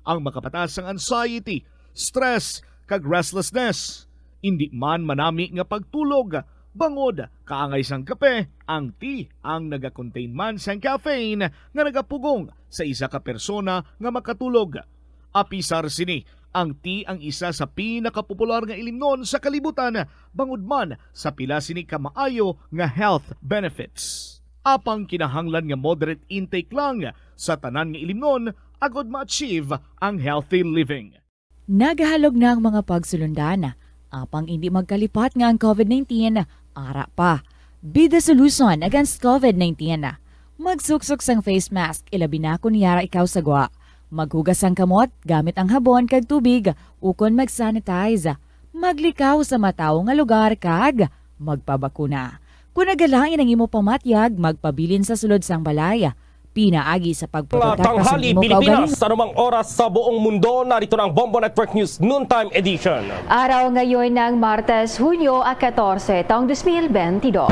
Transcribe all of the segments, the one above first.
ang makapatas ang anxiety, stress, kag restlessness. Hindi man manami nga pagtulog, bangod, kaangay sang kape, ang tea ang naga-contain man sang caffeine nga nagapugong sa isa ka persona nga makatulog. Apisar sini, ang tea ang isa sa pinakapopular nga ilimnon sa kalibutan, bangod man sa pila sini ka maayo nga health benefits. Apang kinahanglan nga moderate intake lang sa tanan nga ilimnon agod ma-achieve ang healthy living. Nagahalog na ang mga pagsulundan. Apang hindi magkalipat nga ang COVID-19, ara pa. Be the solution against COVID-19. Magsuksok sang face mask, ilabi na kung niyara ikaw sagwa. Maghugas ang kamot gamit ang habon kag tubig, ukon mag-sanitize. Maglikaw sa mataw nga lugar kag magpabakuna. Kung nagalain ang imo pamatyag, magpabilin sa sulod sang balay. Pinaagi sa pagprotekta sa tanghali imo Pilipinas, sa anumang oras sa buong mundo, narito ng Bombo Network News Noontime Edition. Araw ngayon ng Martes, Hunyo 14, taong 2022.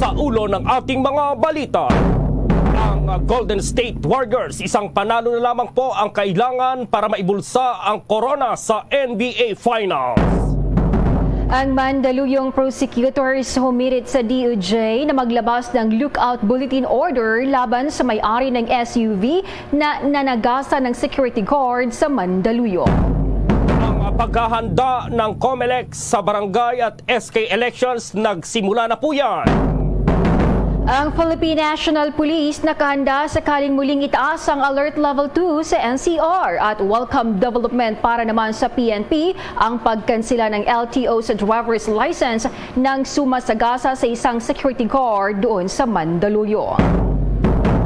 Sa ulo ng ating mga balita, ang Golden State Warriors, isang panalo na lamang po ang kailangan para maibulsa ang corona sa NBA Finals. Ang Mandaluyong prosecutors humirit sa DOJ na maglabas ng lookout bulletin order laban sa may-ari ng SUV na nanagasan ng security guard sa Mandaluyong. Ang paghahanda ng COMELEC sa barangay at SK elections, nagsimula na po yan. Ang Philippine National Police nakahanda sakaling muling itaas ang Alert Level 2 sa NCR at welcome development para naman sa PNP ang pagkansela ng LTO sa driver's license ng sumasagasa sa isang security guard doon sa Mandaluyong.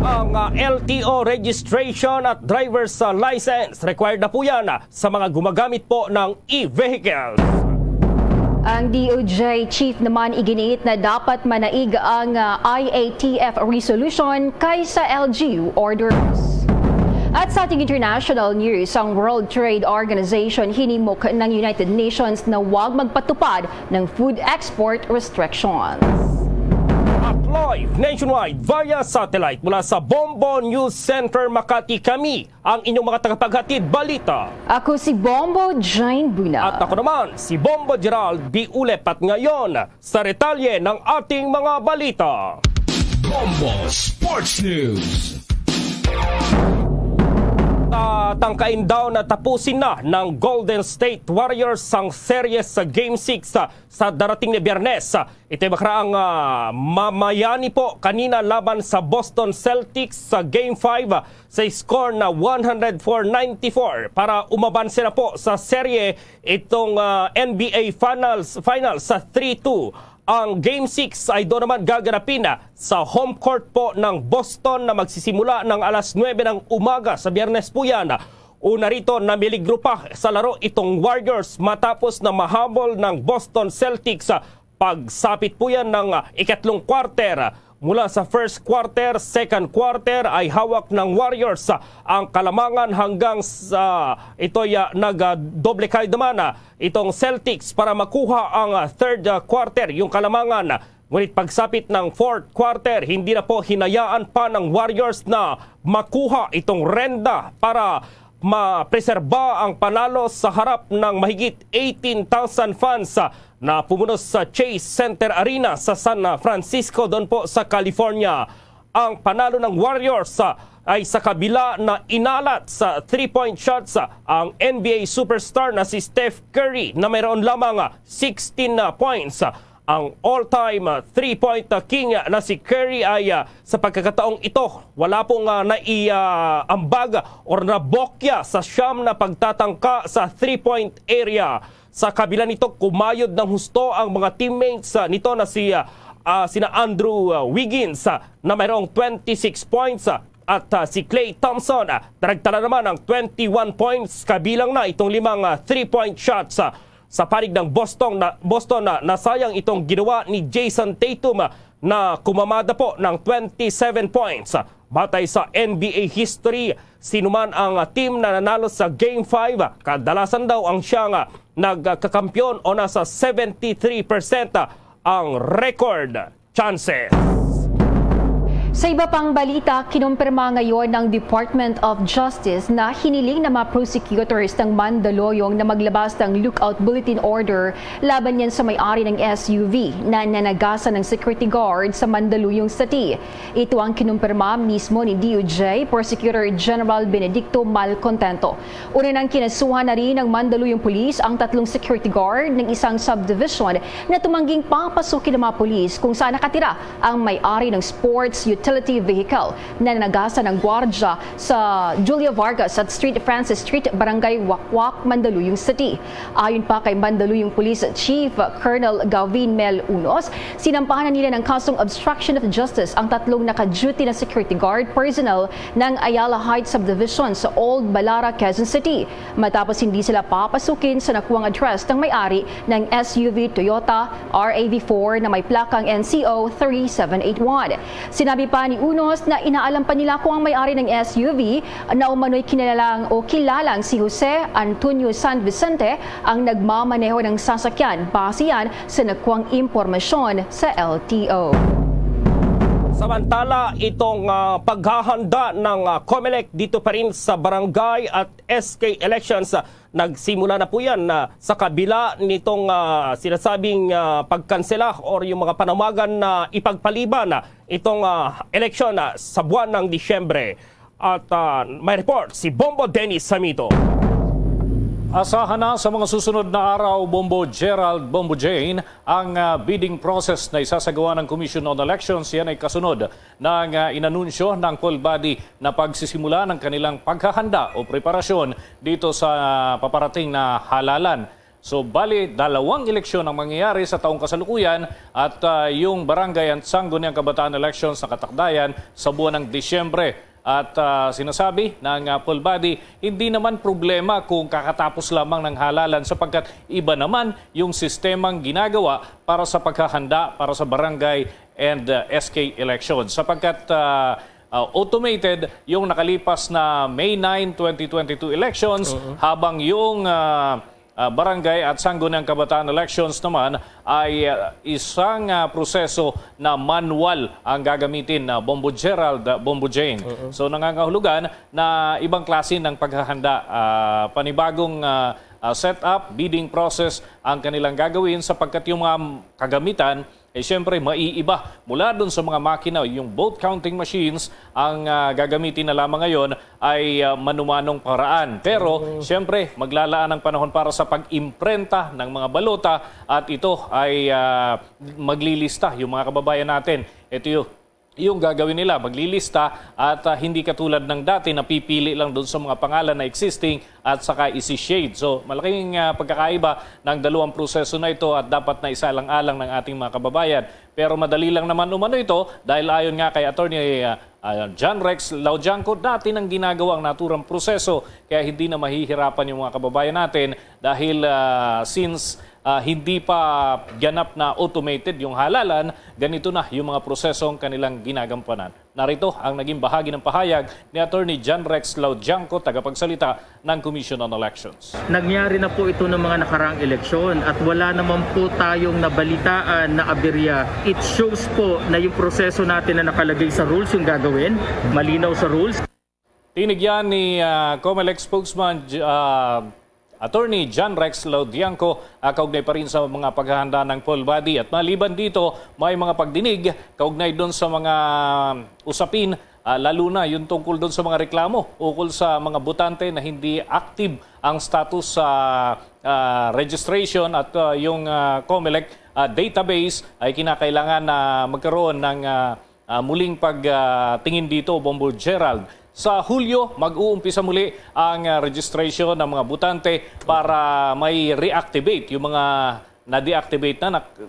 Ang LTO registration at driver's license, required na po yan sa mga gumagamit po ng e-vehicles. Ang DOJ chief naman iginiit na dapat manaig ang IATF resolution kaysa LGU orders. At sa ating international news, ang World Trade Organization hinimok ng United Nations na huwag magpatupad ng food export restrictions. At live nationwide via satellite mula sa Bombo News Center Makati, kami ang inyong mga tagapaghatid balita. Ako si Bombo Jane Buna. At ako naman si Bombo Gerald B. Ulep, at ngayon sa retalye ng ating mga balita. Bombo Sports News. Tangkain daw na tapusin na ng Golden State Warriors ang series sa Game 6 sa darating na Biyernes. Ito ay makaraang mamayani po kanina laban sa Boston Celtics sa Game 5 sa score na 104-94 para umabanse na po sa serye itong NBA Finals sa 3-2. Ang Game 6 ay doon naman gaganapin sa home court po ng Boston na magsisimula ng alas 9 ng umaga sa Biyernes po yan. Una rito, namiligro pa sa laro itong Warriors matapos na mahabol ng Boston Celtics. Pagsapit po yan ng ikatlong quarter. Mula sa first quarter, second quarter ay hawak ng Warriors ang kalamangan hanggang sa ito'y nag-doble kayo naman itong Celtics para makuha ang third quarter, yung kalamangan. Ngunit pagsapit ng fourth quarter, hindi na po hinayaan pa ng Warriors na makuha itong renda para mapreserba ang panalo sa harap ng mahigit 18,000 fans na pumunos sa Chase Center Arena sa San Francisco doon po sa California. Ang panalo ng Warriors ay sa kabila na inalat sa 3-point shots ang NBA superstar na si Steph Curry na mayroon lamang 16 points. Ang all-time 3-point king na si Curry ay sa pagkakataong ito wala pong naiambag o nabokya sa siyam na pagtatangka sa 3-point area. Sa kabila nito, kumayod ng husto ang mga teammates nito na sina Andrew Wiggins na mayroong 26 points at si Klay Thompson daragtala naman ng 21 points kabilang na itong 5 3-point shots. Sa panig ng Boston na nasayang itong ginawa ni Jason Tatum na kumamada po ng 27 points. Batay sa NBA history, sinuman ang team na nanalo sa Game 5, kadalasan daw ang siyang nagkakampyon o nasa 73% ang record chances. Sa iba pang balita, kinumpirma ngayon ng Department of Justice na hiniling ng mga prosecutors ng Mandaluyong na maglabas ng lookout bulletin order laban yan sa may-ari ng SUV na nanagasan ng security guard sa Mandaluyong City. Ito ang kinumpirma mismo ni DOJ Prosecutor General Benedicto Malcontento. Una nang kinasuhan na rin ng Mandaluyong Police ang 3 security guard ng isang subdivision na tumangging papasukin ng mga police kung saan nakatira ang may-ari ng sports utility vehicle na nanagasan ng gwardya sa Julia Vargas at Street Francis Street, Barangay Wakwak, Mandaluyong City. Ayon pa kay Mandaluyong Police Chief Colonel Gavin Mel Unos, sinampahan na nila ng kasong obstruction of justice ang 3 naka-duty na security guard personnel ng Ayala Heights Subdivision sa Old Balara, Quezon City. Matapos hindi sila papasukin sa nakuwang address ng may-ari ng SUV Toyota RAV4 na may plakang NCO 3781. Sinabi pa ni Unos na inaalam pa nila kung ang may-ari ng SUV na umano'y kilalang si Jose Antonio San Vicente ang nagmamaneho ng sasakyan base yan sa nakuwang impormasyon sa LTO. Samantala, itong paghahanda ng COMELEC dito pa rin sa barangay at SK elections, nagsimula na po yan sa kabila nitong sinasabing pagkansela or yung mga panawagan na ipagpaliban itong eleksyon sa buwan ng Disyembre. At may report si Bombo Dennis Samito. Asahan na sa mga susunod na araw, Bombo Gerald, Bombo Jane, ang bidding process na isasagawa ng Commission on Elections. Yan ay kasunod ng inanunsyo ng poll body na pagsisimula ng kanilang paghahanda o preparasyon dito sa paparating na halalan. So, bali, 2 eleksyon ang mangyayari sa taong kasalukuyan at yung barangay at sangguniang kabataan elections na katakdayan sa buwan ng Disyembre. At sinasabi ng poll body, hindi naman problema kung kakatapos lamang ng halalan sapagkat iba naman yung sistemang ginagawa para sa paghahanda para sa barangay and SK elections. Sapagkat automated yung nakalipas na May 9, 2022 elections habang yung barangay at sangguniang kabataan elections naman ay isang proseso na manual ang gagamitin na Bombo Gerald, Bombo Jane. So nangangahulugan na ibang klase ng paghahanda, panibagong setup, bidding process ang kanilang gagawin sapagkat yung mga kagamitan siyempre maiiba mula doon sa mga makina. Yung vote counting machines ang gagamitin na lamang ngayon ay manumanong paraan. Pero siyempre maglalaan ng panahon para sa pag-imprenta ng mga balota at ito ay maglilista yung mga kababayan natin. Ito yung gagawin nila, maglilista at hindi katulad ng dati na pipili lang doon sa mga pangalan na existing at saka isi-shade. So malaking pagkakaiba ng 2 proseso na ito at dapat na isalang-alang ng ating mga kababayan. Pero madali lang naman umano ito dahil ayon nga kay Attorney John Rex Laudianco, dati nang ginagawa ang naturang proseso kaya hindi na mahihirapan yung mga kababayan natin dahil since hindi pa ganap na automated yung halalan, ganito na yung mga prosesong kanilang ginagampanan. Narito ang naging bahagi ng pahayag ni Attorney John Rex Laudianco, tagapagsalita ng Commission on Elections. Nangyari na po ito ng mga nakaraang eleksyon at wala naman po tayong nabalitaan na aberya. It shows po na yung proseso natin na nakalagay sa rules yung gagawin, malinaw sa rules. Tinigyan ni COMELEC spokesman Attorney John Rex Laudianco, kaugnay pa rin sa mga paghahanda ng poll body. At maliban dito, may mga pagdinig kaugnay doon sa mga usapin, lalo na yung tungkol doon sa mga reklamo ukol sa mga botante na hindi active ang status sa registration at yung COMELEC database ay kinakailangan na magkaroon ng muling pagtingin dito, Bombo Gerald. Sa Hulyo, mag-uumpisa muli ang registration ng mga botante para may reactivate yung mga na-deactivate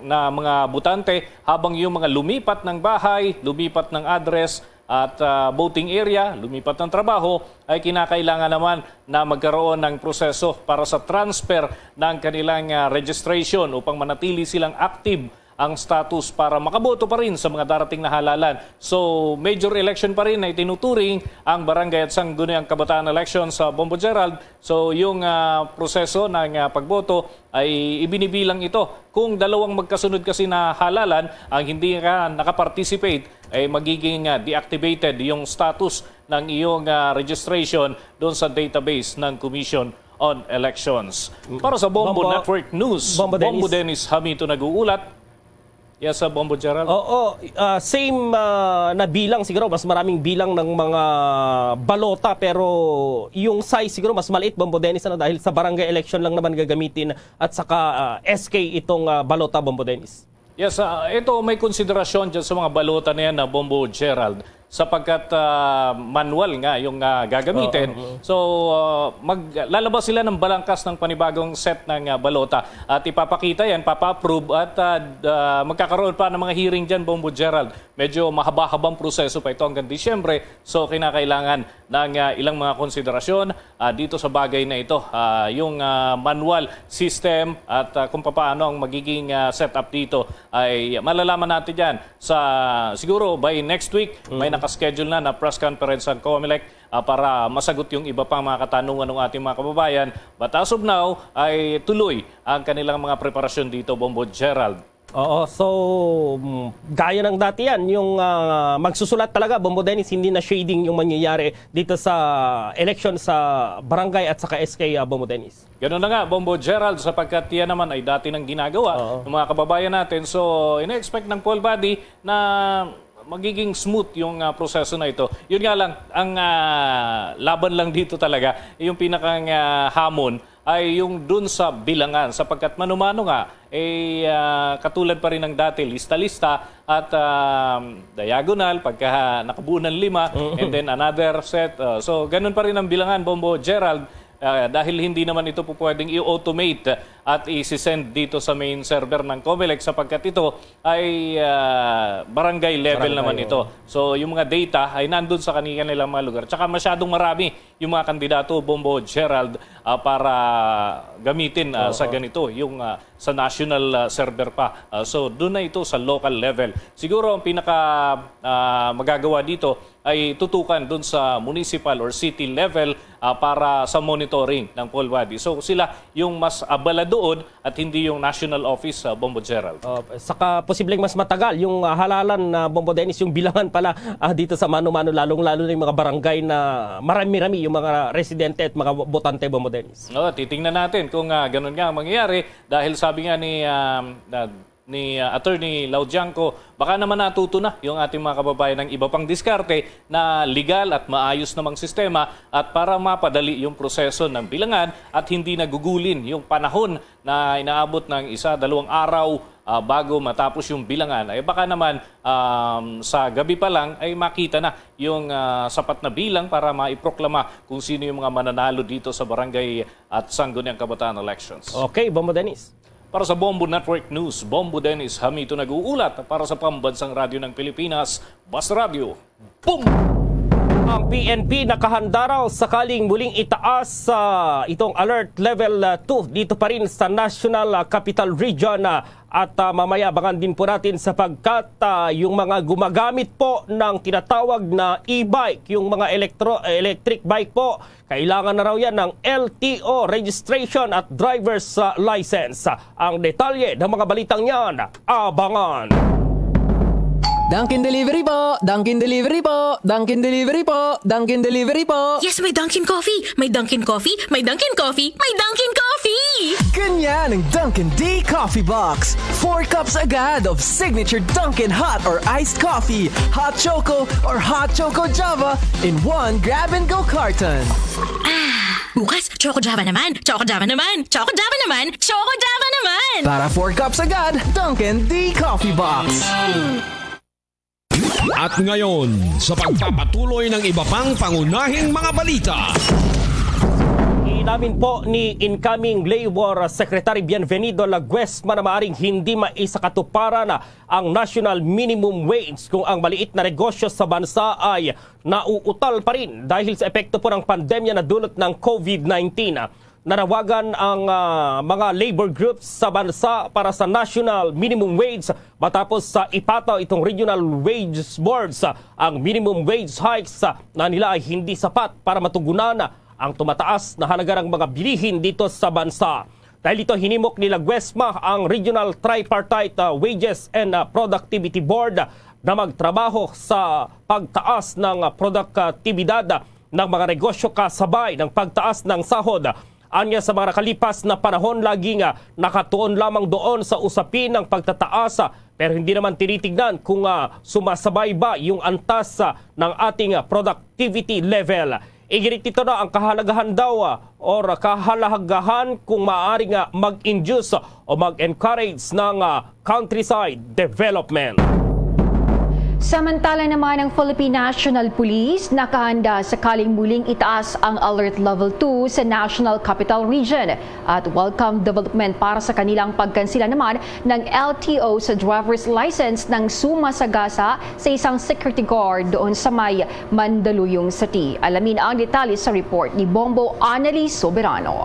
na mga botante habang yung mga lumipat ng bahay, lumipat ng address at voting area, lumipat ng trabaho ay kinakailangan naman na magkaroon ng proseso para sa transfer ng kanilang registration upang manatili silang active ang status para makaboto pa rin sa mga darating na halalan. So, major election pa rin na itinuturing ang Barangay at Sangguniang Kabataan Election sa Bombo Gerald. So, yung proseso ng pagboto ay ibinibilang ito. Kung dalawang magkasunod kasi na halalan, ang hindi ka nakaparticipate ay magiging deactivated yung status ng iyong registration doon sa database ng Commission on Elections. Para sa Bombo Network News, Bombo Bombo Dennis. Dennis Hamito nag-uulat. Yes, Bombo Gerald. Oo, same na bilang siguro, mas maraming bilang ng mga balota pero yung size siguro mas maliit, Bombo Dennis, dahil sa barangay election lang naman gagamitin at saka SK itong balota, Bombo Dennis. Yes, ito may konsiderasyon dyan sa mga balota na yan na Bombo Gerald sapagkat manual nga yung gagamitin. So, lalabas sila ng balangkas ng panibagong set ng balota at ipapakita yan, papa-approve at magkakaroon pa ng mga hearing dyan, Bombo Gerald. Medyo mahaba-habang proseso pa ito hanggang Disyembre. So, kinakailangan ng ilang mga konsiderasyon dito sa bagay na ito. Yung manual system at kung paano ang magiging setup dito ay malalaman natin yan sa siguro by next week. May nakaschedule na press conference ang COMELEC para masagot yung iba pang mga katanungan ng ating mga kababayan. But as of now, ay tuloy ang kanilang mga preparasyon dito, Bombo Gerald. Oo, so gaya ng dati yan, yung magsusulat talaga, Bombo Dennis, hindi na shading yung mangyayari dito sa election sa barangay at saka SK, Bombo Dennis. Ganun na nga, Bombo Gerald, sapagkat yan naman ay dati nang ginagawa ng mga kababayan natin. So, ina-expect ng poll body na magiging smooth yung proseso na ito. Yun nga lang, ang laban lang dito talaga, yung pinakang hamon ay yung dun sa bilangan sapagkat manumano nga katulad pa rin ng dati lista-lista at diagonal pagka nakabuo ng 5 and then another set. So ganun pa rin ang bilangan, Bombo Gerald. Dahil hindi naman ito po pwedeng i-automate at i-send dito sa main server ng COMELEC sapagkat ito ay barangay level naman ito. So yung mga data ay nandun sa kanilang mga lugar. Tsaka masyadong marami yung mga kandidato, Bombo Gerald, para gamitin sa ganito, yung sa national server pa. So doon na ito sa local level. Siguro ang pinaka magagawa dito ay tutukan doon sa municipal or city level para sa monitoring ng poll body. So sila yung mas abala doon at hindi yung national office, Bombo Gerald. Saka posibleng mas matagal yung halalan na Bombo Dennis, yung bilangan pala dito sa mano-mano, lalong-lalo na yung mga barangay na marami-rami yung mga residente at mga botante, Bombo Dennis. Titingnan natin kung ganun nga ang mangyayari dahil sabi nga ni Attorney Laudianco, baka naman natuto na yung ating mga kababayan ng iba pang diskarte na legal at maayos namang sistema at para mapadali yung proseso ng bilangan at hindi nagugulin yung panahon na inaabot ng 1-2 araw bago matapos yung bilangan. Ay baka naman sa gabi pa lang ay makita na yung sapat na bilang para maiproklama kung sino yung mga mananalo dito sa barangay at Sangguniang Kabataan Elections. Okay, Bombo Dennis. Para sa Bombo Network News, Bombo Dennis Hamito nag-uulat para sa Pambansang Radyo ng Pilipinas, Basta Radio. Boom! Ang PNP nakahanda raw sakaling muling itaas itong alert level 2 dito pa rin sa National Capital Region at mamaya abangan din po natin sapagkat yung mga gumagamit po ng tinatawag na e-bike, yung mga electric bike po, kailangan na raw yan ng LTO registration at driver's license. Ang detalye ng mga balitang yan, abangan! Dunkin' Delivery po! Dunkin' Delivery po! Dunkin' Delivery po! Dunkin' Delivery po! Yes, may Dunkin' Coffee! May Dunkin' Coffee! May Dunkin' Coffee! May Dunkin' Coffee! Ganyan ang Dunkin' D Coffee Box! 4 cups agad of signature Dunkin' hot or iced coffee, hot choco or hot choco java in 1 grab-and-go carton. Bukas, Choco Java naman! Choco Java naman! Choco Java naman! Choco Java naman! Para 4 cups agad, Dunkin' D Coffee Box! At ngayon, sa pagpapatuloy ng iba pang pangunahing mga balita. Inamin po ni incoming Labor Secretary Bienvenido Laguesma na maaaring hindi maisakatuparan ang national minimum wage kung ang maliit na negosyo sa bansa ay nauutal pa rin dahil sa epekto po ng pandemya na dulot ng COVID-19. nanawagan ang mga labor groups sa bansa para sa national minimum wage matapos sa ipataw itong regional wage boards ang minimum wage hikes na nila ay hindi sapat para matugunan ang tumataas na halaga ng mga bilihin dito sa bansa. Dahil ito, hinimok nila GWESMA ang Regional Tripartite Wages and Productivity Board na magtrabaho sa pagtaas ng produktibidad ng mga negosyo kasabay ng pagtaas ng sahod. Anya sa mga nakalipas na panahon, laging nakatuon lamang doon sa usapin ng pagtataas pero hindi naman tinitignan kung sumasabay ba yung antas ng ating productivity level. Iginit nito na ang kahalagahan daw or kahalagahan kung maaaring mag-induce o mag-encourage ng countryside development. Samantala naman ang Philippine National Police nakahanda sakaling muling itaas ang Alert Level 2 sa National Capital Region at welcome development para sa kanilang pagkansila naman ng LTO sa driver's license ng sumasagasa sa isang security guard doon sa may Mandaluyong City. Alamin ang detalye sa report ni Bombo Annalise Soberano.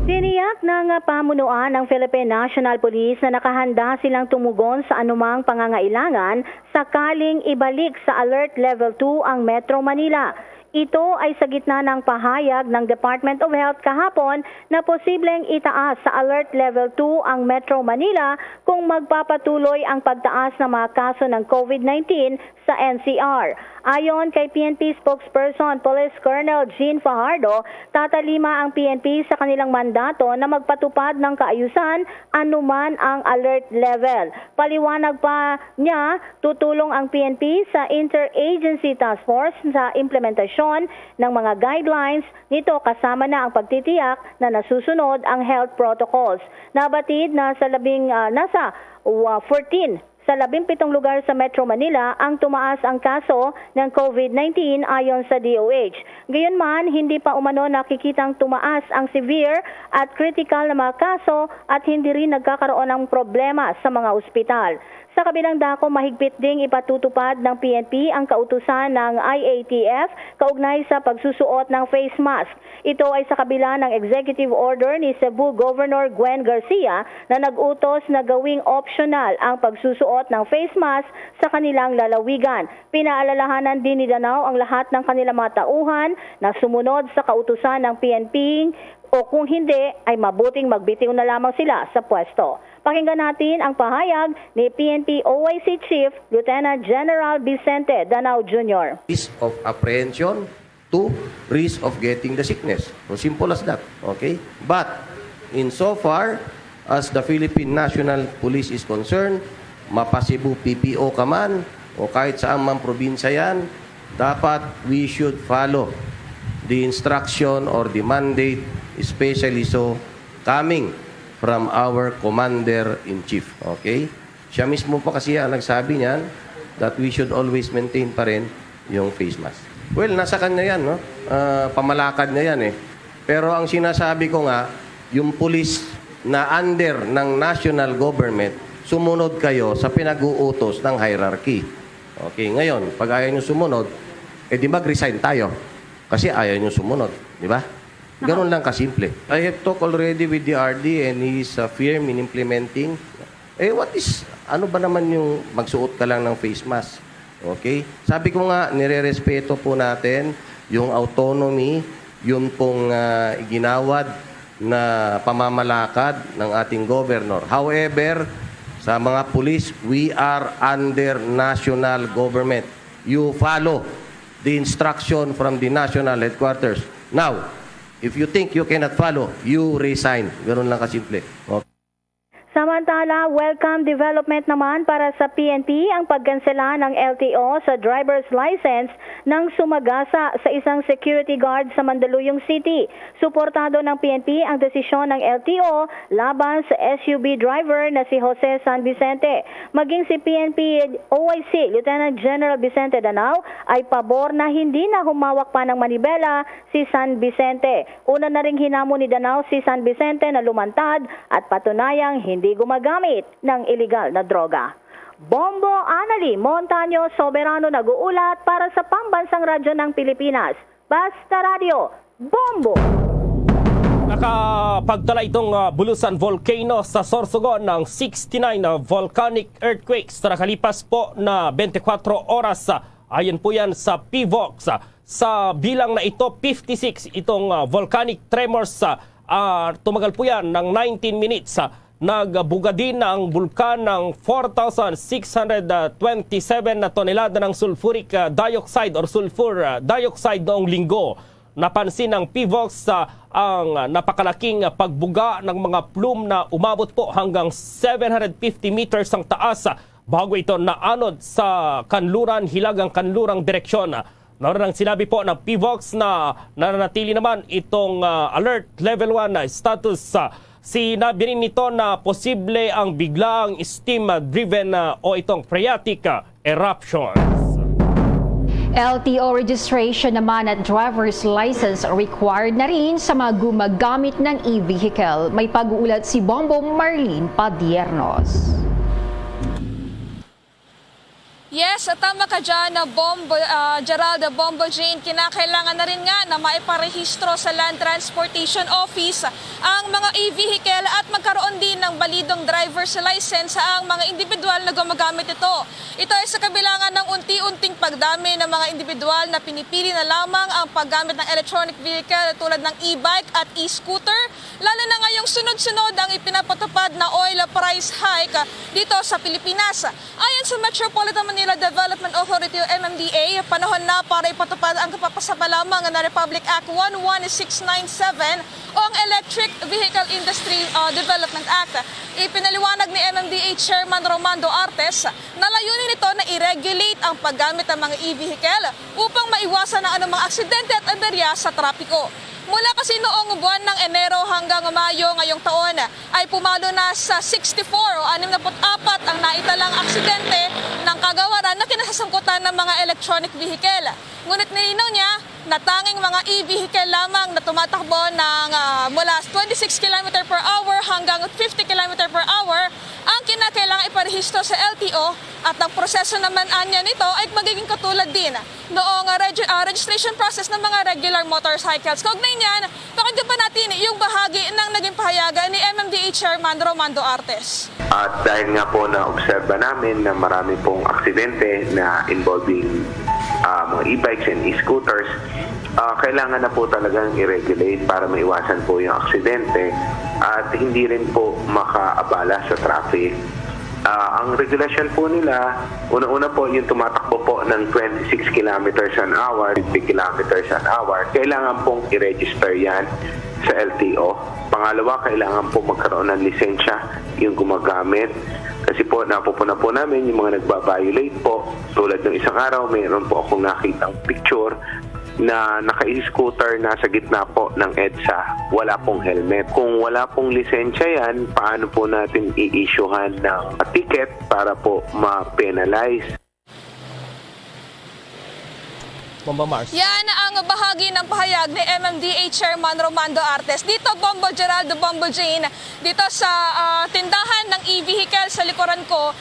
Tiniyak ng pamunuan ng Philippine National Police na nakahanda silang tumugon sa anumang pangangailangan sakaling ibalik sa Alert Level 2 ang Metro Manila. Ito ay sa gitna ng pahayag ng Department of Health kahapon na posibleng itaas sa Alert Level 2 ang Metro Manila kung magpapatuloy ang pagtaas ng mga kaso ng COVID-19 sa NCR. Ayon kay PNP spokesperson Police Colonel Jean Fajardo, tatalima ang PNP sa kanilang mandato na magpatupad ng kaayusan anuman ang alert level. Paliwanag pa niya, tutulong ang PNP sa Interagency Task Force sa implementasyon ng mga guidelines nito kasama na ang pagtitiyak na nasusunod ang health protocols. Nabatid na nasa 14 sa 17 lugar sa Metro Manila ang tumaas ang kaso ng COVID-19 ayon sa DOH. Gayunman, hindi pa umano nakikitang tumaas ang severe at critical na mga kaso at hindi rin nagkakaroon ng problema sa mga ospital. Sa kabilang dako, mahigpit ding ipatutupad ng PNP ang kautusan ng IATF kaugnay sa pagsusuot ng face mask. Ito ay sa kabila ng executive order ni Cebu Governor Gwen Garcia na nag-utos na gawing optional ang pagsusuot ng face mask sa kanilang lalawigan. Pinaalalahanan din ni Danao ang lahat ng kanilang mga tauhan na sumunod sa kautusan ng PNP o kung hindi ay mabuting magbitiw na lamang sila sa pwesto. Pakinggan natin ang pahayag ni PNP OIC Chief Lieutenant General Vicente Danao Jr. Risk of apprehension to risk of getting the sickness. So simple as that. Okay? But insofar as the Philippine National Police is concerned, mapasibu PPO ka man o kahit saan man probinsya yan, dapat we should follow the instruction or the mandate, especially so coming from our Commander-in-Chief. Okay? Siya mismo pa kasi ang nagsabi niyan that we should always maintain pa rin yung face mask. Well, nasa kanya yan, no? Pamalakad niya yan eh. Pero ang sinasabi ko nga, yung police na under ng national government, sumunod kayo sa pinag-uutos ng hierarchy. Okay, ngayon, pag ayaw nyo sumunod, di mag-resign tayo. Kasi ayaw nyo sumunod. Di ba? Ganun lang kasimple. I have talked already with the RD and he is firm in implementing. Ano ba naman yung magsuot ka lang ng face mask? Okay? Sabi ko nga, nire-respeto po natin yung autonomy, yung pong ginawad na pamamalakad ng ating governor. However, sa mga police, we are under national government. You follow the instruction from the national headquarters. Now, if you think you cannot follow, you resign. Ganun lang kasimple. Okay. Samantala, welcome development naman para sa PNP ang pagkansela ng LTO sa driver's license ng sumagasa sa isang security guard sa Mandaluyong City. Suportado ng PNP ang desisyon ng LTO laban sa SUV driver na si Jose San Vicente. Maging si PNP OIC Lieutenant General Vicente Danao ay pabor na hindi na humawak pa ng manibela si San Vicente. Una na ring hinamo ni Danao si San Vicente na lumantad at patunayang hindi gumagamit ng iligal na droga. Bombo Anali Montaño Soberano nag-uulat para sa Pambansang Radyo ng Pilipinas. Basta Radio, Bombo! Nakapagdala itong Bulusan Volcano sa Sorsogon ng 69 volcanic earthquakes sa nakalipas po na 24 oras. Ayon po yan sa PVOX. Sa bilang na ito, 56 itong volcanic tremors. Tumagal po yan ng 19 minutes. Nagbuga din ang bulkan ng 4,627 na tonelada ng sulfuric dioxide or sulfur dioxide noong linggo. Napansin ng PVOX ang napakalaking pagbuga ng mga plume na umabot po hanggang 750 meters ang taas bago ito naanod sa kanluran, hilagang kanlurang direksyon. Naroon ang sinabi po ng PVOX na nananatili naman itong alert level 1 status. Sinabi rin nito na posible ang biglaang steam-driven o itong phreatic eruptions. LTO registration naman at driver's license required na rin sa mga gumagamit ng e-vehicle. May pag-uulat si Bombo Marlene Padiernos. Yes, tama ka dyan, Gerald Bombo Jane. Kinakailangan na rin nga na maiparehistro sa Land Transportation Office ang mga e-vehicle at magkaroon din ng balidong driver's license ang mga individual na gumagamit ito. Ito ay sa kabilangan ng unti-unting pagdami ng mga individual na pinipili na lamang ang paggamit ng electronic vehicle tulad ng e-bike at e-scooter, lalo na ngayong sunod-sunod ang ipinapatupad na oil price hike dito sa Pilipinas. Ayon sa Metropolitan Manila Development Authority o MMDA, panahon na para ipatupad ang kapapasapa lamang na Republic Act 11697 o ang Electric Vehicle Industry Development Act. Ipinaliwanag ni MMDA Chairman Romando Artes na layunin nito na i-regulate ang paggamit ng mga e-vehicle upang maiwasan ang anumang aksidente at aberya sa trapiko. Mula kasi noong buwan ng Enero hanggang Mayo ngayong taon ay pumalo na sa 64 o 64 ang naitalang aksidente ng kagawaran na kinasasangkutan ng mga electronic vehicle. Ngunit nilinaw niya na tanging mga e-vehicle lamang na tumatakbo ng mula 26 km per hour hanggang 50 km per hour ang kinakailangan iparehistro sa LTO at ang proseso naman anya nito ay magiging katulad din noong registration process ng mga regular motorcycles. Kaugnay niyan, pakinggan pa natin yung bahagi ng naging pahayagan ni MMDA Chairman Romando Artes. At dahil nga po na-obserba namin na marami pong aksidente na involving mga e-bikes and e-scooters, kailangan na po talagang i-regulate para maiwasan po yung aksidente at hindi rin po makaabala sa traffic. Ang regulation po nila, una-una po yung tumatakbo po ng 26 kilometers an hour, 50 kilometers an hour, kailangan pong i-register yan sa LTO. Pangalawa, kailangan po magkaroon ng lisensya yung gumagamit. Kasi po, napupuna po namin yung mga nagbabiolate po. Tulad ng isang araw, mayroon po akong nakitang picture na naka-scooter na sa gitna po ng EDSA, wala pong helmet. Kung wala pong lisensya yan, paano po natin i-issuehan ng ticket para po ma-penalize? Bomba Mars. Yan ang bahagi ng pahayag ni MMDA Chairman Romando Artes. Dito, Bombo Geraldo, Bombo Jane, dito sa tindahan ng e-vehicle sa likuran ko,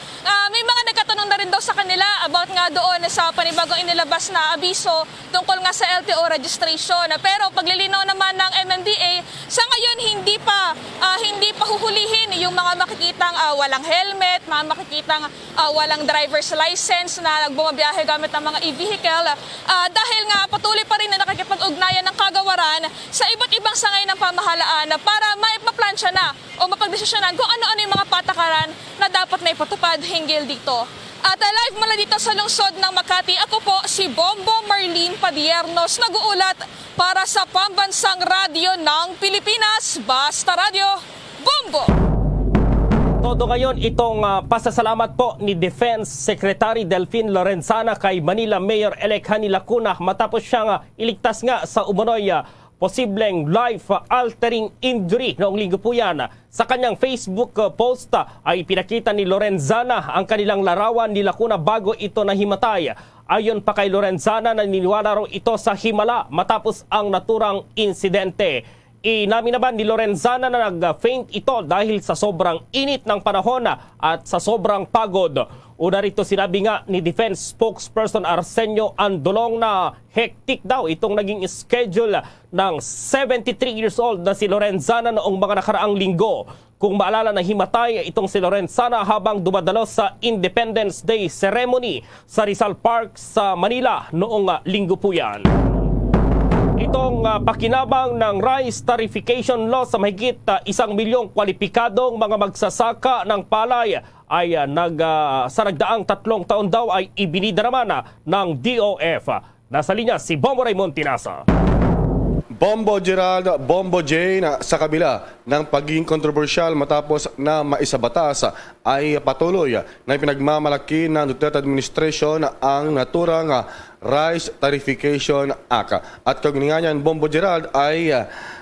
may mga nagkatanong na rin daw sa kanila about nga doon sa panibagong inilabas na abiso tungkol nga sa LTO registration. Pero paglilinaw naman ng MMDA, sa ngayon hindi pa huhulihin yung mga makikitang walang helmet, mga makikitang walang driver's license na nagbumabiyahe gamit ng mga e-vehicle. Dahil nga patuloy pa rin na nakikipag-ugnayan ng kagawaran sa iba't ibang sangay ng pamahalaan para maipaplansya na o mapagdesisyonan kung ano-ano yung mga patakaran na dapat na ipatupad hinggil dito. At live mula dito sa lungsod ng Makati, ako po si Bombo Marlene Padiernos, nag-uulat para sa Pambansang Radyo ng Pilipinas, Basta Radio, Bombo! Todo ngayon itong pasasalamat po ni Defense Secretary Delfin Lorenzana kay Manila Mayor-elect Hani Lacuna matapos siyang iligtas nga sa umunoy posibleng life-altering injury noong linggo po yan. Sa kanyang Facebook post ay pinakita ni Lorenzana ang kanilang larawan ni Lacuna bago ito nahimatay. Ayon pa kay Lorenzana, naniniwala raw ito sa himala matapos ang naturang insidente. Inamin naman ni Lorenzana na nag-faint ito dahil sa sobrang init ng panahon at sa sobrang pagod. Una rito sinabi nga ni Defense Spokesperson Arsenio Andolong na hectic daw itong naging schedule ng 73 years old na si Lorenzana noong mga nakaraang linggo. Kung maalala na himatay itong si Lorenzana habang dumadalo sa Independence Day ceremony sa Rizal Park sa Manila noong linggo po yan. Itong pakinabang ng rice tarification law sa mahigit 1 milyong kwalipikadong mga magsasaka ng palay ay sa nagdaang 3 taon daw ay ibinida naman ng DOF. Nasa linya si Bombo Raymond Tinasa. Bombo Gerald, Bombo Jane, sa kabila ng pagiging kontrobersyal matapos na maisabatas ay patuloy na pinagmamalaki ng Duterte administration ang naturang Rice Tarification Act. At kaugnyan niyan, Bombo Gerald, ay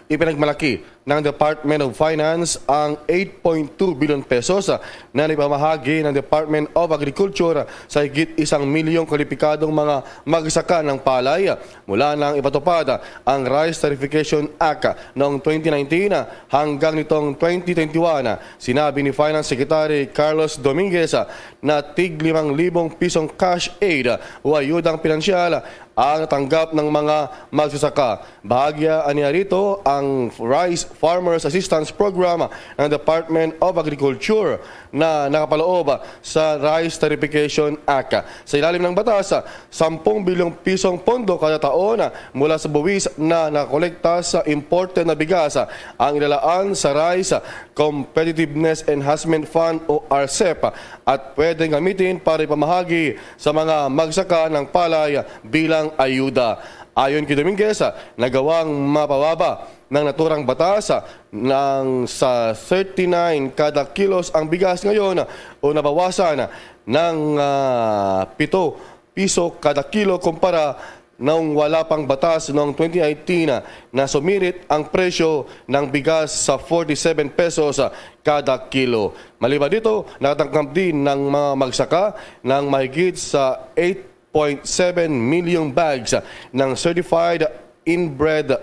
ipinagmalaki ng Department of Finance ang 8.2 billion pesos na nipamahagi ng Department of Agriculture sa higit 1 milyong kwalipikadong mga magsaka ng palay mula nang ipatupad ang Rice Tarification Act noong 2019 hanggang nitong 2021. Sinabi ni Finance Secretary Carlos Dominguez na tig 5,000 pisong cash aid o ayudang pinansyal ang natanggap ng mga magsasaka. Bahagya niya rito ang Rice Farmers Assistance Program ng Department of Agriculture na nakapaloob sa Rice Tarification Act. Sa ilalim ng batas, 10 bilyong pisong pondo kada taon mula sa buwis na nakolekta sa imported na bigas ang ilalaan sa Rice Competitiveness Enhancement Fund o RCEP at pwedeng gamitin para ipamahagi sa mga magsaka ng palay bilang ayuda. Ayon kay Dominguez, nagawang mapababa ng naturang batas ng sa 39 kada kilos ang bigas ngayon o nabawasan ng 7 piso kada kilo kumpara noong wala pang batas noong 2018 na sumirit ang presyo ng bigas sa 47 pesos kada kilo. Maliban dito, nakatanggap din ng mga magsaka ng mahigit sa 8.7 million bags ng certified inbred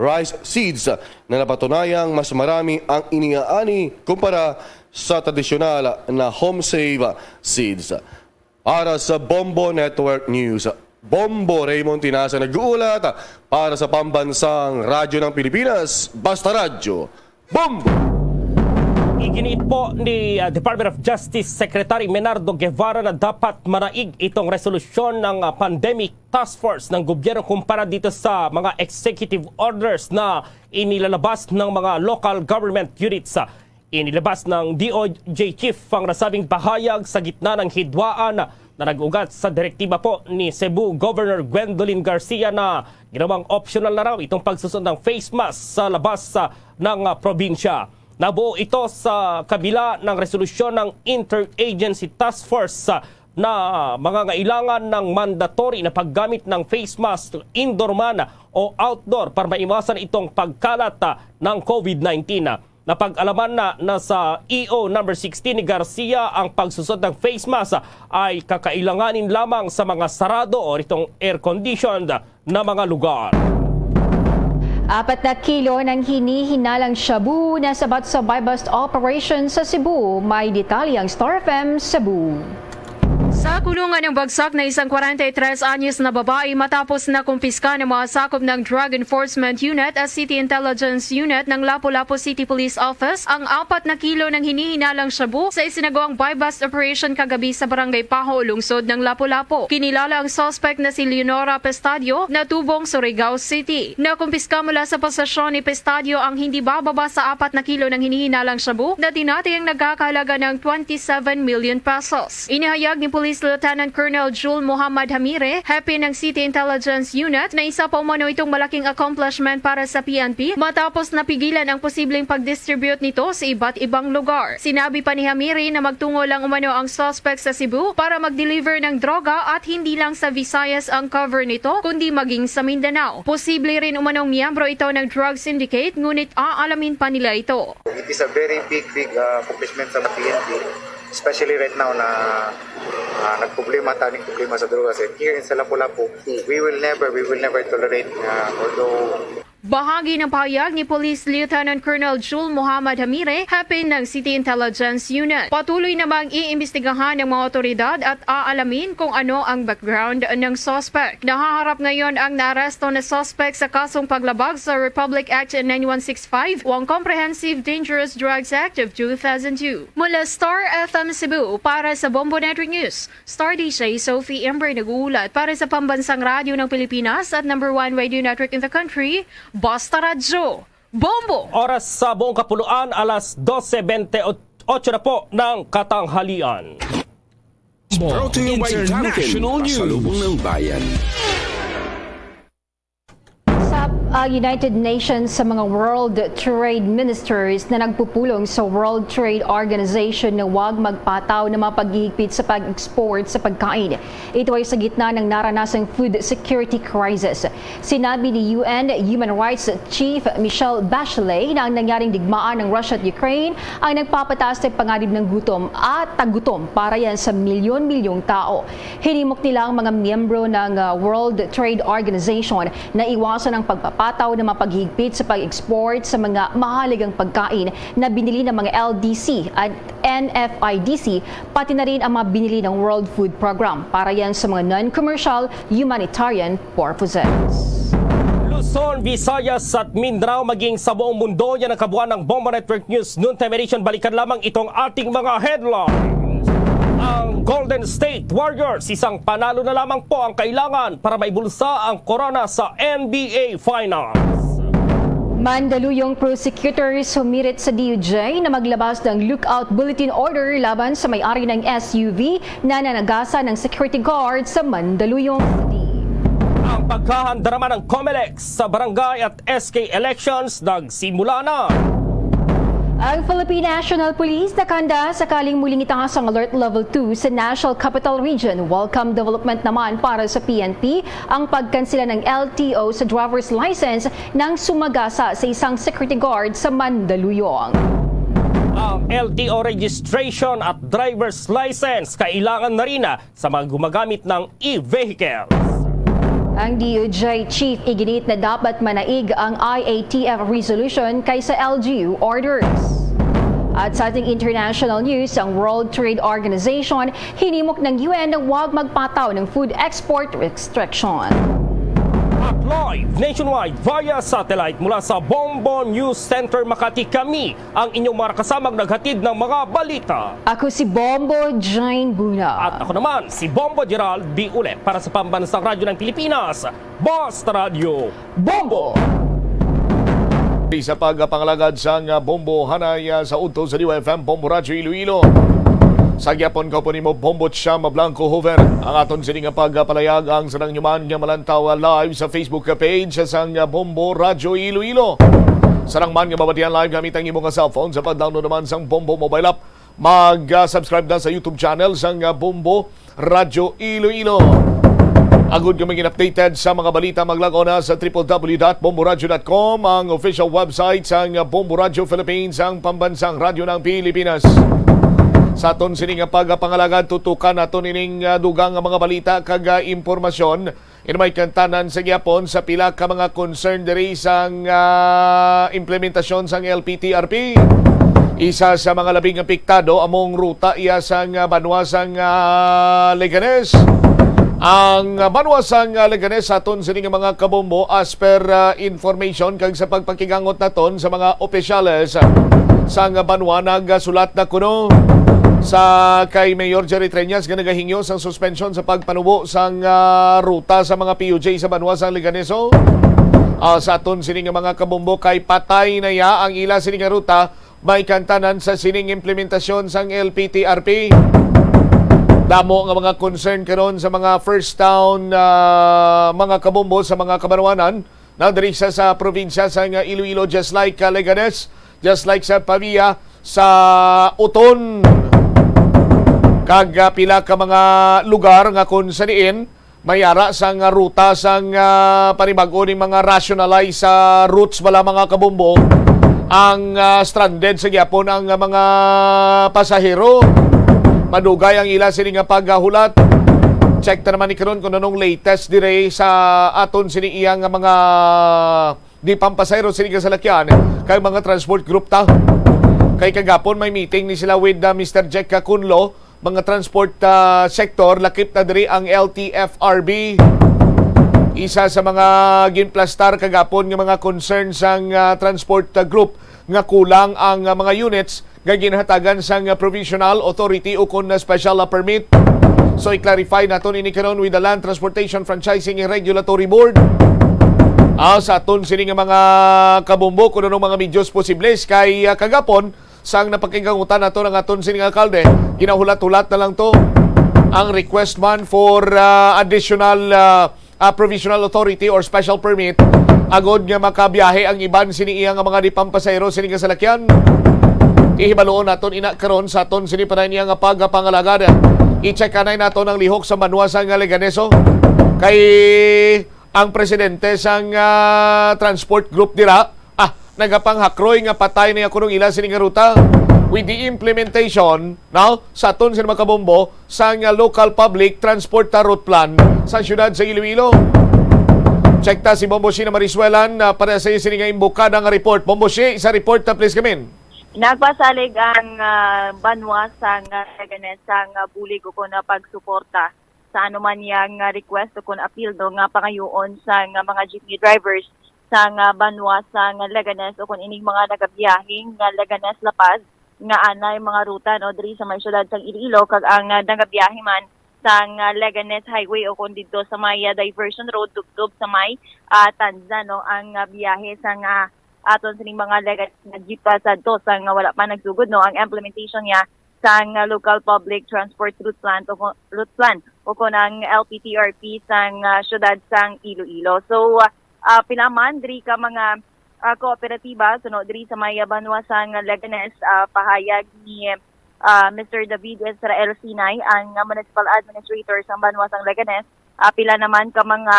rice seeds na napatunayang mas marami ang iniaani kumpara sa tradisyonal na home save seeds. Para sa Bombo Network News, Bombo Raymond Tinasa nag-uulat para sa Pambansang Radyo ng Pilipinas, Basta Radyo, Bombo! Iginiit po ni Department of Justice Secretary Menardo Guevara na dapat manaig itong resolusyon ng Pandemic Task Force ng gobyerno kumpara dito sa mga executive orders na inilalabas ng mga local government units. Inilabas ng DOJ Chief ang nasabing pahayag sa gitna ng hidwaan na nag-ugat sa direktiba po ni Cebu Governor Gwendolyn Garcia na ginawang optional na raw itong pagsusot ng face mask sa labas ng probinsya. Nabuo ito sa kabila ng resolusyon ng Interagency Task Force na mangangailangan ng mandatory na paggamit ng face mask indoor man o outdoor para maiwasan itong pagkalat ng COVID-19. Napag-alaman na sa EO number 16 ni Garcia ang pagsusot ng face mask ay kakailanganin lamang sa mga sarado o itong air-conditioned na mga lugar. 4 na kilo ng hinihinalang shabu na sabat sa buy-bust operation sa Cebu. May detalye ang Star FM Cebu. Sa kulungan ng bagsak na isang 43 anyos na babae matapos na kumpiska ng mga sakop ng Drug Enforcement Unit at City Intelligence Unit ng Lapu-Lapu City Police Office ang 4 na kilo ng hinihinalang shabu sa isinagawang buy-bust operation kagabi sa Barangay Paho, lungsod ng Lapu-Lapu. Kinilala ang suspect na si Leonora Pestadio na tubong Surigao City. Nakumpiska mula sa posesyon ni Pestadio ang hindi bababa sa 4 na kilo ng hinihinalang shabu na tinatayang nagkakahalaga ng 27 million pesos. Inihayag ni Police Lieutenant Colonel Jul Muhammad Hamire, happy ng City Intelligence Unit na isa pa umano itong malaking accomplishment para sa PNP matapos napigilan ang posibleng pag-distribute nito sa iba't ibang lugar. Sinabi pa ni Hamire na magtungo lang umano ang suspect sa Cebu para mag-deliver ng droga at hindi lang sa Visayas ang cover nito kundi maging sa Mindanao. Posible rin umanong miyembro ito ng drug syndicate ngunit aalamin pa nila ito. It is a very big accomplishment sa PNP. Especially right now na nagproblema sa drogas. And here in Lapu-Lapu, we will never tolerate although Bahagi ng pahayag ni Police Lieutenant Colonel Jul Muhammad Hamire, hapin ng City Intelligence Unit. Patuloy namang iimbestigahan ng mga otoridad at aalamin kung ano ang background ng suspect. Nahaharap ngayon ang naaresto na suspect sa kasong paglabag sa Republic Act 9165 o ang Comprehensive Dangerous Drugs Act of 2002. Mula Star FM Cebu para sa Bombo Network News, Star DJ Sophie Ember nag-uulat para sa Pambansang Radyo ng Pilipinas at #1 radio network in the country, Basta Radyo, Bombo! Oras sa buong kapuluan, alas 12:28 na po ng katanghalian. Brought to you by International News. Pasalubong ng bayan. United Nations sa mga World Trade Ministers na nagpupulong sa World Trade Organization na huwag magpataw na mga paghihigpit sa pag-export sa pagkain. Ito ay sa gitna ng naranasang food security crisis. Sinabi ni UN Human Rights Chief Michelle Bachelet na ang nangyaring digmaan ng Russia at Ukraine ay nagpapataas ng panganib ng gutom at tagutom para yan sa milyon-milyong tao. Hinimok nila ang mga miyembro ng World Trade Organization na iwasan ang pagpapataw na mapaghigpit sa pag-export sa mga mahalagang pagkain na binili ng mga LDC at NFIDC, pati na rin ang mga binili ng World Food Program para yan sa mga non-commercial humanitarian purposes. Luzon, Visayas at Mindanao maging sa buong mundo, yan ang kabuuan ng Bombo Network News Noon Time Edition. Balikan lamang itong ating mga headlines. Ang Golden State Warriors, isang panalo na lamang po ang kailangan para maibulsa ang corona sa NBA Finals. Mandaluyong prosecutors humirit sa DOJ na maglabas ng lookout bulletin order laban sa may-ari ng SUV na nanagasan ng security guard sa Mandaluyong City. Ang paghahanda naman ng COMELEC sa barangay at SK elections nagsimula na. Ang Philippine National Police nakahanda sakaling muling itaas ang Alert Level 2 sa National Capital Region. Welcome development naman para sa PNP ang pagkansela ng LTO sa driver's license nang sumagasa sa isang security guard sa Mandaluyong. Ang LTO registration at driver's license kailangan na rin sa mga gumagamit ng e-vehicles. Ang DOJ Chief iginit na dapat manaig ang IATF resolution kaysa LGU orders. At sa ating international news, ang World Trade Organization hinimok ng UN na huwag magpataw ng food export restriction. At live nationwide via satellite mula sa Bombo News Center Makati, kami ang inyong mga kasamang naghatid ng mga balita. Ako si Bombo Jane Buna. At ako naman si Bombo Gerald B. Ule para sa Pambansang Radyo ng Pilipinas, Basta Radio, Bombo! Sa pagpangalagad sa Bombo Hanay sa Udto sa DWFM Bombo Radyo Iloilo. Sa gyapon ko po ni mo Bombo Chama Blanco Hover. Ang aton sining pagpalayag ang sarang nyuman nga malantaw live sa Facebook page sa Bombo Radyo Iloilo. Sarang man nga mabatian live gamit ang imong cellphone sa pag-download naman sa Bombo mobile app. Mag-subscribe na sa YouTube channel sa Bombo Radyo Iloilo. Agud kami updated sa mga balita, maglago na sa www.bomboradio.com, ang official website sa Bombo Radio Philippines, ang pambansang radyo ng Pilipinas. Sa aton sining pagpangalagad, tutukan naton ining dugang mga balita kag impormasyon. May kantanan sa gyapon sa pila ka mga concern diri sang implementasyon sang LPTRP. Isa sa mga labing apektado among ruta iya sang banwasang Leganes. Ang banwasang Leganes aton sining mga kabombo as per information kag sa pagpakigangot naton sa mga opisyales sang banwa nagsulat na kuno sa kay Mayor Jerry Treñas nga nagahingyo sang suspension sa pagpanubo sang ruta sa mga PUJ sa banwasang Leganeso. Sa aton sining mga kabombo kay patay na ya ang ila sining ruta, may kantanan sa sining implementasyon sang LPTRP. Damo nga mga concern karon sa mga first town mga kabombo sa mga kabanwanan na diri sa probinsya sa Iloilo, just like Leganes, just like sa Pavia, sa Uton, kag pila ka mga lugar nga kung saniin mayara sang ruta sang panibag-o ning mga rationalize sa routes bala mga kabombo ang stranded sa gyapon ang mga pasahero. Madugay ang ila sini nga paghulat. Check ta naman ni karon kung anong latest dire sa aton sini iyang mga di pampasayro sini kasalakyan kay mga transport group ta. Kay kagapon may meeting ni sila with Mr. Jack Kunlo, mga transport sector, lakip na diri ang LTFRB. Isa sa mga ginplastar kagapon nga mga concerns ang transport group nga kulang ang mga units nga ginhatagan sang provisional authority o kun special permit. So i-clarify naton ini karon with the Land Transportation Franchising and Regulatory Board. Sa aton sini nga mga kabumbo kuno mga medyos posibles kay kagapon sang napakinggangutan nato ng aton sini nga alkalde, ginahulat-hulat na lang to ang request man for additional provisional authority or special permit agod nga makabiyahe ang iban sini iya nga mga dipampasayro sini nga salakyan. Ihibaloon naton ina karon sa aton sini panay niya nga pagpangalagad. I-check kanay naton ang lihok sa Manuasa nga Leganeso kay ang presidente sang transport group dira nagapanghakroy nga patay niya kunong ila sini nga ruta with the implementation now sa aton sini makabombo sang local public transport route plan sa syudad sa Iloilo. Check ta si Bomboshi na Marisuelan para sa sini nga imbukada nga report. Bomboshi, isa report ta please kamin. Nagpasalig ang banwa sa Leganes sang bulig ko na pagsuporta sa anuman yang request o kung appeal do nga pangayoon sa mga jeepney drivers sa banwa sa Leganes o kung ining mga nagabiyahing Leganes Lapaz nga anay mga ruta no diri sa may syudad sang Iloilo kag ang nagabiyahe man sa Leganes Highway o kung dito sa may diversion road tubtob sa may Tanza no ang biyahe sa aton sining mga Leganes na jeep sadto sa wala pa nagsugod no ang implementation niya sa local public transport route plan o kung ang LPTRP sa syudad sang Iloilo. So pinaman diri ka mga kooperatiba suno diri sa may banwa sa Leganes pahayag ni Mr. David Israel Sinay ang municipal administrator sa banwa sang Leganes. Pila naman ka mga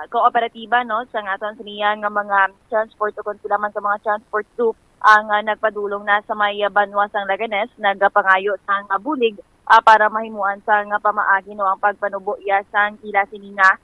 kooperatiba no sa aton siniya nga mga transport o kung sila man sa mga transport group ang nagpadulong na sa may banwa sang Leganes nagapangayo sang bulig para mahimuan sang pamaagi no ang pagpanubo iya sang ila sininga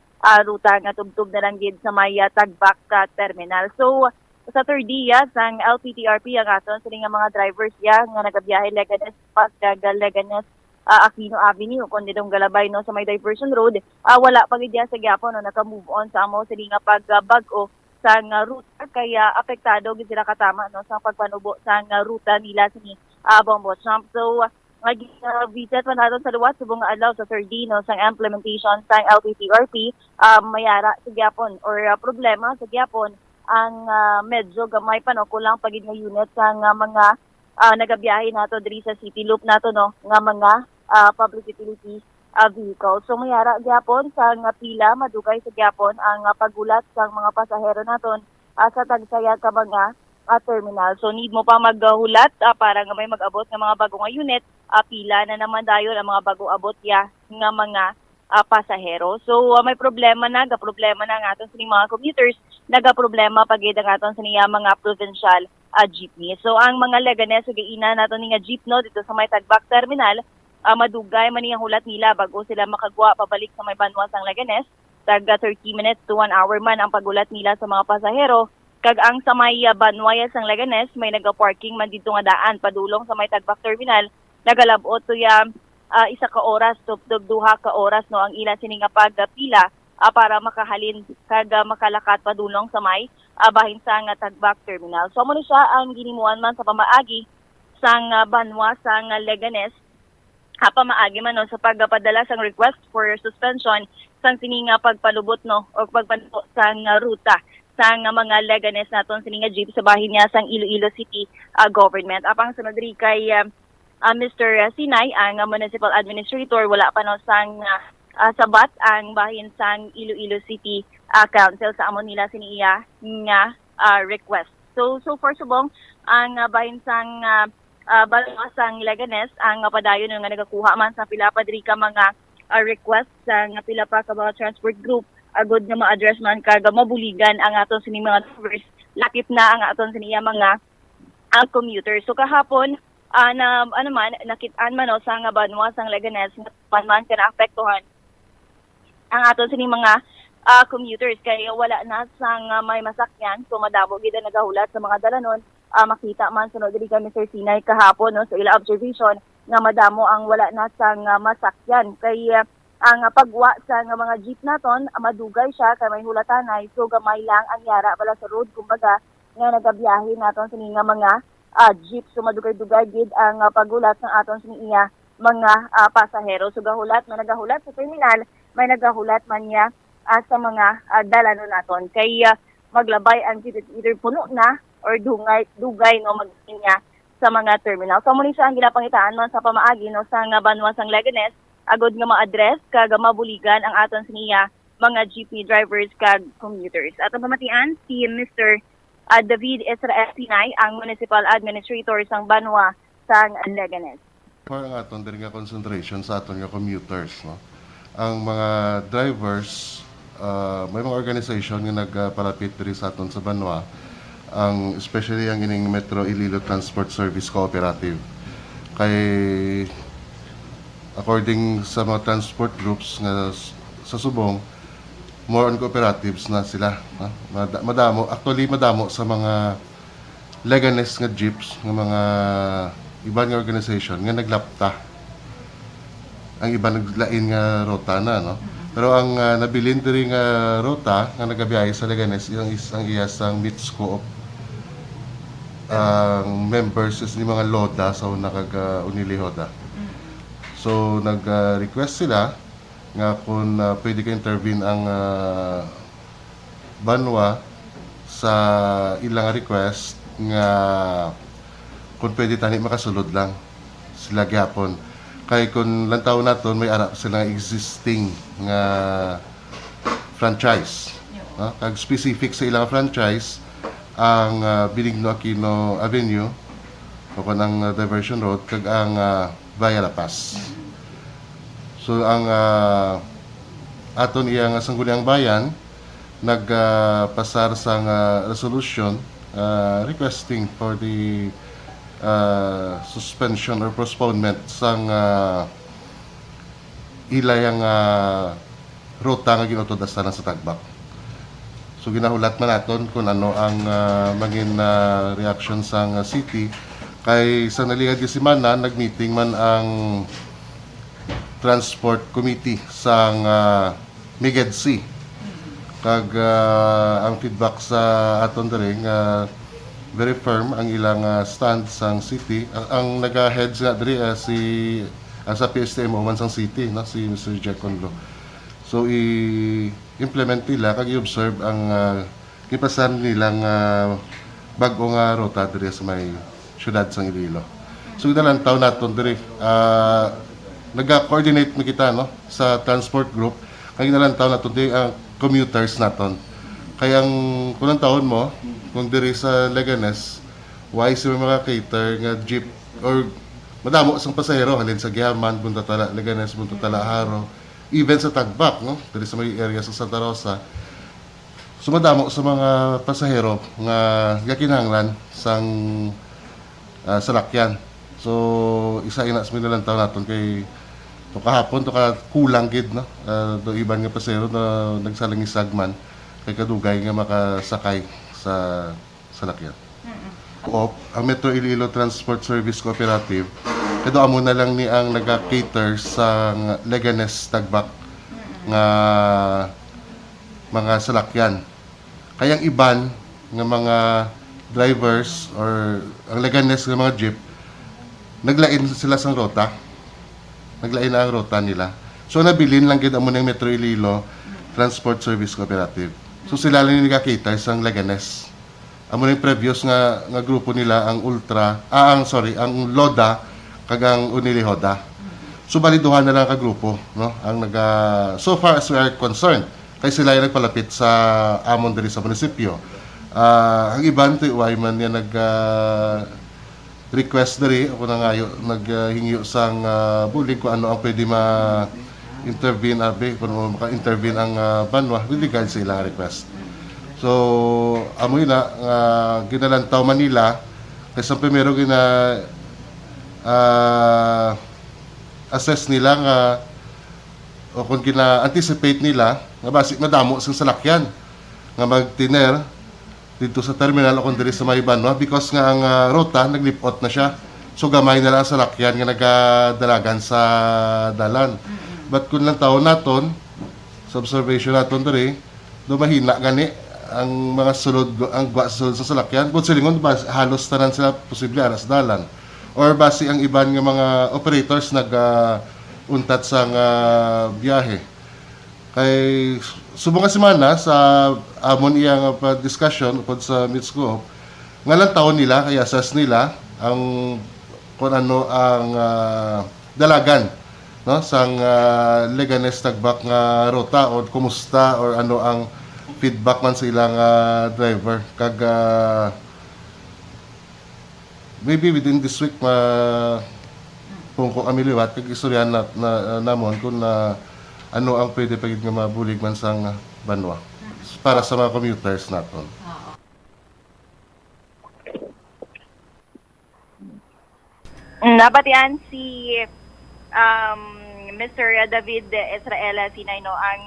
ruta nga tubtub na lang gid sa may Tagbak terminal. So sa third dia sang LPTRP ang aton sini nga mga drivers ya nga nagabiyahe Leganes pagka Leganes Aquino Avenue kung ditong galabay no sa may diversion road wala pa gid sa gyapon no naka-move on sa amo sini nga pagbag-o sa ruta kaya apektado gid sila katama no sa pagpanubo sa ruta nila sini Bombo Champ. So visit pa natin sa luwas subong adlaw sa third day no sa implementation sa LPTRP mayara sa gyapon or problema sa gyapon ang medyo gamay pa no kulang pagid nga unit sa mga nagabiyahe nato diri sa city loop nato no nga mga public utility vehicle. So mayara gyapon sa pila madugay sa gyapon ang pagulat sa mga pasahero naton sa tagsaya ka mga terminal. So need mo pa maghulat para nga may mag-abot nga mga bago nga unit, pila na naman dayon ang mga bago abot ya nga mga pasahero. So may problema na ang aton sa mga commuters, nagaproblema pagid ang aton sa mga provincial jeepney. So ang mga Leganes giina naton nga jeep no dito sa may Tagbak terminal madugay man niyang hulat nila bago sila makagwa pabalik sa may banwa sang Leganes. Taga 30 minutes to 1 hour man ang pagulat nila sa mga pasahero. Kag ang sa may banwaya sang Leganes may naga-parking man dito nga daan padulong sa may Tagbak terminal. Nagalabot to ya isa ka oras to duha ka oras no ang ila sini nga pagpila para makahalin kag makalakat padulong sa may bahin sa nga Tagbak terminal. So mo ni siya ang ginimuan man sa pamaagi sang banwa sang Leganes pamaagi man no sa pagpadala sang request for suspension sang sininga pagpalubot no o pagpanubo sang ruta sang mga Leganes naton sininga jeep sa bahin niya sang Iloilo City government. Apang sunod ri kay Mr. Sinay ang municipal administrator wala pa no sang sabat ang bahin sang Iloilo City Council sa amon nila siniya nga request. So far subong ang bahin sang banwa sang Leganes ang padayon nga nagakuha man sa pila pa diri ka mga request sa nga pila pa ka mga transport group agod nga ma-address man kag mabuligan ang aton sini mga drivers lakip na ang aton siniya mga commuters. So kahapon na man nakit-an man no, sa nga banwa sang Leganes man kana apektuhan ang aton sini mga commuters kaya wala na sang may masakyan so madamo gid ang nagahulat sa mga dalanon. Makita man sunod diri kami Sir Sinay kahapon no sa ila observation nga madamo ang wala na sang masakyan kay ang pagwa sa mga jeep naton madugay siya kay may hulatanay so gamay lang ang yara bala sa road kumbaga nga nagabiyahe naton sa mga jeep so madugay-dugay gid ang paghulat ng aton sa iya mga pasahero so nagahulat sa terminal may nagahulat man niya sa mga dalanon naton kay maglabay ang either puno na or dugay no magsinya sa mga terminal. So muli sa ang ginapangitaan man sa pamaagi no sa Banwa sang Leganes agod nga ma-address kag mabuligan ang aton siniya mga jeepney drivers kag commuters. Atong pamatian si Mr. David Israel Pinay ang municipal administrator sang Banwa sang Leganes. For ang aton diri nga concentration sa aton nga commuters no. Ang mga drivers may mga organization nga nagpalapit diri sa aton sa Banwa ang especially ang ining Metro Iloilo Transport Service Cooperative kay according sa mga transport groups nga sa Subong more on cooperatives na sila madamo sa mga Leganes nga jeeps nga mga ibang nga organization nga naglapta ang iba naglain nga rota na no pero ang nabilin diri nga rota nga nagabiyahe sa Leganes ang iyasang Mitsco members is ni mga LODA sa una kag Unilihoda. So nag-request sila nga kung pwede ka intervene ang Banwa sa ilang request nga kung pwede tani makasulod lang sila gyapon. Kay kung lantaw naton may ara sila existing nga franchise. Kag specific sa ilang franchise ang Benigno Aquino Avenue o kanang Diversion Road kag ang Via La Paz. So ang aton iyang sangguniang bayan nagpasar sang resolution requesting for the suspension or postponement sang ilayang ruta nga ginutodasan sa Tagbak. So ginahulat man naton kung ano ang maging reaction sang city kay sa nalingad nga semana nagmeeting man ang Transport Committee sang Migedsi kag ang feedback sa aton diri nga very firm ang ilang stand sang city ang naga-heads nga diri sa PSTMO man sang city no si Mr. Jack Conlo. So i-implement nila kag i-observe ang kipasan nilang bag-o nga rota diri sa may syudad sang Iloilo. So gidalantaw naton diri naga-coordinate mi kita no sa transport group kag gidalantaw naton diri ang commuters naton. Kay ang kunang taon mo kung diri sa Leganes wise may mga cater nga jeep or madamo sang pasahero halin sa Giaman, Bunta Tala, Leganes, Bunta Tala, Haro, even sa Tagbak, no? Diri sa may area sa Santa Rosa. Sumadamo sa mga pasahero nga gakinahanglan sang salakyan. So isa ina sa minalantaw naton kay to kahapon to ka kulang gid no. Do iban nga pasahero na nagsalangisag man kay kadugay nga makasakay sa salakyan. Coop, ang Metro Iloilo Transport Service Cooperative kado amo na lang ni ang naga-cater sa Leganes Tagbak nga mga salakyan. Kayang iban nga mga drivers or ang Leganes nga mga jeep naglain sila sang rota. Naglain na ang rota nila. So nabilin lang gid amo ng Metro Iloilo Transport Service Cooperative. So sila lang ni naga-cater sang Leganes. Amo ng previous nga grupo nila ang ang LODA kag ang Unilihoda. So baliduhan na lang ka grupo no ang so far as we are concerned kay sila ay nagpalapit sa amon diri sa munisipyo. Ang iban to way man niya request diri ako na ngayo naghingyo sang bulig kung ano ang pwede intervene kung maka-intervene ang Banwa with regard sa ilang request. So amoy na ginalantaw Manila kasi primero assess nila nga o kung gina-anticipate nila nga basi madamo sing salakyan nga magtiner dito sa terminal o kung diri sa may Banwa because nga ang ruta naglipot na siya. So gamay na lang sa lakyan nga nagadalagan sa dalan. But kung lang taon naton, sa observation naton diri, do mahina gani ang mga sulod, ang gwa sulod sa salakyan. Kung silingon, halos tanan sila posible aras dalan. Or basi ang iban nga mga operators nag-untat sa biyahe. Kay subong nga semana sa amon iyang discussion upod sa Mitsco, nga lang taon nila, kaya assess nila ang kung ano ang dalagan no sang Leganes Tagbak nga ruta o kumusta or ano ang feedback man sa ilang driver kag maybe within this week kung kami liwat kag istoryan namon kung ano ang pwede pagid nga mabulig man sang Banwa para sa mga commuters naton. Nabatian si Mr. David Israela Sinay no ang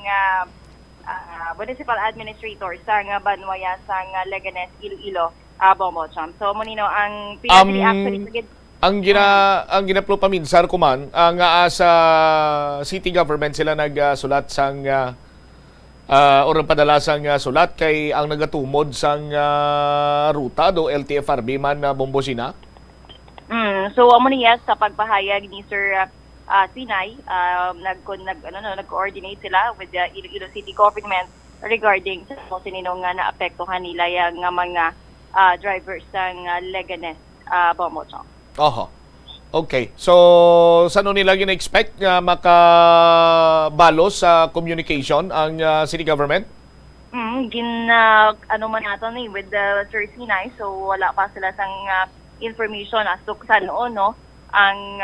municipal administrator sa Banwaya sa Leganes Iloilo Bombocham. So munino ang PNP actually ang ginaplo paminsar kuman ang sa city government sila nagsulat sang or padala sang sulat kay ang nagatumod sang ruta do LTFRB man Bombosina. So amo niya sa pagpahayag ni Sir Sinay, nag-coordinate sila with the Iloilo City Government regarding sa sininong nga naapektuhan nila yung mga drivers ng Leganes Bombocham. Oho. Okay. So saan nila gina-expect nga makabalo sa communication ang city government? Ano man nato ni with the Sir Sinay, so wala pa sila sang information as to sa noon no ang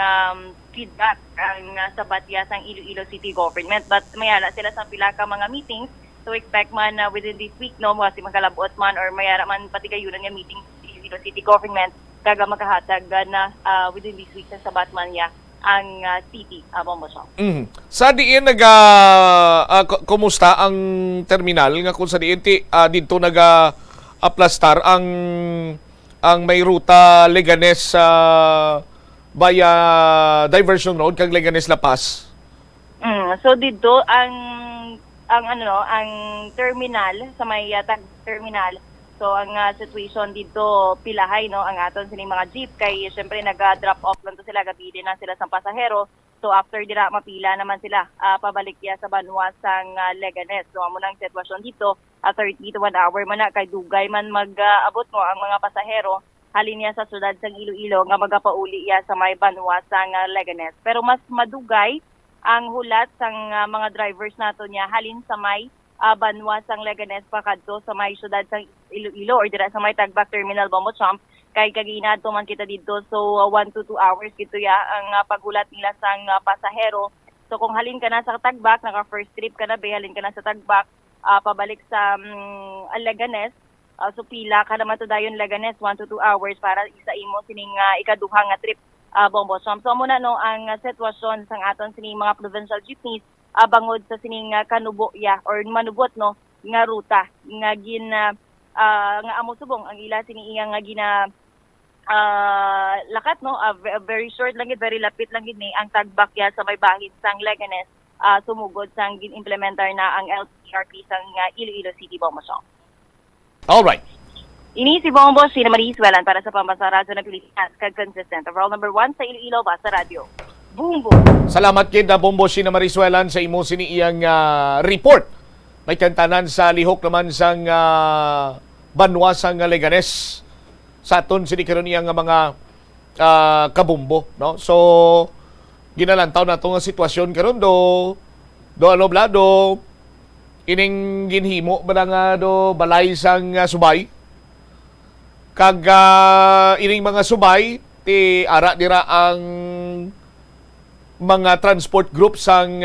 feedback ang sa batya sang Iloilo City Government, but mayala sila sa pila ka mga meetings, so expect man within this week no kasi magkalabot man or mayara man pati kayunan nga meeting sa Iloilo City Government kaga makahatag na within this week sa Batman ya ang city Bombocham. Sa diin kumusta ang terminal nga kung sa diin dito aplastar ang may ruta Leganes via Diversion Road kag Leganes La Paz. So dito ang terminal sa may terminal. So ang situation dito pilahay no ang aton sining mga jeep kay syempre nag-drop off lang to sila gabi din na sila sa pasahero. So after dira mapila naman sila pabalik ya sa Banwa sang Leganes. So amo nang sitwasyon dito 30 to 1 hour man na kay dugay man mag-abot mo ang mga pasahero halin niya sa sudad sang Iloilo nga magapauli ya sa may Banwa sang Leganes. Pero mas madugay ang hulat sang mga drivers nato niya halin sa may Banwa sang Leganes pakadto sa may sudad sang Iloilo or dira sa may Tagbak Terminal Bombocham kay kaginad man kita dito. So 1 to 2 hours kito ya ang paghulat nila sang pasahero. So kung halin ka na sa Tagbak, naka first trip ka na halin ka na sa Tagbak pabalik sa Leganes, so pila ka naman to dayon Leganes 1 to 2 hours para isa imo sining ikaduha nga trip Bombocham. So muna no ang sitwasyon sang aton sining mga provincial jeepneys bangod sa sining kanubo ya or manubot no nga ruta nga nga amo subong ang ila sining nga lakat no very short lang very lapit lang gid ni ang Tagbak ya sa may bahin sang Leganes sumugod sang gin-implementar na ang LTRP sang Iloilo City Bombocham. All right. Ini si Bombo si Mariswelan para sa Pambasa Radyo ng Pilipinas kag consistent overall number 1 sa Iloilo Basa Radio. Boom boom. Salamat kid na Bombo si Mariswelan sa imo sini iyang report. May kantanan sa lihok naman sang Banwa sang Leganes. Sa aton sini karon iyang mga kabumbo no. So ginalantaw na itong sitwasyon karon do aloblado ining ginhimo ba nga do balay sang subay kag ining mga subay ti ara dira ang mga transport group sang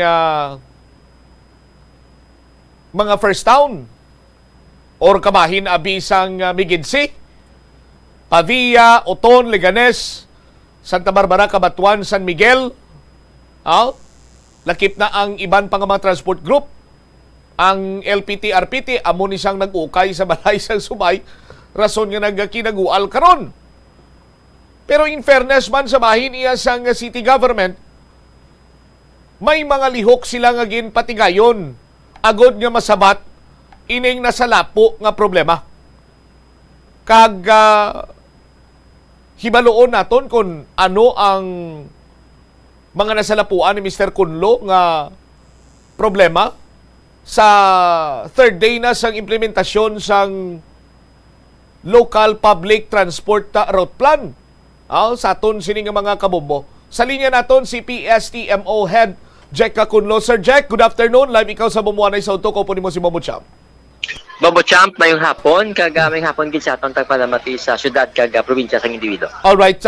mga first town or kabahin abi sang Migidsi, Pavia, Oton, Leganes, Santa Barbara, Cabatuan, San Miguel. Lakip na ang iban pang mga transport group ang LPT-RPT amo ni siyang nag-ukay sa balay sa Subay, rason nga nagkinagual karon. Pero in fairness man sa bahin iya sang city government, may mga lihok sila nga ginpatigayon agod nga masabat ining nasa lapo nga problema. Kag hibaloon naton kung ano ang mga nasalapuan ni Mr. Kunlo nga problema sa third day na sang implementasyon sang local public transport route plan. Sa aton sini nga mga kabombo. Sa linya naton si PSTMO Head Jack Kunlo. Sir Jack, good afternoon. Live ikaw sa Bumuanay sa Auto. Kupunin mo si Bobo Champ. Bobo Champ, mayong hapon. Mayong hapon gid sa atong tagpalamati sa syudad kag probinsya sang individuo. Alright,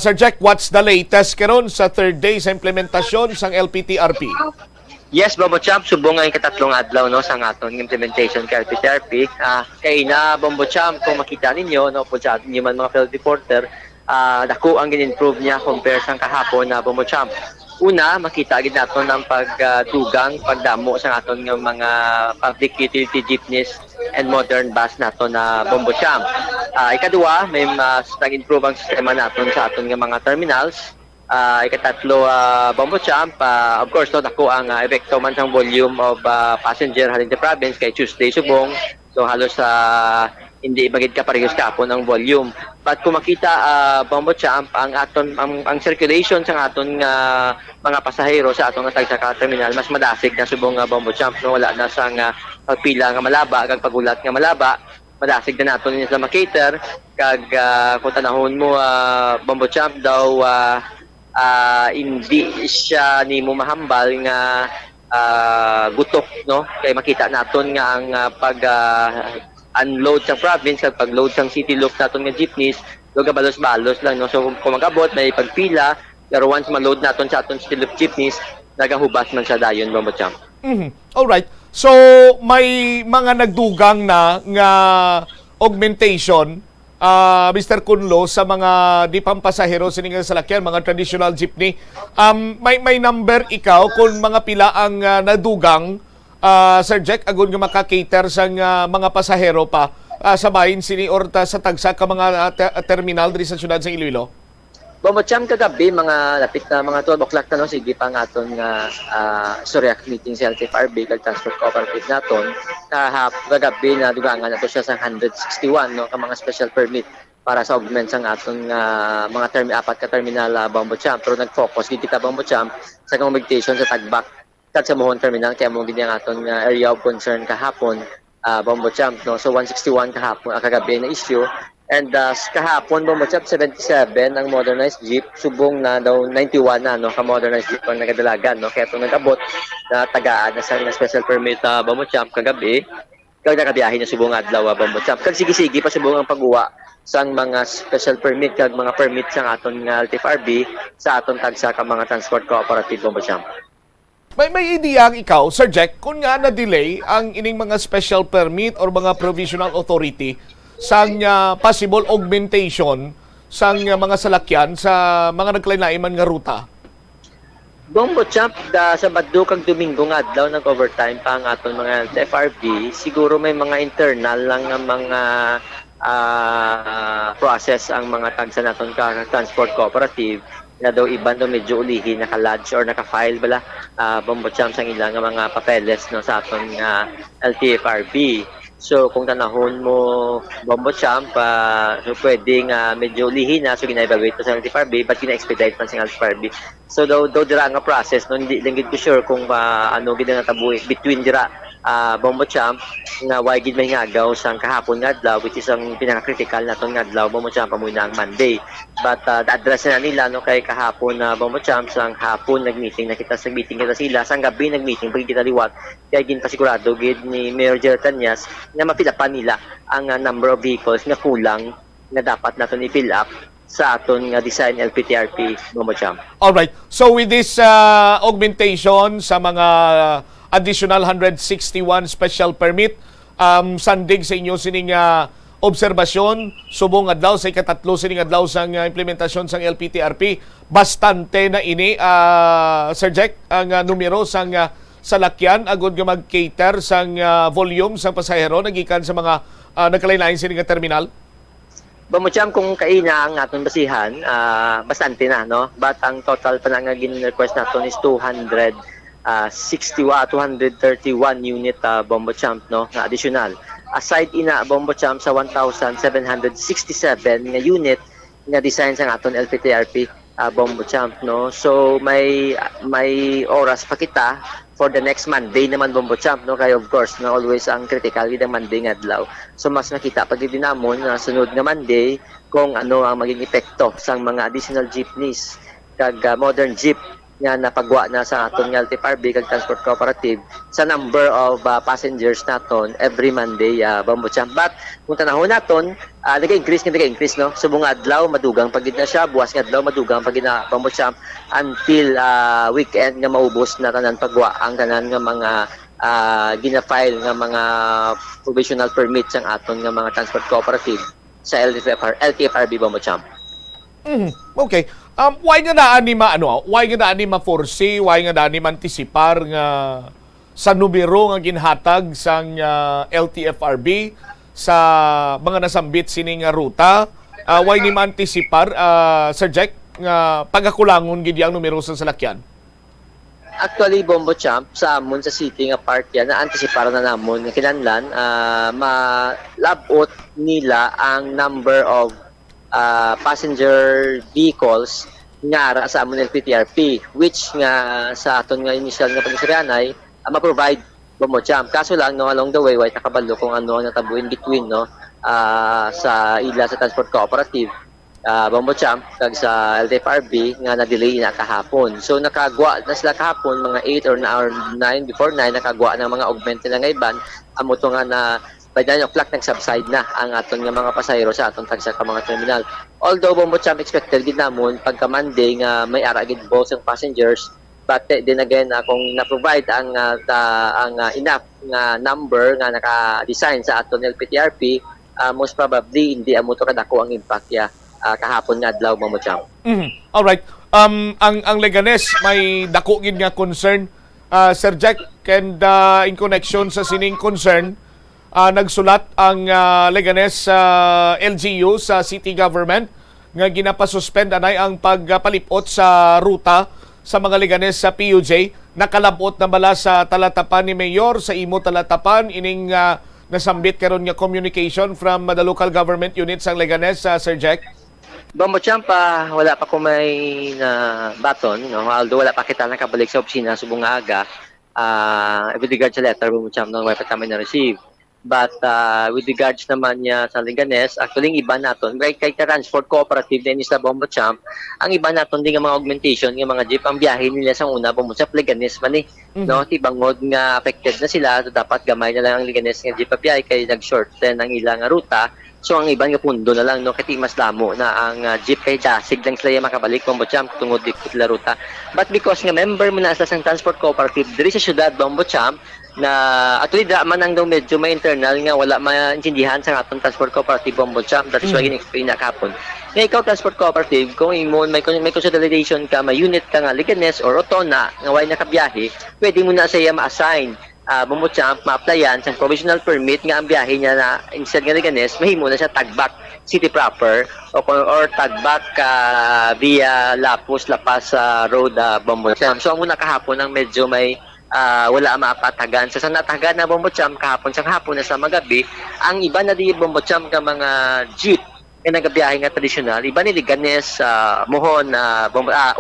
Sir Jack, what's the latest karon sa third day sa implementasyon sang LPTRP? Yes, Bobo Champ, subong nga yung katatlong adlaw no sa aton implementation kay LPTRP. Kay na Bobo Champ, kung makita ninyo no po sa aton man mga field reporter, dako ang gin-improve niya compare sa kahapon na Bobo Champ. Una, makita agad natin ang pagdugang, pagdamo sa aton ng mga public utility jeepneys and modern bus nato na Bombo Champ. Ikaduwa, may nag-improve ang sistema natin sa aton ng mga terminals. Ikatatlo, Bombo Champ, of course, no, dako ang epekto man sa volume of passenger halin sa province kay Tuesday subong. So halos hindi bagid ka parehas kapon ang volume. But kung makita Bombo Champ ang circulation sa aton mga pasahero sa atong tagsaka terminal mas madasig na subong Bombo Champ no, wala na sang pagpila nga malaba kag pagulat nga malaba, madasig na naton sa makater kag kung tanahon mo Bombo Champ daw hindi siya nimo mahambal nga gutok no, kay makita naton nga ang unload sa province at pag-load sa city loop natin nga jeepneys, doga balos-balos lang. No? So kung magabot, may pagpila, pero once ma-load natin sa aton city loop jeepneys, nagahubas man sa dayon, Bombo Champ. Alright. So, may mga nagdugang na nga augmentation, Mr. Kunlo, sa mga di pampasahero siningang salakyan, mga traditional jeepney. May number ikaw kung mga pila ang nadugang Sir Jack, agon nga maka-cater sa mga pasahero pa sa bahin sini or sa tagsa ka mga terminal diri sa syudad sa Iloilo? Bombo Champ, kagabi mga lapit na mga 12 o'clock na no, sige pa nga aton nga Suryak meeting sa LTFRB kag Transport Cooperative naton. Kagabi na dugangan nato siya sa 161 no, ka mga special permit para sa augment sang aton mga apat ka terminal Bombo Champ. Pero nag-focus gid kita Bombo Champ sa augmentation sa Tagbak kag sa Mohon Terminal kaya mo gid ang aton area of concern kahapon Bombo Champ no. So 161 kahapon kagabi na issue and kahapon Bombo Champ 77 ang modernized jeep, subong na daw 91 na no ka modernized jeep ang nagadalagan no, kaya itong nag-abot na tagaan na sa special permit Bombo Champ kagabi kag nakabiyahe na subong adlaw Bombo Champ kag sige-sige pa subong ang pagguwa sang mga special permit kag mga permit sa aton nga LTFRB sa aton tagsa ka mga transport cooperative Bombo Champ. May idea ikaw, Sir Jack, kung nga na-delay ang ining mga special permit or mga provisional authority sang possible augmentation sang mga salakyan sa mga naglain-laiman nga ruta? Bombo Champ, sa Sabado kag Domingo nga adlaw nag-overtime pa ang aton mga FRB, siguro may mga internal lang nga mga process ang mga tagsa naton ka transport cooperative na daw iban daw medyo ulihi naka-lodge or naka-file bala Bombo Champ sang ilang mga papeles no sa aton LTFRB. So kung tanahon mo Bombo Champ, so pwedeng medyo ulihi na so gina-evaluate sa LTFRB but gina-expedite man sa LTFRB. So daw dira nga process no, hindi lang gid ko sure kung ano gid nga tabuhi between dira Bombo Champ nga why gid may ngagaw sang kahapon nga adlaw which is ang pinaka-critical naton nga adlaw Bombo Champ amoy na ang Monday. But address na nila no kay kahapon na Bombo Champ sang hapon nag-meeting kita sila sang gabi nag-meeting pag kita liwat kaya gin pasigurado gid ni Mayor Gerald Tanyas na mapilapan nila ang number of vehicles nga kulang na dapat naton i-fill up sa aton nga design LPTRP Bombo Champ. All right. So with this augmentation sa mga additional 161 special permit, sandig sa inyo sining obserbasyon, subong adlaw sa ikatatlo sining adlaw sang implementasyon sang LPTRP, bastante na ini, Sir Jack, ang numero sang salakyan agud nga mag-cater sang volume sang pasahero nagikan sa mga nagkalain-lain sini nga terminal? Bamucham kung kaina ang aton basihan, bastante na, no? But ang total pa nga gin-request naton is 231 unit Bombocham, no? Na additional. Aside ina Bombocham sa 1,767 nga unit nga design sa aton LPTRP Bombocham, no? So may oras pa kita for the next Monday naman Bombocham, no? Kaya of course, no, always ang critical ng Monday nga adlaw. So mas nakita pag dinamon na sunod nga Monday kung ano ang maging epekto sa mga additional jeepneys kag modern jeep nga napagwa na sa aton nga LTFRB kag Transport Cooperative sa number of passengers naton every Monday Bombocham. But kung tanahon naton, nag-increase, no? Subong adlaw madugang pagid na siya, buwas nga adlaw madugang pagid na Bombocham until weekend nga maubos na tanan pagwa ang tanan nga mga gina-file nga mga provisional permits ang aton nga mga Transport Cooperative sa LTFRB Bombocham. Okay. Why nga daan ni ma-foresee, why nga daan ni ma-anticipar nga sa numero nga ginhatag sang LTFRB sa mga nasambit sining nga ruta, why ni ma-anticipar, Sir Jack, nga pagakulangon gid ang numero sa salakyan? Actually, Bombocham, sa amon sa city nga part yan, na-anticipar na namon nga kinahanglan malabot nila ang number of passenger vehicles nga ara sa amon LPTRP, which nga sa aton nga initial nga pag-isiryanay ma-provide Bombocham. Kaso lang, no, along the way, why nakabalo kung ano ang natabo in between, no, sa ila sa Transport Cooperative Bombocham kag sa LTFRB nga na-delay na kahapon. So nakagwa na sila kahapon mga 8 or 9 before 9 nakagwa ng mga augment nila nga iban amo to nga na by 9 o'clock nag-subside na ang aton nga mga pasahero sa aton tagsa ka mga terminal. Although Bombocham expected gid namon pagka Monday nga may ara gid both ang passengers, but then again kung na-provide ang enough nga number nga naka-design sa aton LPTRP, most probably hindi amo to kadako ang impact kahapon nga adlaw Bombocham. All right. Ang Leganes may dako gid nga concern, Sir Jack, and in connection sa sining concern, nagsulat ang Leganes LGU sa city government nga ginapasuspend anay ang pagpalipot sa ruta sa mga Leganes sa PUJ. Nakalabot na bala sa talatapan ni Mayor, sa imo talatapan ining nasambit karon nga communication from the local government units ang Leganes, Sir Jack? Bombocham pa, wala pa ko may baton, no? Although wala pa kita nakabalik sa opisina subong nga aga, with regards sa letter Bombocham, no, wala pa kami na-receive. But with regards naman niya sa Leganes, actually iba naton kay Transport Cooperative din sa Bombocham, ang iba naton din nga mga augmentation nga mga jeep ang biyahe nila sa una Bombocham Leganes man no, tibangod nga affected na sila, so dapat gamay na lang ang Leganes nga jeep biyahe kay nag-shorten ang ilang ruta. So ang iban nga pundo na lang, no, kati mas damo na ang jeep kay dasig lang sila makabalik Bombocham tungod dikit la ruta. But because nga member mo na sa Transport Cooperative diri sa syudad Bombocham, na actually man ang daw medyo may internal nga wala maintindihan sa atong Transport Cooperative Bombocham, that is why in-explain na kapon. Nga ikaw Transport Cooperative, kung imo may consolidation ka, may unit ka nga Leganes or Otona nga way nakabiyahe, pwede mo na siya ma-assign Bombocham, ma-applyan sa provisional permit nga ang biyahe niya na instead nga Leganes, mahimo na siya tagbak city proper or tagbak via Lapus Lapas Road Bombocham. So ang muna kahapon ang medyo may wala mapatagan. So sa natagan na Bombocham kahapon sa hapon na sa magabi, ang iba na di Bombocham ka mga jeep nga nagabiyahe nga tradisyonal, iba ni Leganes, Mohon,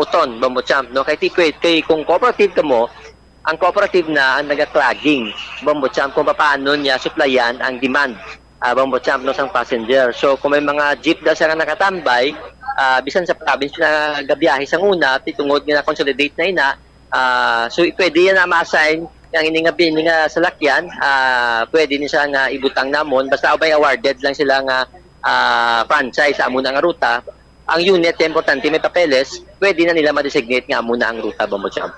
Uton, Bombocham, no? Kay kung cooperative ka mo, ang cooperative na ang naga-tracking Bombocham kung paano niya supplyan ang demand Bombocham, no, sang passenger. So kung may mga jeep daw sa nakatambay, bisan sa province na gabiyahe sa una, titungod nga na consolidate na ina, so pwede yan na ma-assign ang nga salakyan, pwede niya siya nga ibutang namon, basta obay awarded lang sila nga franchise sa amuna nga ruta. Ang unit, importante may papeles, pwede na nila ma-designate nga amuna ang ruta Bombocham.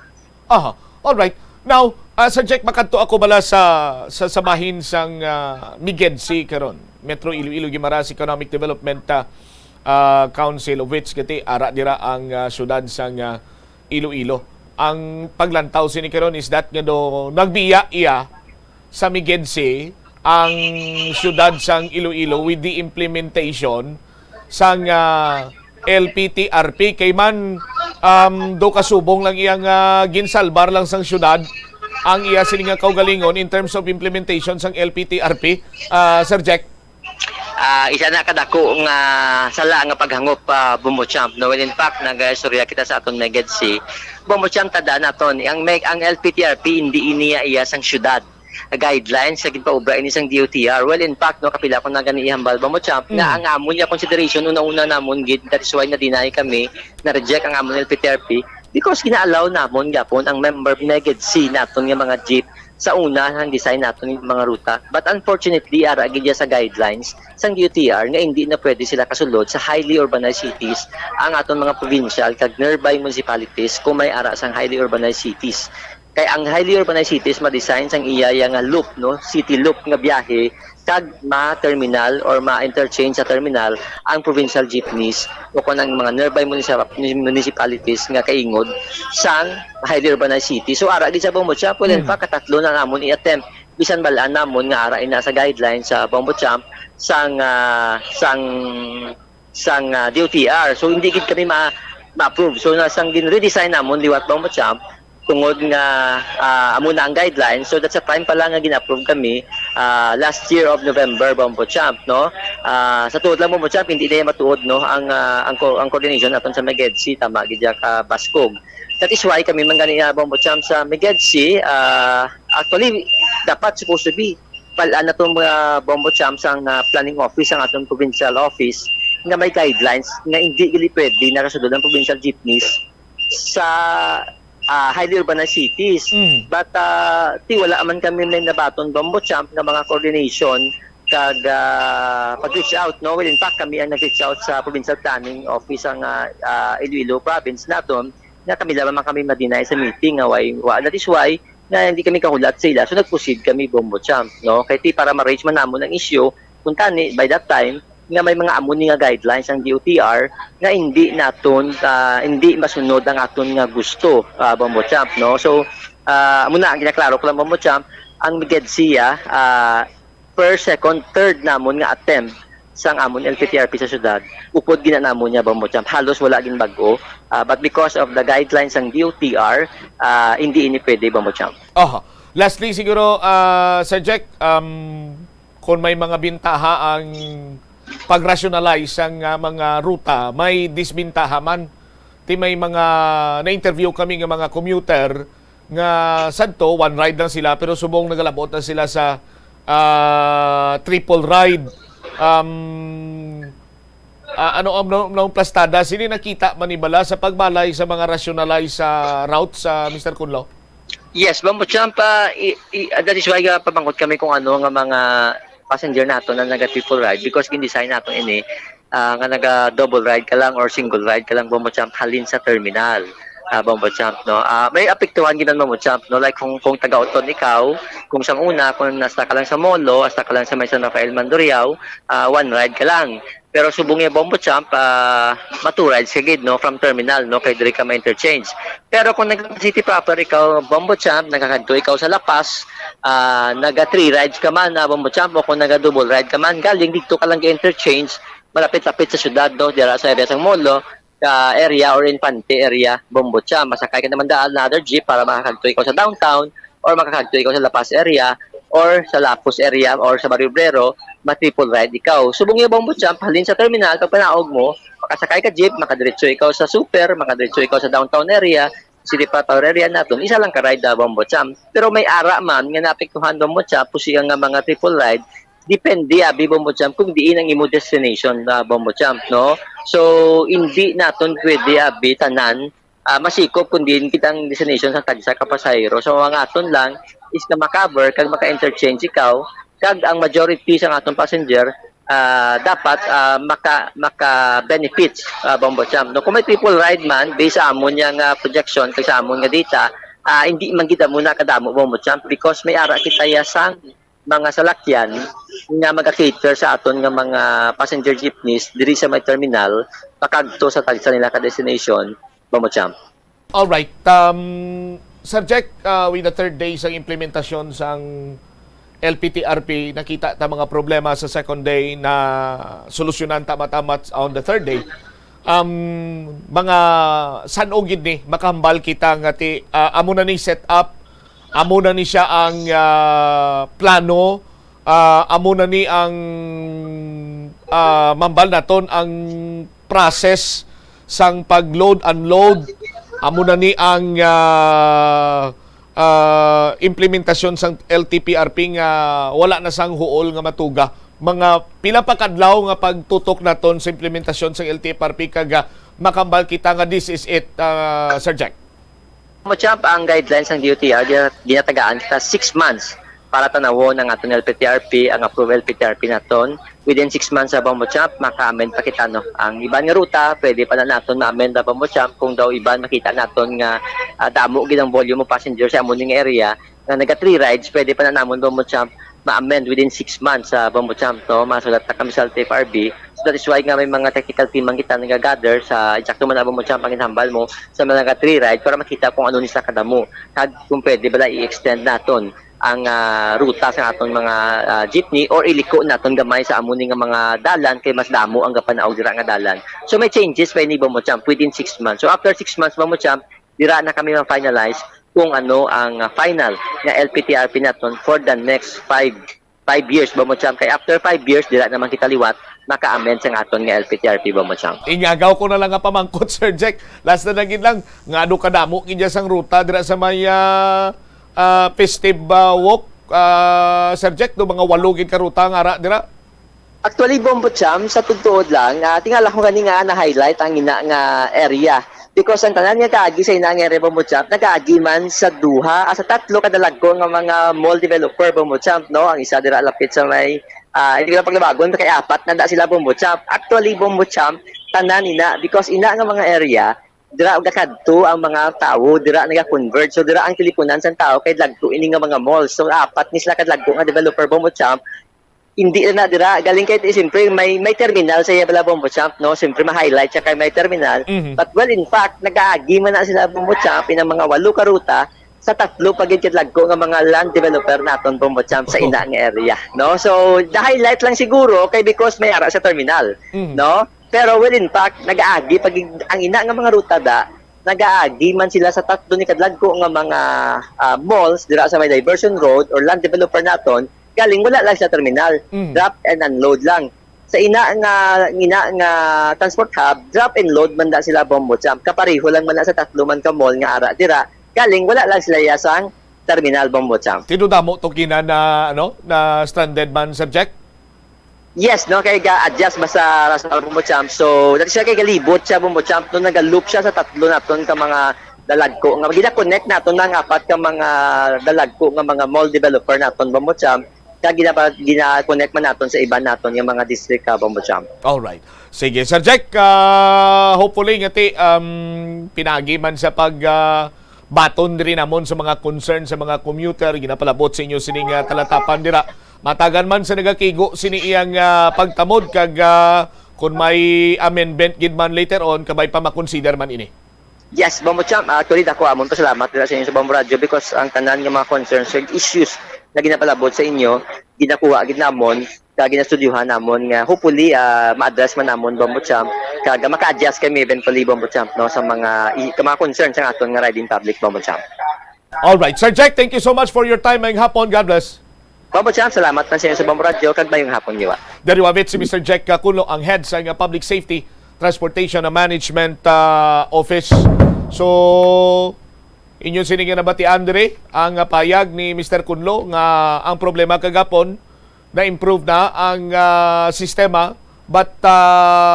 Alright. Now, Sir Jack, makanto ako bala sa samahin sang MIGEDC karon, Metro Iloilo Guimaras Economic Development Council, of which kiti ara dira ang syudad sang Iloilo. ang paglantaw sini karon is that nga do nagbiya iya sa Miguelsi ang syudad sang Iloilo with the implementation sang LPTRP kay man do kasubong lang iyang ginsalbar lang sang syudad ang iya sini nga kaugalingon in terms of implementation sang LPTRP. Sir Jack, isa na kadako nga sala nga paghangop Bombo Champ no, when in fact nagastorya kita sa aton Miguelsi Bombo Champ tada naton ang LPTRP hindi iniya iya sang syudad guidelines sa ginpaubra ini sang DOTR. Well, in fact, no, kapila ko na gani ihambal Bombo Champ na ang amon niya consideration una-una namon gid, that is why na deny kami na reject ang amon LPTRP because gina-allow namon gapon ang member Miguelsi naton nga mga jeep sa una ang design naton yung mga ruta. But unfortunately, ara gid sa guidelines sang DOTR nga hindi na pwede sila kasulod sa highly urbanized cities ang aton mga provincial kag nearby municipalities kung may ara sang highly urbanized cities. Kaya ang highly urbanized cities ma-design sang iya nga loop, no, city loop nga biyahe kag ma-terminal or ma-interchange sa terminal ang provincial jeepneys o kanang mga nearby municipalities nga kaingod sang highly urbanized city. So ara gid sa Bombo Champ, well, pa katatlo na namon i-attempt bisan balaan namon nga ara ina sa guidelines sa Bombo Champ sang DOTR. So hindi gid kami ma-approve. So nasang gin-redesign namon liwat Bombo Champ tungod nga amo na ang guidelines. So that's a time pa lang nga gina-approve kami last year of November Bombo Champ, no. Sa tuod lang Bombo Champ hindi na matuod, no, ang coordination naton sa Miguelsi tama gid ka Baskog. That is why kami mangani Bombo Champ sa Miguelsi actually dapat supposed to be palaan na itong Bombo Champ sang planning office ang atong provincial office nga may guidelines nga hindi gili pwede nakasunod ang provincial jeepneys sa highly urbanized cities. But wala man kami na nabaton Bombo Champ nga mga coordination kag pag-reach out, no. Well, in fact kami ang nag-reach out sa provincial planning office ang Iloilo province naton nga kami lamang kami ma-deny sa meeting nga that is why nga hindi kami kahulat sa ila. So nag-proceed kami Bombo Champ, no, kay para ma-raise man namon ang issue kung tani by that time nga may mga amon nga guidelines ang DOTR nga hindi naton hindi masunod ang aton nga gusto Bombo Champ, no. So muna ang ginaklaro ko lang Bombo Champ ang Miguelsi first, second, third namon nga attempt sang amon LPTRP sa syudad upod gina namon niya Bombo Champ halos wala gin bag-o but because of the guidelines ang DOTR hindi ini pwede Bombo Champ. Lastly siguro Sir Jack, kung may mga bintaha ang pag-rationalize ang mga ruta, may disbintaha man. May mga na-interview kami ng mga commuter nga sadto, one ride lang sila pero subong nagalabot na sila sa triple ride. Ano plastada? Sino nakita manibala sa pagbalay sa mga rationalize routes sa Mr. Kunlo? Yes, Bombo Champ, that is why pabangkot kami kung ano nga mga passenger nato na naga-triple ride because gin-design nato ini nga naga-double ride ka lang or single ride ka lang Bombo Champ halin sa terminal Bombo Champ, no. May apektuhan ginan Bombo Champ, no, like kung taga-Oton ikaw, kung sa una kung nasta ka lang sa Molo, hasta ka lang sa may San Rafael Mandurriao, one ride ka lang. Pero subong yung Bombo Champ, two rides ka gid, no, from terminal, no, kay diri ka ma-interchange. Pero kung nag-city proper ikaw Bombo Champ, nagakadto ikaw sa La Paz, naga-3 rides ka man Bombo Champ o kung naga-double ride ka man, galing dito ka lang ka-interchange, malapit-lapit sa syudad, no, dira sa area sang Molo, area or Infante area Bombo Champ. Masakay ka naman daan another jeep para makakadto ikaw sa downtown or makakadto ikaw sa La Paz area or sa Lapus area or sa Barrio Obrero, ma-triple ride ikaw. Subong yung Bombo Champ, halin sa terminal, pag panaog mo, makasakay ka jeep, makadiretso ikaw sa super, makadiretso ikaw sa downtown area, city proper area natin, isa lang ka-ride Bombo Champ. Pero may ara man, nga napiktuhan Bombo Champ, pusiya nga mga triple ride, depende Bombo Champ kung diin ang imo destination Bombo Champ, no? So, hindi naton pwede tanan masikop kundi kitang destination sa tagsa ka pasahero. So, ang aton lang is na makaver kag maka-interchange ikaw kag ang majority sa atong passenger dapat maka-benefits Bombo Champ. No, kung may triple ride man based sa amon yang projection kag sa amon nga data, hindi man kita muna kadamo Bombo Champ because may ara kita sang mga salakyan nga mag-cater sa aton nga mga passenger jeepneys diri sa may terminal pakadto sa tagsa nila ka destination Bombo Champ. Alright. Sir Jack, with the third day sa implementasyon sang LPTRP, nakita ta mga problema sa second day na solusyonan tama-tama on the third day. Mga sanogid ni makahambal kita nga ti amo na ni set up, amo na ni siya ang plano, amo na ni ang mambal naton ang process sang pag-load unload, amo na ni ang implementasyon sang LTPRP nga wala na sang huol nga matuga. Mga pila pa kadlaw nga pagtutok naton sa implementasyon sang LTPRP kaga makambal kita nga this is it, Sir Jack. Champ, ang guidelines ng DOTR, ginatagaan kita 6 months para tanawon ang aton LPTRP, ang approval LPTRP naton. Within 6 months sa Champ, maka-amend pa kita no. Ang iban nga ruta, pwede pa na naton ma-amend na Champ kung daw iban makita naton nga damo gid ang volume of passengers sa amuning area nga naga 3 rides, pwede pa na namon Champ ma-amend within 6 months sa Champ no. Masulat ta kami sa LTFRB. So that is why nga may mga technical team man kita nagagather sa eksakto man na Champ ang inhambal mo sa mga 3 ride para makita kung ano ni sa kadamo. Kag kung pwede bala i-extend naton ang ruta sa aton mga jeepney or iliko naton gamay sa amuning nga mga dalan kay mas damo ang gapanaog dira nga dalan. So may changes pa ni Champ within 6 months. So after 6 months Champ, dira na kami ma-finalize kung ano ang final nga LPTRP naton for the next 5 years Champ. Kay after 5 years dira naman kita liwat maka-amend sa aton nga LPTRP Champ. Inyagaw ko na lang nga pamangkot, Sir Jack. Last na naging lang nga do kadamo kinja sang ruta dira sa may festive walk, Sir Jack, do mga 8 gid ka ruta nga ara dira. Actually, Champ, sa tugtuod lang, tingala ko gani nga na-highlight ang ina nga area. Because ang tanan nga kaagi sa ina nga area Champ, nakaagi man sa duha, sa 3 kadalagko nga mga mall developer Champ, no? Ang isa dira lapit sa may hindi ko na paglabagon, kay 4 nanda sila Champ. Actually, Champ, tanan ina, because ina nga mga area, dira gakadto ang mga tao, dira naga-converge. So dira ang tilipunan sa tao kay dagko ini nga mga malls. So 4 ni sila kadlagko nga developer Champ. Hindi na dira galing kay siyempre may terminal sa Yabala Champ, no? Siyempre ma-highlight siya kay may terminal. But well, in fact, nag-aagi man na sila Champ ng mga 8 ka ruta sa 3 pagid kadlagko nga mga land developer naton Champ sa ina nga area, no? So the highlight lang siguro kay because may ara sa terminal, no? Pero well, in fact, nag-aagi pag ang ina nga mga ruta nag-aagi man sila sa 3 ni kadlagko nga mga malls dira sa may diversion road or land developer naton, galing wala lang sa terminal. Drop and unload lang. Sa ina nga transport hub, drop and load man da sila Champ. Kapareho lang man na sa 3 man ka mall nga ara dira. Galing wala lang sila yasang terminal Champ. Tinudamo to kina na na stranded man, Sir Jack? Yes, no, kay ga-adjust ba sa Rasal Champ. So, dati siya kay galibot siya Champ, no, nag-loop siya sa 3 naton ka mga dalagko nga gina-connect naton ng 4 ka mga dalagko nga mga mall developer naton Champ. Kaya gina-connect man naton sa iba naton yung mga district ka Champ. All right. Sige, Sir Jack, hopefully ngati pinagi man sa pag baton diri namon sa mga concern sa mga commuter, ginapalabot sa inyo sining talatapan dira. Matagan man sa nagakigo sini iyang pagtamod kag kung may amendment gid man later on kabay pa makonsider man ini. Yes, Champ, actually dako amon pasalamat dira sa inyo sa Bombo Radio because ang tanan nga mga concerns and issues na ginapalabot sa inyo ginakuha gid namon kag ginastudyuhan namon nga hopefully ma-address man namon Champ kag maka-adjust kami eventually Champ, no, sa mga concerns sa aton nga riding public Champ. All right, Sir Jack, thank you so much for your time ngayong hapon. God bless. Champ, salamat man sa inyo sa Bombo Radio kag mayong hapon niwa. Dari wabit si Mr. Jack Kulo, ang head sa Public Safety Transportation and Management Office. So, inyo sininga na ba ti Andre ang payag ni Mr. Kunlo nga ang problema kagapon na improve na ang sistema but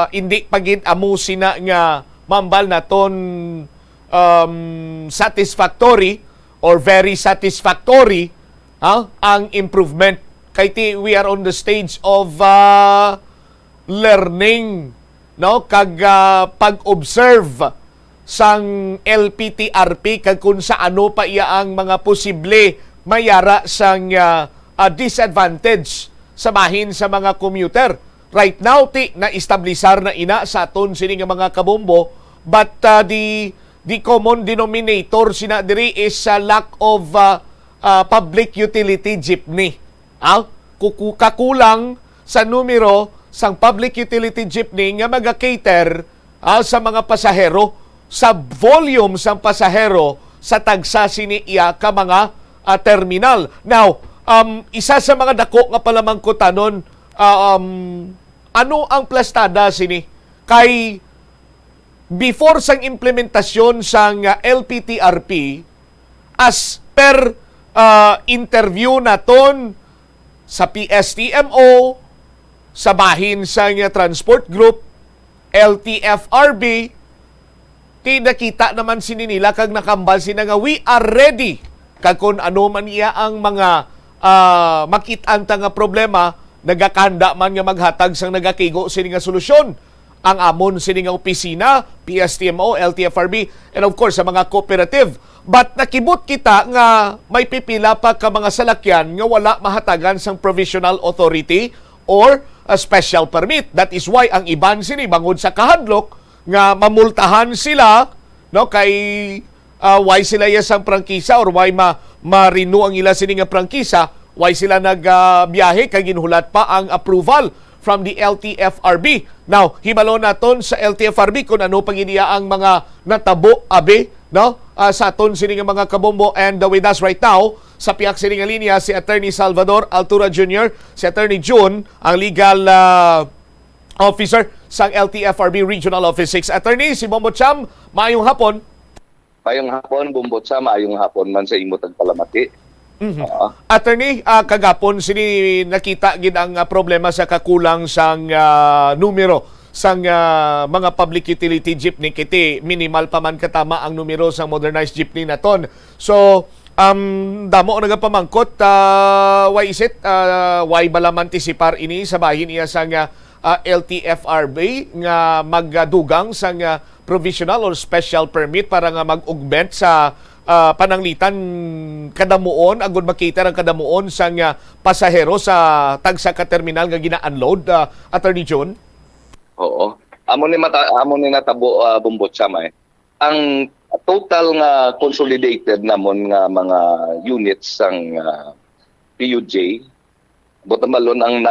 hindi pagid amo sina nga mambal naton satisfactory or very satisfactory ang improvement. Kay we are on the stage of learning, no, kag pag-observe sang LPTRP kag kung sa ano pa iya ang mga posible mayara sang disadvantage sa bahin sa mga commuter. Right now, na establisar na ina sa aton sini nga mga kabombo, but the the common denominator sina diri is lack of public utility jeepney. Kakulang sa numero sang public utility jeepney nga maga-cater sa mga pasahero, sa volume sang pasahero sa tagsa sini iya ka mga terminal. Now, isa sa mga dako nga palamang ko tanon, ano ang plastada sini kay before sang implementasyon sang LPTRP, as per interview naton sa PSTMO, sa bahin sang transport group, LTFRB, nakita naman sini nila kag nakambal sina nga we are ready kag kung ano man iya ang mga makit-anta nga problema, nagakahanda man nga maghatag sang nagakigo sini nga solusyon ang amon sini nga opisina, PSTMO, LTFRB, and of course sa mga cooperative. But nakibot kita nga may pipila pa ka mga salakyan nga wala mahatagan sang provisional authority or a special permit. That is why ang iban sini bangod sa kahadlok nga mamultahan sila, no, kay why sila sang prangkisa or why ma-renew ang ila sini nga prangkisa, why sila nagbiyahe kay ginhulat pa ang approval from the LTFRB. Now, hibalo naton sa LTFRB kung ano pang ang mga natabo abe, no, sa aton sini nga mga kabombo. And with us right now sa piyak sini nga linya si Attorney Salvador Altura Jr., si Attorney June, ang legal officer sa LTFRB Regional Office 6. Attorney, si Bombo Cham, maayong hapon. Maayong hapon, Bombo Cham, maayong hapon man sa imo tagpalamati. Attorney, kagapon sini nakita gid ang problema sa kakulang sang numero sang mga public utility jeepney, kiti minimal pa man katama ang numero sang modernized jeepney naton. So damo nagapamangkot, why is it, why balaman tisipar ini sa bahin iya sang LTFRB nga magdugang sang provisional or special permit para nga mag-augment sa pananglitan kadamuon, agud makita ang kadamuon sang pasahero sa tagsa ka terminal nga gina-unload, Attorney John? Oo. Amo ni natabo, Bombo Cham, ang total nga consolidated namon nga mga units sang PUJ, botamalon ang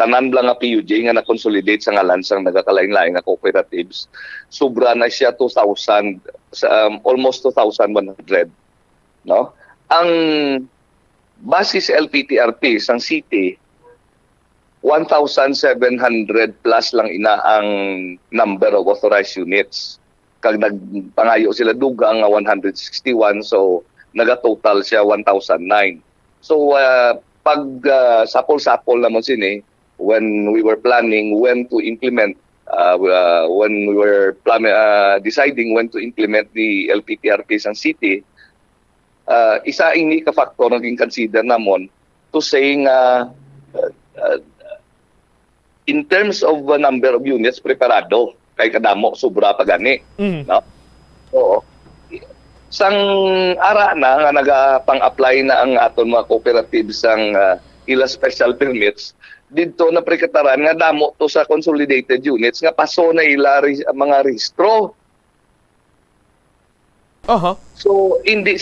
tanan lang nga PUJ nga na-consolidate sa ngalan sang nagakalain-lain nga cooperatives, sobra na siya 2,000, almost 2,100, no? Ang basis LPTRP sang city, 1,700 plus lang ina ang number of authorized units. Kag nagpangayo sila dugang nga 161, so naga-total siya 1,009. So pag sapol-sapol naman sini, when we were planning when to implement, when we were deciding when to implement the LPTRP sa city, isa ini ka factor naging consider namon to saying in terms of number of units preparado kay kadamo sobra pa gani, no? Oo. Sang ara na nga nagapang-apply na ang aton mga cooperatives sang ila special permits, dito na prekataran nga damo to sa consolidated units nga paso na ila mga rehistro. So hindi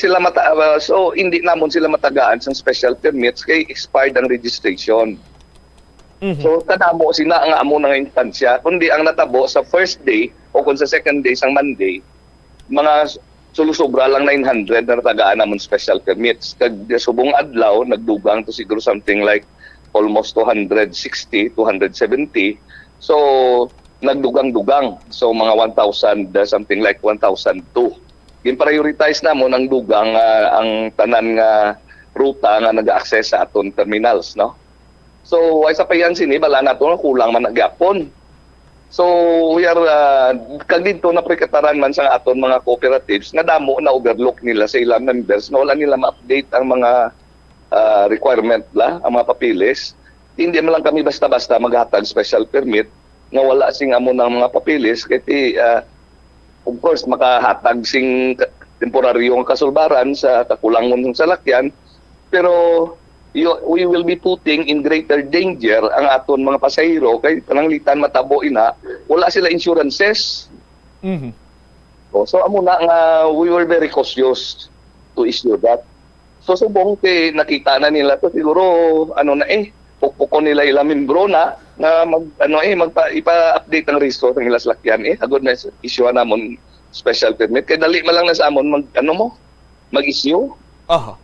namon sila matagaan sang special permits kay expired ang registration. So kadamo sina nga amo nga instansya, kundi ang natabo sa first day o kung sa second day sang Monday, mga sulusubra lang 900 na natagaan namon special permits. Kag subong adlaw nagdugang to siguro something like almost 260, 270. So nagdugang-dugang. So mga 1,000, something like 1,002. Gin-prioritize namon ang dugang ang tanan nga ruta nga naga-access sa aton terminals, no? So ay sa payan sini bala nato kulang man nagyapon. So we are kag dito na prekataran man sa aton mga cooperatives nga damo na overlook nila sa ilang members nga wala nila ma-update ang mga requirement la, ang mga papilis. Hindi man lang kami basta-basta maghatag special permit nga wala sing amo ng mga papilis kay of course makahatag sing temporaryong kasulbaran sa kakulangon ng salakyan, pero we will be putting in greater danger ang aton mga pasahero kay pananglitan matabo ina wala sila insurances. So amo na nga we were very cautious to issue that. So subong kay nakita na nila to siguro pukpukon nila ila membro na ipa-update ang resto ng ilas lakyan agod na issue namon special permit kay dali man lang na sa amon mag-issue. Aha.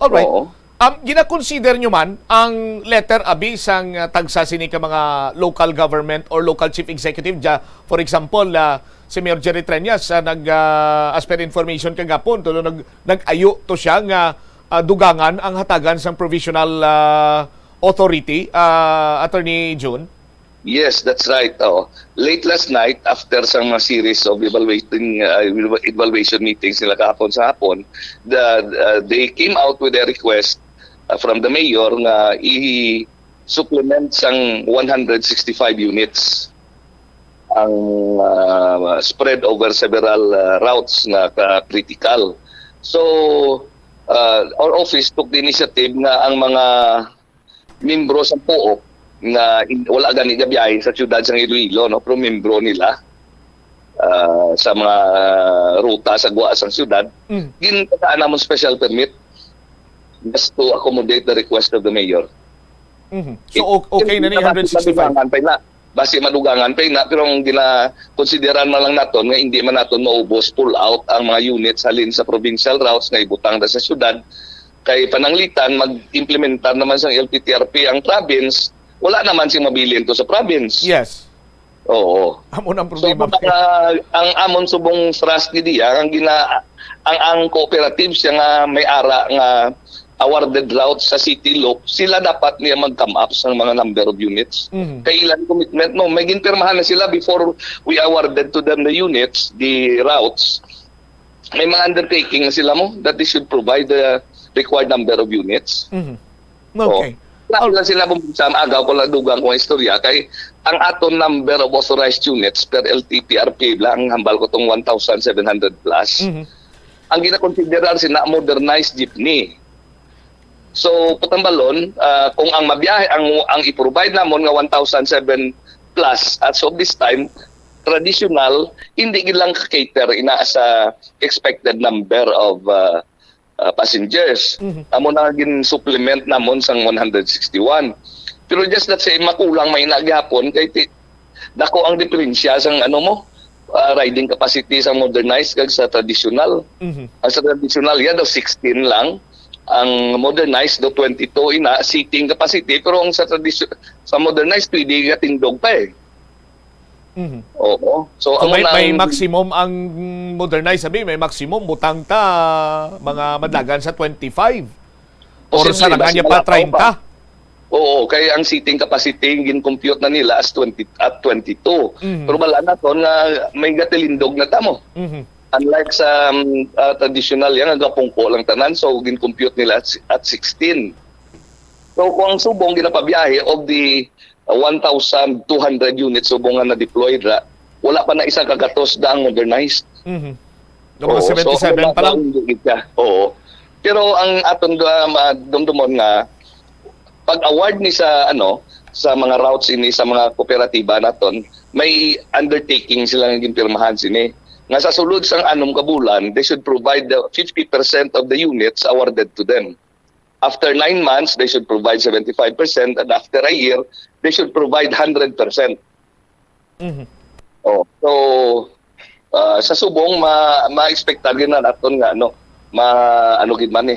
Alright. Oo. Gina-consider nyo man ang letter abi sang tagsa sini ka mga local government or local chief executive for example si Mayor Jerry Treñas as per information kagapon tulo nag-ayo to siya nga dugangan ang hatagan sang provisional authority, Attorney June. Yes, that's right. Late last night, after some series of evaluation meetings nila kahapon sa hapon, they came out with a request from the mayor na i-supplement sang 165 units ang spread over several routes na critical. So, our office took the initiative na ang mga membro sa POOC na wala gani gabiyahe sa siyudad sa Iloilo, pero membro nila sa mga ruta sa guwa sa siyudad, ginagawa namon special permit just to accommodate the request of the mayor. So okay na ni 165? Basi madugangan pa na, pero ang gina-consideran na lang naton nga hindi man naton maubos pull out ang mga units halin sa provincial routes nga ibutang na sa siyudad. Kay pananglitan, mag-implementar naman sa LTTRP ang province, wala naman siyang mabilin to sa province. Yes. Oo. Amon ang problema. So, ang amon subong trust ni Dia, ang cooperative siya nga may ara nga awarded routes sa city loop, sila dapat niya mag-come up sa mga number of units. Kailan commitment mo? May ginpirmahan na sila before we awarded to them the units, the routes. May mga undertaking na sila mo that they should provide the required number of units. Okay. Lang sila sa agaw ko lang dugang kong istorya kay ang aton number of authorized units per LTPRP lang hambal ko tong 1,700 plus. Ang gina-considerar sina modernized jeepney. So putambalon kung ang mabiyahe ang i-provide namon nga 1,007 plus as of this time traditional hindi gid lang cater ina sa expected number of passengers. Amo na gin supplement namon sang 161. Pero just let's say makulang may nagyapon kay dako ang diferensya sang riding capacity sa modernized kag sa traditional. Sa traditional yan daw 16 lang. Ang modernized do 22 ina seating capacity pero ang sa modernized pwede ka tindog pa Oo. So may maximum ang modernized sabi may maximum butang ta mga madlagan sa 25 or sa naganya pa 30. Oo, kaya ang seating capacity gin-compute na nila as 20 at 22. Pero wala na to nga may gatilindog na tamo. Unlike sa traditional yan, agapungko lang tanan, so gin-compute nila at 16. So kung subong ginapabiyahe of the 1,200 units subong nga na-deployed wala pa na isang kagatos daang modernized. Mga 77 pa lang? Oo. Pero ang aton dumdumon nga, pag-award ni sa mga routes ini sa mga kooperatiba naton, may undertaking sila nga ginpirmahan sini. Nga sa sulod sang anom ka bulan, they should provide 50% of the units awarded to them. After 9 months, they should provide 75%, and after a year, they should provide 100%. So, sa subong, ma-expectar gid na naton nga, gid man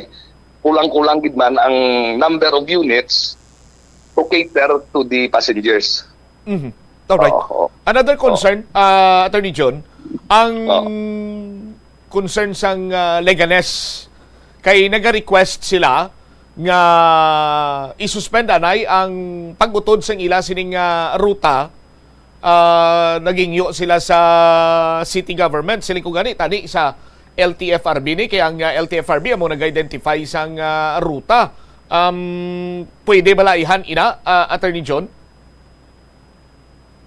kulang-kulang gid man ang number of units to cater to the passengers. Alright. Another concern, Attorney John, ang concern sang Leganes kay naga-request sila nga isuspend anay ang pag-utod sang ila sining ruta. Nagingyo sila sa city government sila ko gani tani sa LTFRB ni kaya ang LTFRB amo nag-identify sang ruta. Pwede balaihan ina, Attorney John?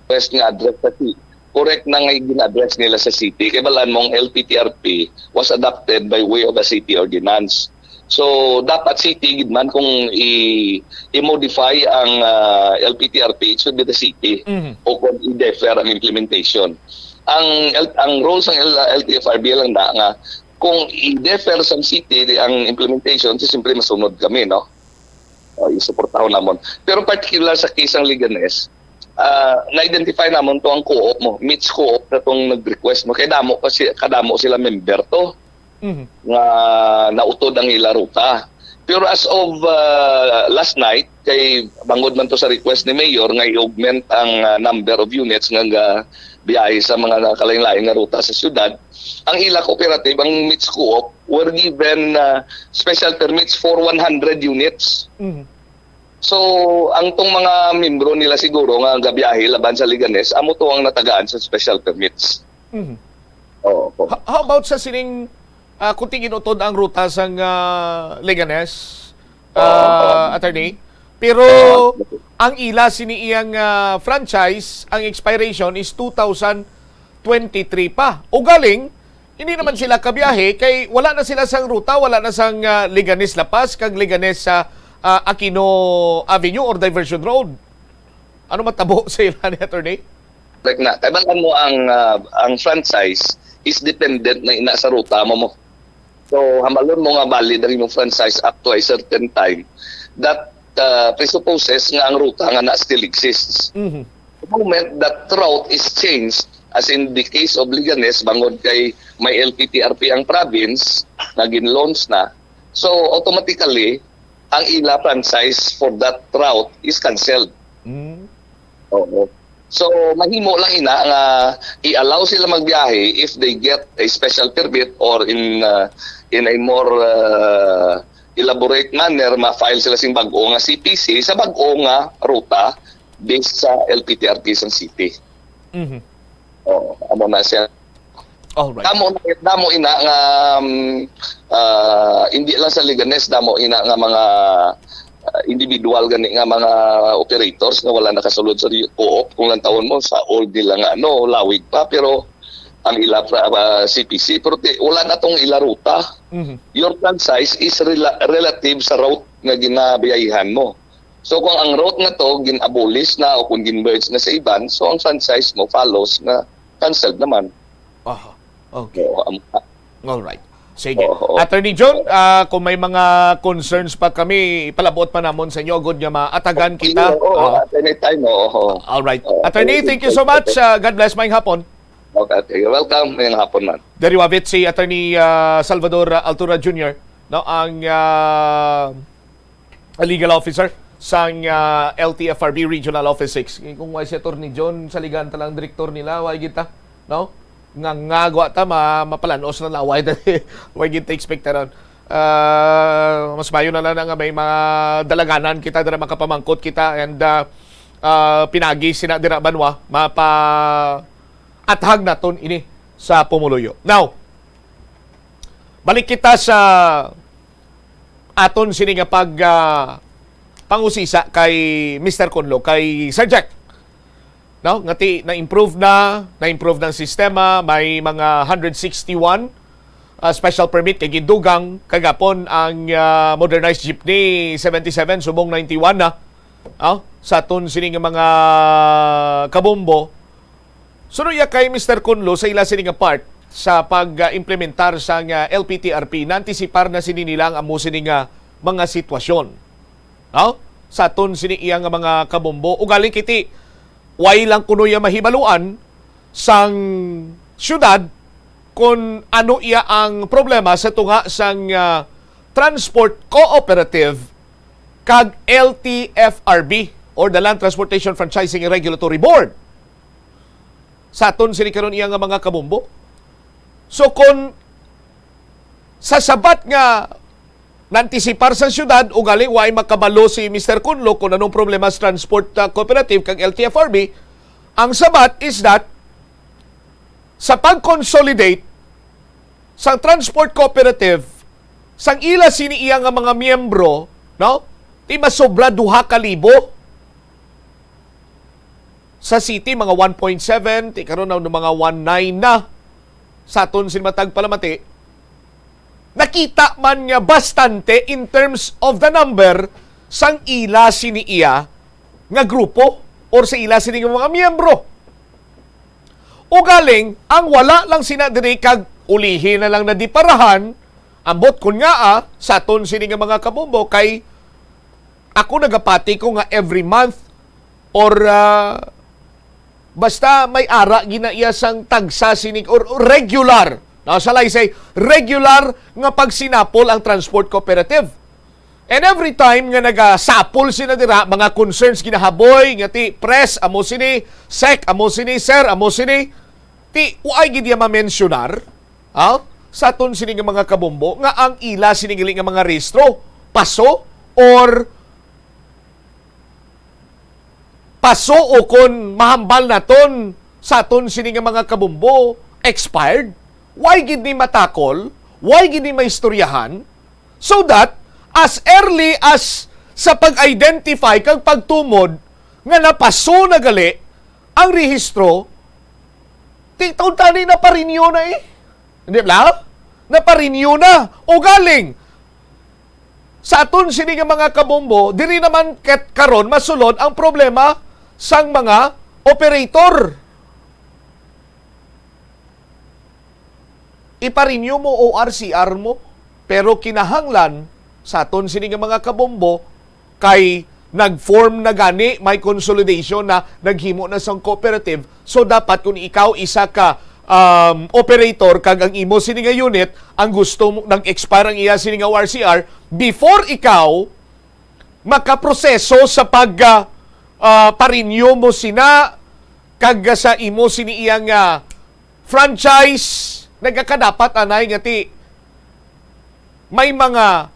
Request nga address sa city. Correct na nga gin-address nila sa city. Kaya balaan mong LTTRP was adopted by way of a city ordinance. So, dapat city, gidman kung i-modify ang LPTRP, it should be the city. O kung i-defer ang implementation. ang rules ng LTFRB lang na nga kung i-defer sa city ang implementation, simple masunod kami, no? I-suportahan namon. Pero particular sa case ng Leganes, na-identify namon to ang co-op mo, MITS co-op na itong nag-request mo. Kaya kadamo sila member to nga nautod ang ila ruta. Pero as of last night, kay bangod man to sa request ni Mayor nga i-augment ang number of units nga biyahe sa mga nakalain-lain nga ruta sa syudad, ang ila cooperative, ang MITS co-op, were given special permits for 100 units. So, ang tong mga membro nila siguro nga gabiyahe laban sa Leganes, amo to ang natagaan sa special permits. How about sa sining kunting inutod ang ruta sa Leganes, attorney? Pero ang ila siniiyang franchise, ang expiration is 2023 pa. O galing, hindi naman sila kabiyahe kay wala na sila sang ruta, wala na sang Leganes Lapas kag Leganes sa Aquino Avenue or Diversion Road. Ano matabo sa ila ni attorney? Like na, kailangan mo ang franchise is dependent na ina sa ruta mo. So, hamalon mo nga valid ang imong franchise up to a certain time. That presupposes nga ang ruta nga na still exists. The moment that route is changed, as in the case of Leganes, bangod kay may LPTRP ang province, naging launch na, so automatically, ang ila franchise for that route is cancelled. So, mahimo lang ina nga i-allow sila magbiyahe if they get a special permit or in a more elaborate manner, ma-file sila sing bag-o nga CPC sa bag-o nga ruta based sa LPTRP sa city. Amo na siya. Alright. Damo ina nga hindi lang sa Leganes, damo ina nga mga individual gani nga mga operators nga wala nakasulod sa co-op kung lang taon mo sa old nila nga lawig pa, pero ang ila CPC pero wala na tong ila ruta. Your franchise is relative sa route nga ginabiyahihan mo. So kung ang route nga to gin-abolish na o kung gin-merge na sa iban, so ang franchise mo follows na canceled naman. Okay. All right. Sige. Attorney John, kung may mga concerns pa kami, palabot pa namon sa inyo, good nga maatagan kita. Anytime. All right. Attorney, thank you so much. God bless, maayong hapon. Okay, you're welcome. Maayong hapon, man. Dari wabit si Attorney Salvador Altura Jr., no, ang legal officer sa LTFRB Regional Office 6. Kung wala si Attorney John, saligan talang direktor nila, wala kita, no? Ngagwa ta mapalanos na laway why kita expect ron. Mas mayo na lang nga may mga dalaganan kita dira makapamangkot kita and pinagi sina dira banwa mapa athag naton ini sa Pumuluyo. Now, balik kita sa aton sini nga pag pangusisa kay Mr. Conlo, kay Sir Jack. No, ngati na-improve ng sistema, may mga 161 special permit kay gidugang kagapon ang modernized jeepney 77 subong 91 na. Sa aton sini nga mga kabombo. Suno ya kay Mr. Conlo sa ila sini nga part sa pag-implementar sa LPTRP, na-antisipar na sini nila ang amo sini nga mga sitwasyon. Sa aton sini iya nga mga kabombo ugaling kiti way lang kuno iya mahibaluan sang syudad kung ano iya ang problema sa tunga sang transport cooperative kag LTFRB or the Land Transportation Franchising and Regulatory Board. Sa aton sini karon iya nga mga kabombo. So kung sa sabat nga nantisipar sa syudad o galing way makabalo si Mr. Conlo kung anong problema sa transport cooperative kag LTFRB, ang sabat is that sa pag-consolidate sa transport cooperative sang ila sini iya nga mga miyembro, no? Di masobra 2,000 sa city mga 1.7, ti karon na mga 1.9 na sa aton sinmatag palamati. Nakita man nga bastante in terms of the number sang ila sini iya nga grupo or sa ila sini nga mga miyembro. O galing, ang wala lang sina diri kag ulihin na lang na di parahan, ambot kun nga sa aton sini nga mga kabombo kay ako nagapati ko nga every month or basta may ara ginaiya sang tagsa sinig or regular. Now, salay say regular nga pagsinapol ang transport cooperative. And every time nga nagasapol sina dira mga concerns ginahaboy nga ti press amo sini, sec amo sini, sir amo sini, ti uay gid ya ma-mentionar, sa aton sini nga mga kabombo nga ang ila sinigali nga mga rehistro paso o kon mahambal naton sa aton sini nga mga kabombo expired. Why gid ni matakol? Why gid ni maistoryahan? So that as early as sa pag-identify kag pagtumod nga napaso na gali ang rehistro, taon tani na pa-renew na Hindi ba? Na-pa-renew na. O galing. Sa aton sini nga mga kabombo, diri naman karon masulod ang problema sang mga operator. Ipa-renew mo ORCR mo, pero kinahanglan sa aton sini nga mga kabombo kay nag-form na gani, may consolidation na naghimo na sang cooperative. So dapat kung ikaw isa ka operator kag ang imo sini nga unit ang gusto mo nag-expire ang iya sini nga ORCR, before ikaw makaproseso sa pag pa-renew mo sina kag sa imo sini iyang franchise, nagkakadapat anay nga ti may mga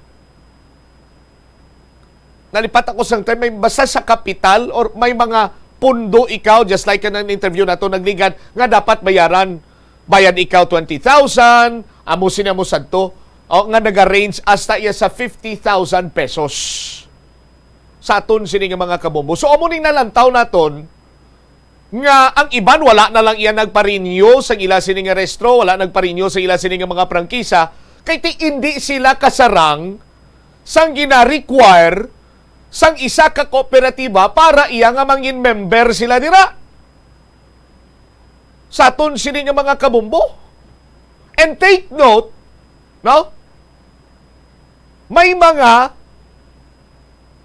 nalipat ako sang time, may basta sa kapital or may mga pundo ikaw, just like an interview na to nagligan, nga dapat bayaran. Bayad ikaw 20,000, amo sina mo sadto, nga naga-range hasta iya sa 50,000 pesos. Sa aton sini nga mga kabombo. So amo ning nalantaw naton nga ang iban wala na lang iya nagpa-renew sa ila sini nga restro, wala nagpa-renew sa ila sini nga mga prangkisa, kay ti hindi sila kasarang sang gina-require sang isa ka kooperatiba para iya nga mangin member sila dira. Sa aton sini nga mga kabombo. And take note, no? May mga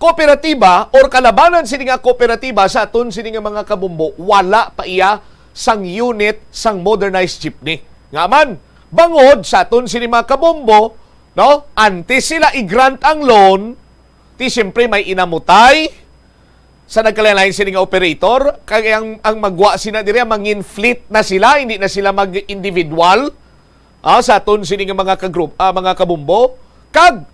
kooperatiba or kalabanan sini nga kooperatiba sa aton sini nga mga kabombo, wala pa iya sang unit sang modernized jeepney. Nga man, bangod sa aton sini mga kabombo, no? Antes sila i-grant ang loan, ti siyempre may inamutay sa nagkalain sila nga operator, kaya ang magwa sila diri, mangin fleet na sila, hindi na sila mag-individual sa aton sila nga mga kagroup, mga kabumbo, kag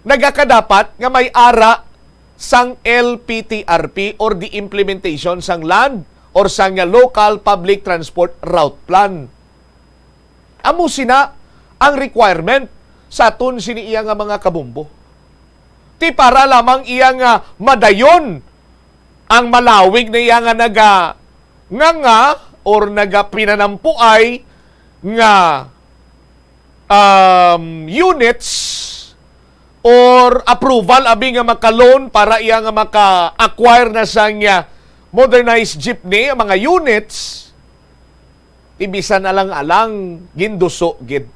nagakadapat nga may ara sang LPTRP or the implementation sang land or sang local public transport route plan. Amo sina ang requirement sa aton sini iya nga mga kabumbo. Ti para lamang iya nga madayon ang malawig na iya nga nga or pinanampuay nga units or approval abi nga maka-loan para iya nga maka-acquire na sang modernized jeepney, ang mga units, ibisan alang-alang ginduso gid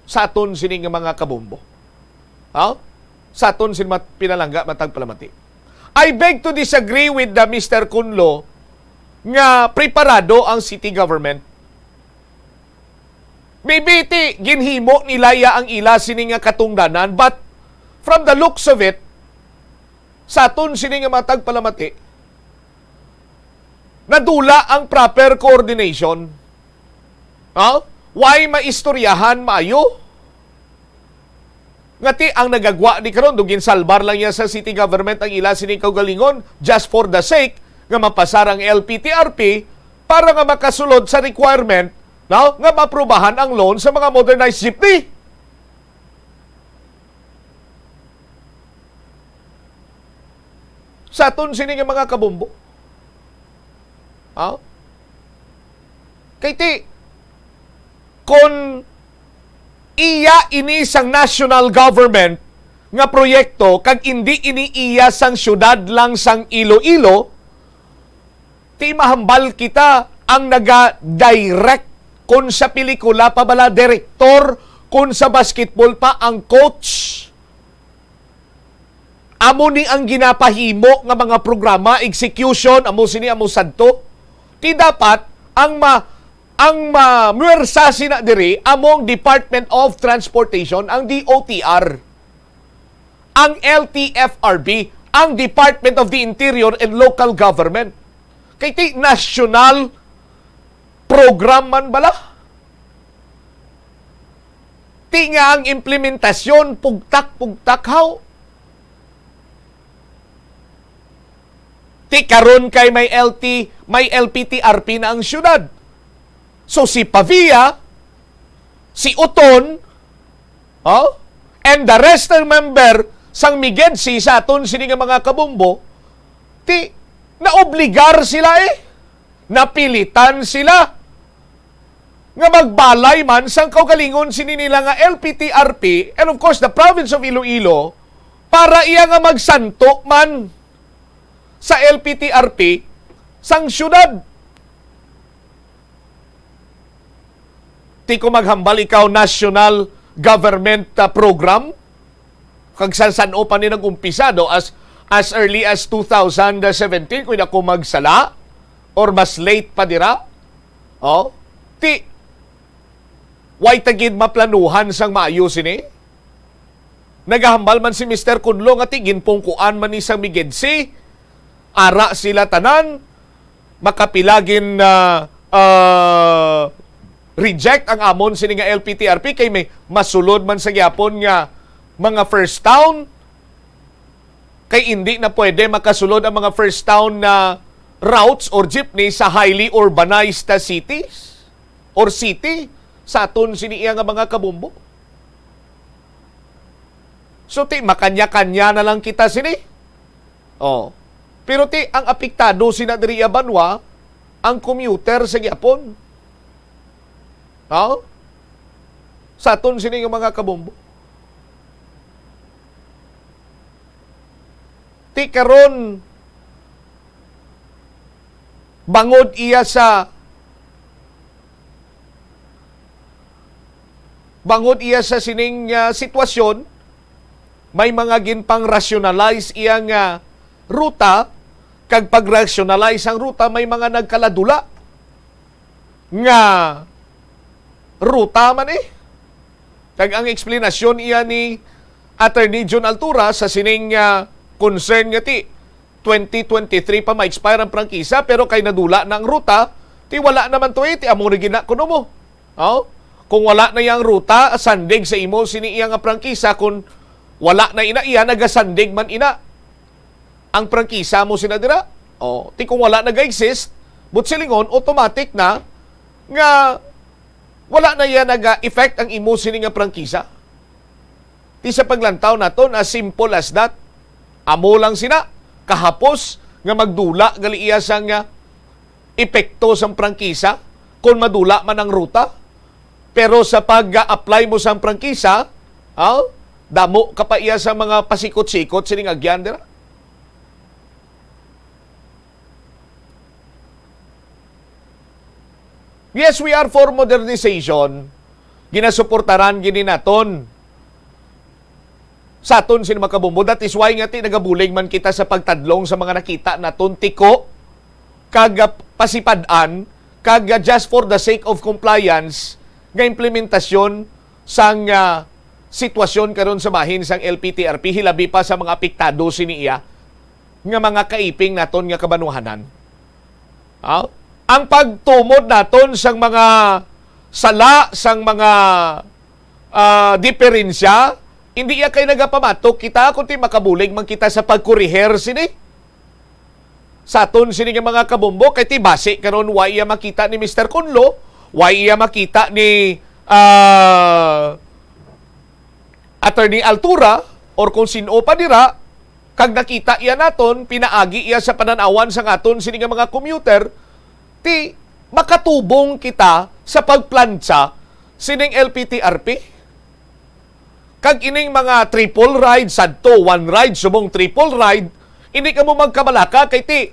sa aton sini nga mga kabombo. Sa aton sin pinalangga matag palamati. I beg to disagree with Mr. Kunlo nga preparado ang city government. Maybe ginhimo nilaya ang ila sini nga katungdanan, but from the looks of it, sa aton sini nga matag palamati, nadula ang proper coordination. Why maistoryahan maayo? Ngati ang nagagwa ni karon dugin salbar lang yan sa city government ang ila sining kaugalingon just for the sake nga mapasar ang LPTRP para nga makasulod sa requirement nga maaprubahan ang loan sa mga modernized jeepney. Sa aton sini nga mga kabombo. Kay ti kon iya ini sang national government nga proyekto kag hindi ini iya sang syudad lang sang Iloilo, ti mahambal kita ang naga-direct kung sa pelikula pa bala, direktor, kung sa basketball pa ang coach. Amo ni ang ginapahimo nga mga programa, execution, amo sini amo sadto. Ti dapat ang muwersa sina diri among Department of Transportation, ang DOTR, ang LTFRB, ang Department of the Interior and Local Government. Kay ti national program man bala. Ti nga ang implementasyon pugtak haw. Ti karon kay may LPTRP na ang syudad. So si Pavia, si Uton, and the rest ng member sang Migensi sa aton sini nga mga kabumbo, ti naobligar sila napilitan sila nga magbalay man sang kaugalingon sini nila nga LPTRP and of course the province of Iloilo para iya nga magsanto man sa LPTRP sang syudad. Ti ko maghambal ikaw national government program kag san o pa ni nag-umpisado as early as 2017 kung ako magsala or mas late pa dira. Ti why tagid maplanuhan sang maayo sini? Nagahambal man si Mr. Kunlo nga tigin pungkuan man ni sang Migensi. Ara sila tanan, makapilagin reject ang amon sini nga LPTRP kay may masulod man sa gyapon nga mga first town. Kay hindi na pwede makasulod ang mga first town na routes or jeepney sa highly urbanized cities or city sa aton sini iya nga mga kabumbo. So ti makanya-kanya na lang kita sini. Pero ti ang apektado sina diri Banwa ang commuter sa gyapon. Sa aton sini nga mga kabumbo. Ti karon bangod iya sa sining sitwasyon, may mga ginpang rationalize iyang ruta, kag pag-rationalize ang ruta, may mga nagkaladula nga ruta man Kag ang eksplanasyon iya ni Attorney John Altura sa sining concern nga ti 2023 pa ma-expire ang prangkisa pero kay nadula na ang ruta, ti wala naman to ti amo rin ginakuno mo. Kung wala na yang ruta, sandig sa imo sini iya nga prangkisa, kung wala na ina iya, nagasandig man ina ang prangkisa mo sinadira. Ti kung wala nag-exist, but silingon, automatic na nga wala na yan nag-effect ang imo sini nga prangkisa. Ti sa paglantaw naton, as simple as that. Amo lang sina, kahapos nga magdula gali iya sang epekto sang prangkisa kung madula man ang ruta. Pero sa pag-apply mo sang prangkisa, damo ka pa iya sa mga pasikot-sikot sining agyan dira. Yes, we are for modernization. Ginasuportaran gini naton. Sa aton sin makabumbo. That is why nga ti nagabuling man kita sa pagtadlong sa mga nakita naton tiko kag pasipadaan kag just for the sake of compliance nga implementasyon sang sitwasyon karon sa bahin sang LPTRP, hilabi pa sa mga apektado siniya nga mga kaiping naton nga kabanuhanan. Ang pagtumod naton sang mga sala, sang mga diferensya, hindi iya kay nagapamatok kita kundi makabulig man kita sa pagkuriher sini. Sa aton sini nga mga kabumbo, kay ti base karon why iya makita ni Mr. Kunlo, why iya makita ni Attorney Altura or kung sino pa dira, kag nakita iya naton, pinaagi iya sa pananawan sang aton sini nga mga commuter, ti makatubong kita sa pagplantsa sining LPTRP. Kag ining mga triple ride, sadto, one ride, subong triple ride, hindi ka mo magkabalaka kay ti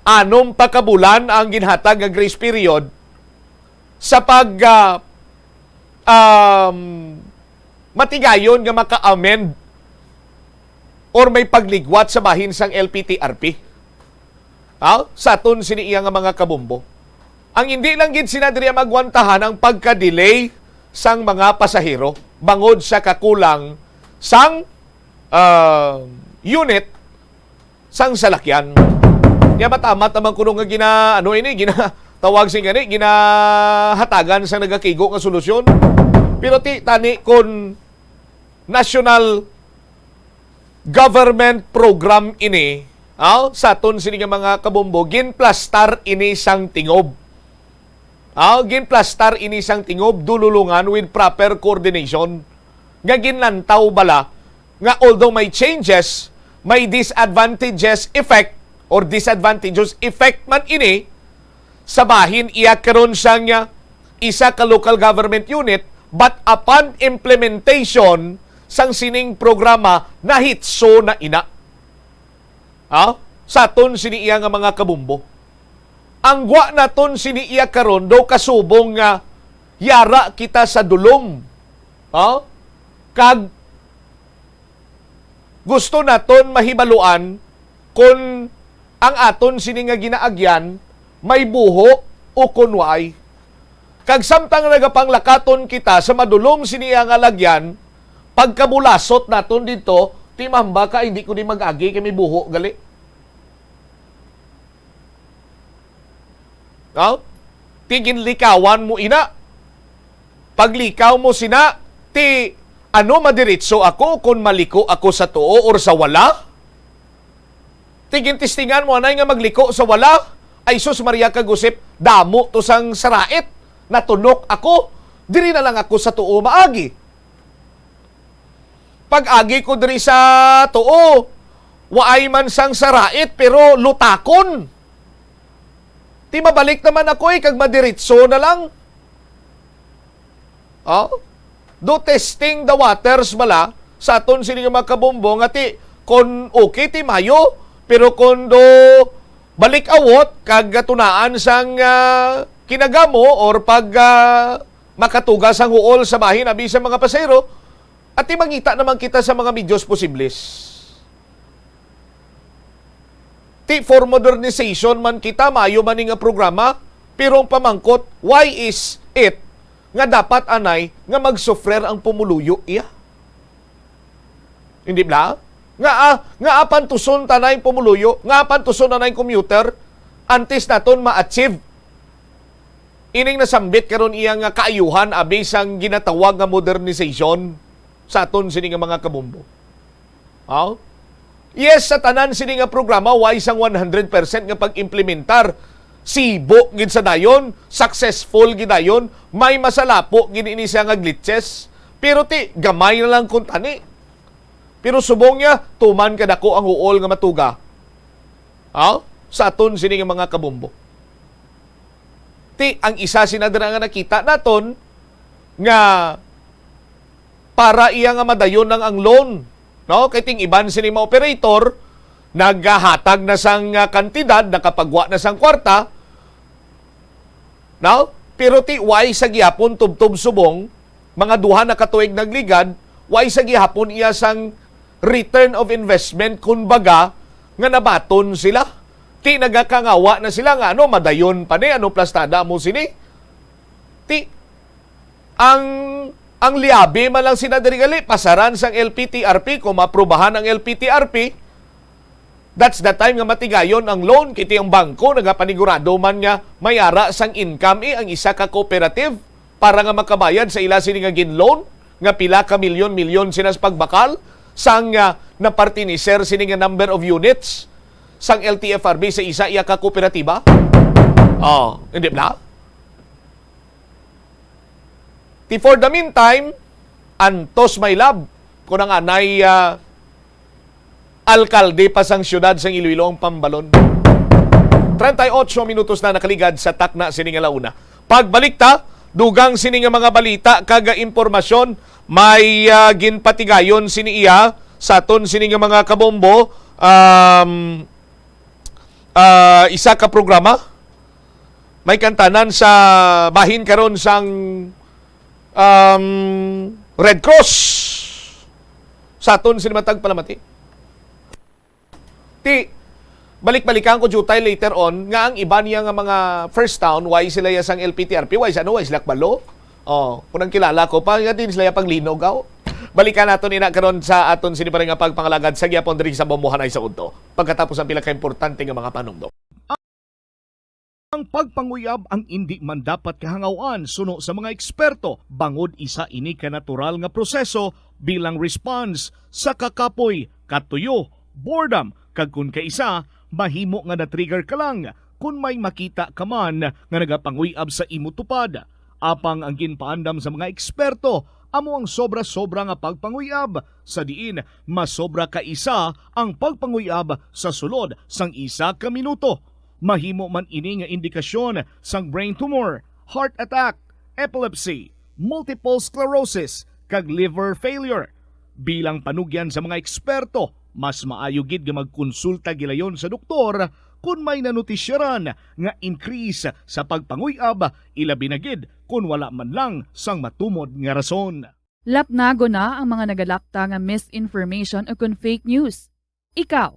6 pa ka bulan ang ginhatag nga grace period sa pag matigayon nga maka-amend or may pagligwat sa bahin sang LPTRP. Sa aton siniiya nga mga kabumbo. Ang hindi lang gid sina diri magwantahan ang pagka-delay sang mga pasahero bangod sa kakulang sang unit sang salakyan. Kaya matamat naman kuno nga ginatawag sing gani, ginahatagan sa nagakigo nga solusyon. Pero tani kon national government program ini, sa aton sini nga mga kabumbo, ginplastar ini sang tingob. Ginplastar ini sang tingob, dululungan with proper coordination. Nga ginlantaw bala, nga although may changes, may disadvantageous effect or disadvantageous effect man ini, sa bahin iya karon sang isa ka local government unit, but upon implementation sang sining programa, nahitso na ina. Sa aton sini iya nga mga kabumbo. Ang gwa naton sini iya karon do kasubong nga yara kita sa dulom. Kag gusto naton mahibaluan kung ang aton sini nga ginaagyan may buho o kunway. Kag samtang nagapanglakaton kita sa madulom sini nga lagyan, pagkabulasot naton dito, timamba ka hindi ko di mag-agi kay may buho gali. Tigin likawan mo ina. Paglikaw mo sina, madiritso ako kung maliko ako sa tuo or sa wala? Tigin tistingan mo anay nga magliko sa wala? Ay sus Maria kagusip, damo to sang sarait, natunok ako, diri na lang ako sa tuo maagi. Pag-agi ko diri sa tuo, waay man sang sarait pero lutakon. Ti mabalik naman ako kag madiritso na lang. Do testing the waters bala sa aton sini nga mga kabumbo nga ti kon okay ti mayo pero kon do balik awot kag tunaan sang kinagamo or pag makatugas ang uol sa bahin abi sa mga pasahero at ti mangita naman kita sa mga medyos posibles. Ti for modernization man kita, mayo man nga programa, pero ang pamangkot, why is it nga dapat anay nga magsufrer ang pumuluyo iya? Hindi ba? Nga apan tuson tanay pumuluyo, nga apan tuson tanay commuter, antes naton ma-achieve. Ining nasambit karon iya nga kaayuhan abi sang ginatawag nga modernization sa aton sini nga mga kabumbo. Yes, sa tanan sini nga programa, why isang 100% nga pag-implementar. Sibo gid sa dayon, successful gid dayon, may masalapo gid ini siya nga glitches. Pero gamay na lang kun tani. Pero subong niya, tuman kadako ang uol nga matuga. Sa aton sini nga mga kabumbo. Ang isa sinadra nga nakita naton nga para iya nga madayon ng ang loan. Kay ting iban sini mga operator, naghahatag na sang kantidad, nakapagwa na sang kwarta, pero why sa gihapon tubtob subong, mga duha na katuig nagligad, why sa gihapon iya sang return of investment, kumbaga, nga nabaton sila. Nagakangawa na sila nga, madayon pa ni, plastada mo sini. Ang liabi man lang sinadirigali, pasaran sang LPTRP, kung maprubahan ang LPTRP, that's the time nga matigayon ang loan, kiti ang bangko, nagapanigurado man nga mayara sang income ang isa ka cooperative para nga makabayad sa ila sini nga ginloan, nga pila ka milyon-milyon sinas pagbakal, sang napartiniser sini nga number of units, sang LTFRB sa isa iya ka kooperatiba. Hindi ba? For the meantime, antos may lab kung ang anay alkalde pa sang syudad sang Iloilo ang Pambalon. 38 minutos na nakaligad sa takna sining alauna. Pagbalik ta, dugang sining mga balita kaga impormasyon, may ginpatigayon sini iya sa aton sining mga kabombo isa ka programa may kantanan sa bahin karon sang Red Cross sa aton sinimatag palamati. Balik-balikan ko jutay later on nga ang iba niya nga mga first town why sila yasang LPTRP why sila balo. Kunang kilala ko pa nga din sila paglinog aw. Balikan naton ina karon sa aton siniparing nga pagpangalagad sa gyapon diri sa Bombohanay sa Udto. Pagkatapos ang pila ka importante nga mga panungdok. Ang pagpanguyab ang hindi man dapat kahangawan suno sa mga eksperto bangod isa ini ka natural nga proseso bilang response sa kakapoy, katuyo, boredom kag kun kaisa mahimo nga na-trigger ka lang kung may makita ka man nga nagapanguyab sa imo tupad. Apang ang ginpaandam sa mga eksperto amo ang sobra-sobra nga pagpanguyab sa diin masobra ka isa ang pagpanguyab sa sulod sang isa ka minuto. Mahimo man ini nga indikasyon sang brain tumor, heart attack, epilepsy, multiple sclerosis, kag liver failure. Bilang panugyan sa mga eksperto, mas maayo gid nga magkonsulta gilayon sa doktor kung may nanutisyaran nga increase sa pagpanguyab, ilabi na gid kung wala man lang sang matumod nga rason. Lapnago na ang mga nagalakta nga misinformation o kung fake news. Ikaw,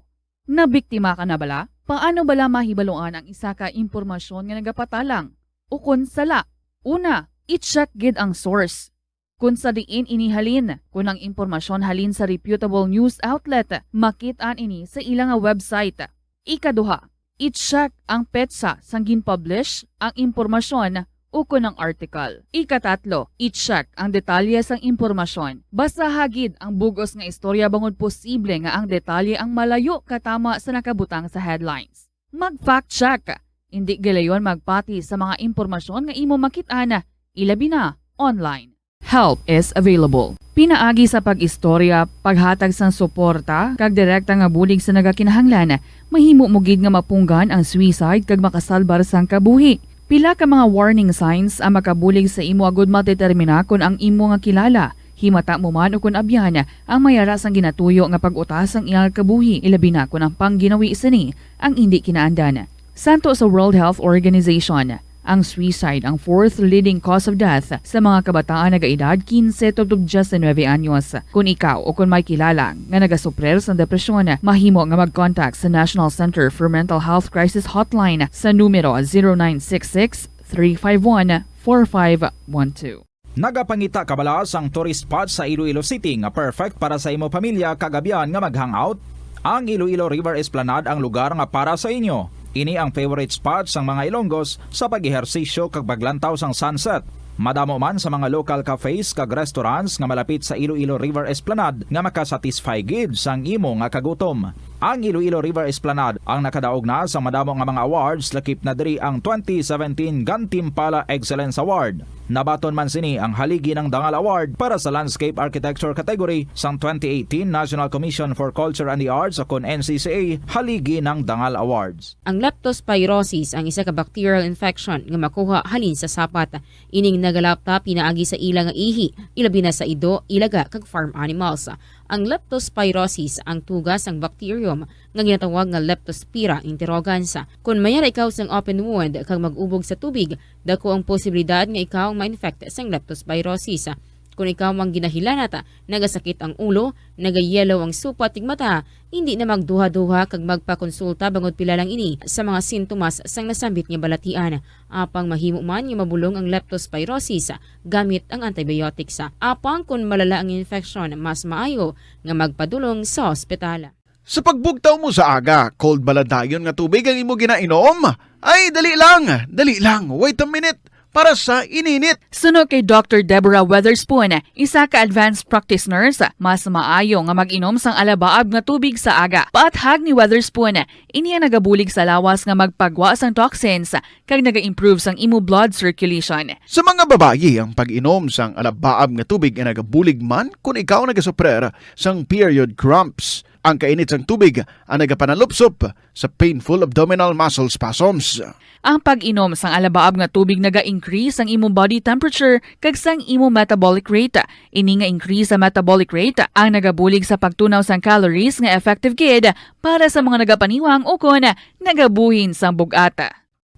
nabiktima ka na bala? Paano bala mahibaluan ang isa ka impormasyon nga nagapatalang? O kung sala? Una, i-check gid ang source. Kung sa diin inihalin, kung ang impormasyon halin sa reputable news outlet, makit-an ini sa ilang website. Ikaduha, i-check ang petsa sang gin-publish ang impormasyon o kung ang article. Ikatatlo, i-check ang detalye sang impormasyon. Basta hagid ang bugos nga istorya bangod posible nga ang detalye ang malayo katama sa nakabutang sa headlines. Mag-fact check. Hindi gilayon magpati sa mga impormasyon nga imo makit-ana, ilabi na online. Help is available. Pinaagi sa pag-istorya, paghatag sang suporta, kag direkta nga bulig sa nagakinahanglan, mahimo mo gid nga mapunggan ang suicide kag makasalbar sang kabuhi. Pila ka mga warning signs ang makabulig sa imo agud matetermina kung ang imo nga kilala, himata mo man o kung abyan ang mayaras ang ginatuyo nga pag-utas ang iyang kabuhi, ilabi na kung ang pangginawi sini ang hindi kinaandan. Santo sa World Health Organization, ang suicide ang fourth leading cause of death sa mga kabataan nagaedad 15 to 19 anyos. Kung ikaw o kung may kilala nga nagasuprer sa depresyon, mahimo nga mag-contact sa National Center for Mental Health Crisis Hotline sa numero 0966-351-4512. Nagapangita kabala sang tourist spot sa Iloilo City nga perfect para sa imo pamilya kagabihan nga mag-hangout? Ang Iloilo River Esplanade ang lugar nga para sa inyo. Ini ang favorite spot sang mga Ilonggos sa pag-ehersisyo kag paglantaw sang sunset. Madamo man sa mga local cafes kag restaurants nga malapit sa Iloilo River Esplanade nga makasatisfy gid sang imo nga kagutom. Ang Iloilo River Esplanade ang nakadaog na sa madamo nga mga awards lakip na diri ang 2017 Gantimpala Excellence Award. Nabaton man sini ang haligi ng Dangal Award para sa Landscape Architecture category sang 2018 National Commission for Culture and the Arts o NCCA haligi ng Dangal Awards. Ang leptospirosis ang isa ka bacterial infection nga makuha halin sa sapat. Ining nagalapta pinaagi sa ilang ihi, ilabi na sa ido, ilaga kag farm animals. Ang leptospirosis ang tugas ang bacterium nga ginatawag nga Leptospira interrogans. Kung mayara ikaw sang open wound kag mag-ubog sa tubig, dako ang posibilidad nga ikaw ma-infect sang leptospirosis. Kung ikaw mang ginahilanata, nagasakit ang ulo, nagayelo ang supa tig mata, hindi na magduha-duha kag magpakonsulta bangod pila lang ini sa mga sintomas sang nasambit nga balatian. Apang mahimo man nga mabulong ang leptospirosis gamit ang antibiotics. Apang kung malala ang infection, mas maayo nga magpadulong sa ospital. Sa pagbugtaw mo sa aga, cold baladayon nga tubig ang imo ginainom? Ay, dali lang, wait a minute. Para sa ininit. Suno kay Dr. Deborah Weatherspoon, isa ka advanced practitioners, mas maayo nga mag-inom sang alabaab nga tubig sa aga. Paathag ni Weatherspoon, iniya nagabulig sa lawas nga magpagwa sang toxins kag naga-improve sang imo blood circulation. Sa mga babayi, ang pag-inom sang alabaab nga tubig ay nagabulig man kung ikaw nagasuprer sang period cramps. Ang kainit sang tubig ang nagapanalupsop sa painful abdominal muscle spasms. Ang pag-inom sang alabaab nga tubig naga-increase ang imong body temperature kag sang imong metabolic rate. Ini nga increase sa metabolic rate ang nagabulig sa pagtunaw sang calories nga effective gid para sa mga nagapaniwang o kon nagabuhin sang bugata.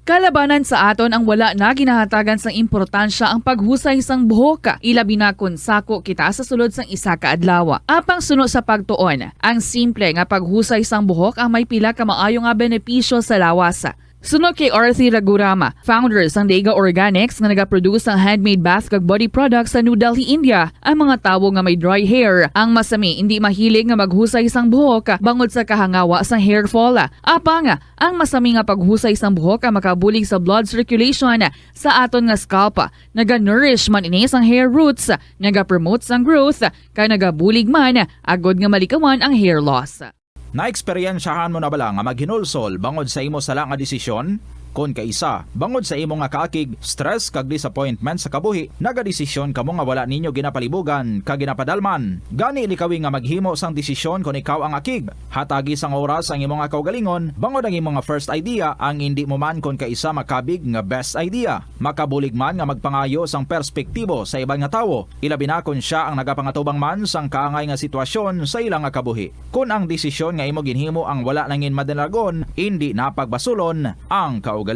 Kalabanan sa aton ang wala na ginahatagan sang importansya ang paghusay sang buhok, ilabi na kun sako kita sa sulod sang isa ka adlaw. Apang suno sa pagtuon, ang simple nga paghusay sang buhok ang may pila ka maayo nga benepisyo sa lawas. Sunod kay Arthi Ragurama, founder sang Dega Organics nga nagaproduce ng handmade bath kag body products sa New Delhi, India, ang mga tawo nga may dry hair, ang masami hindi mahilig nga maghusay sang buhok bangod sa kahangawa sang hair fall. Apang ang masami nga paghusay sang buhok ang makabulig sa blood circulation sa aton nga scalp, naga-nourish man ini sang hair roots, naga-promote sang growth, kay nagabulig man agod nga malikawan ang hair loss. Naeksperyensyahan mo na bala nga maghinulsol bangod sa imo sala nga desisyon? Kon kaisa, bangod sa imo nga kaakig, stress kag disappointment sa kabuhi, nagadesisyon kamo nga wala ninyo ginapalibugan kag ginapadalman. Gani likawi nga maghimo sang desisyon kon ikaw ang akig. Hatagi sang oras ang imo nga kaugalingon, bangod ang imo nga first idea ang hindi mo man kon kaisa makabig nga best idea. Makabulig man nga magpangayo sang perspektibo sa ibang nga tawo, ilabi na kon siya ang nagapangatubang man sang kaangay nga sitwasyon sa ilang nga kabuhi. Kun ang desisyon nga imo ginhimo ang wala nangin madalagon, hindi napagbasulon ang kaugalingon.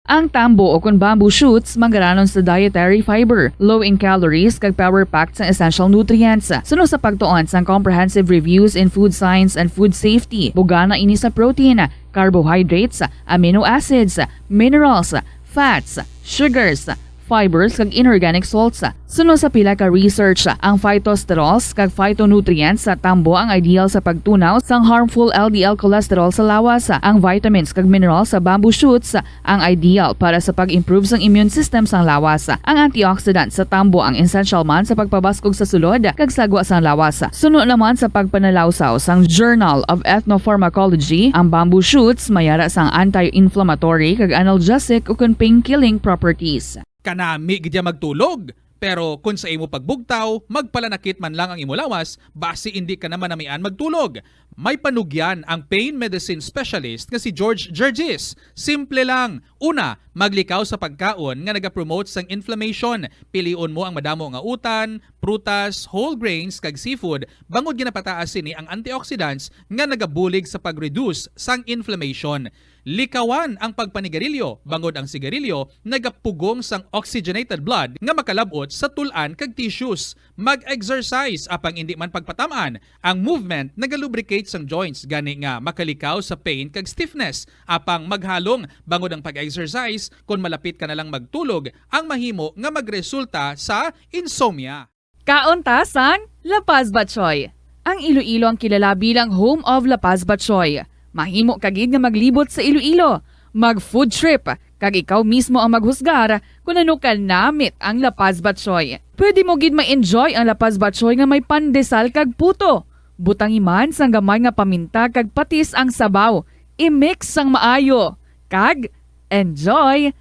Ang tambo o kun bamboo shoots manggaranon sa dietary fiber, low in calories kag power-packed sa essential nutrients. Suno sa pagtuon sang comprehensive reviews in food science and food safety, bugana ini sa protein, carbohydrates, amino acids, minerals, fats, sugars, fibers kag inorganic salts. Suno sa pila ka research, ang phytosterols kag phytonutrients sa tambo ang ideal sa pagtunaw sang harmful LDL cholesterol sa lawas. Ang vitamins kag minerals sa bamboo shoots ang ideal para sa pag-improve sang immune system sang lawas. Ang antioxidants sa tambo ang essential man sa pagpabaskog sa sulod kag sagwa sang lawas. Suno naman sa pagpanalawsaw sang Journal of Ethnopharmacology, ang bamboo shoots mayara sang anti-inflammatory kag analgesic ug pain-killing properties. Kanami gidya magtulog. Pero kung sa imo pagbugtaw, magpalanakit man lang ang imo lawas, base hindi ka naman namian magtulog. May panugyan ang pain medicine specialist nga si George Gergis. Simple lang. Una, maglikaw sa pagkaon nga nagapromote sang inflammation. Pilion mo ang madamo nga utan, prutas, whole grains kag seafood bangod ginapataas ni ang antioxidants nga nagabulig sa pag-reduce sang inflammation. Likawan ang pagpanigarilyo, bangod ang sigarilyo nagapugong sang oxygenated blood nga makalabot sa tulan kag tissues. Mag-exercise apang hindi man pagpatamaan. Ang movement nagalubricate sang joints gani nga makalikaw sa pain kag stiffness. Apang maghalong bangod ang pag-exercise kung malapit ka na lang magtulog ang mahimo nga magresulta sa insomnia. Kauntasan, La Paz Batchoy. Ang Iloilo ang kilala bilang home of La Paz Batchoy. Mahimo kagid nga maglibot sa Iloilo, mag-food trip, kag ikaw mismo ang maghusgar kung ano ka namit ang La Paz Batchoy. Pwede mo gid ma-enjoy ang La Paz Batchoy nga may pandesal kag puto. Butangi man sang gamay nga paminta kag patis ang sabaw. I-mix sang maayo. Kag enjoy.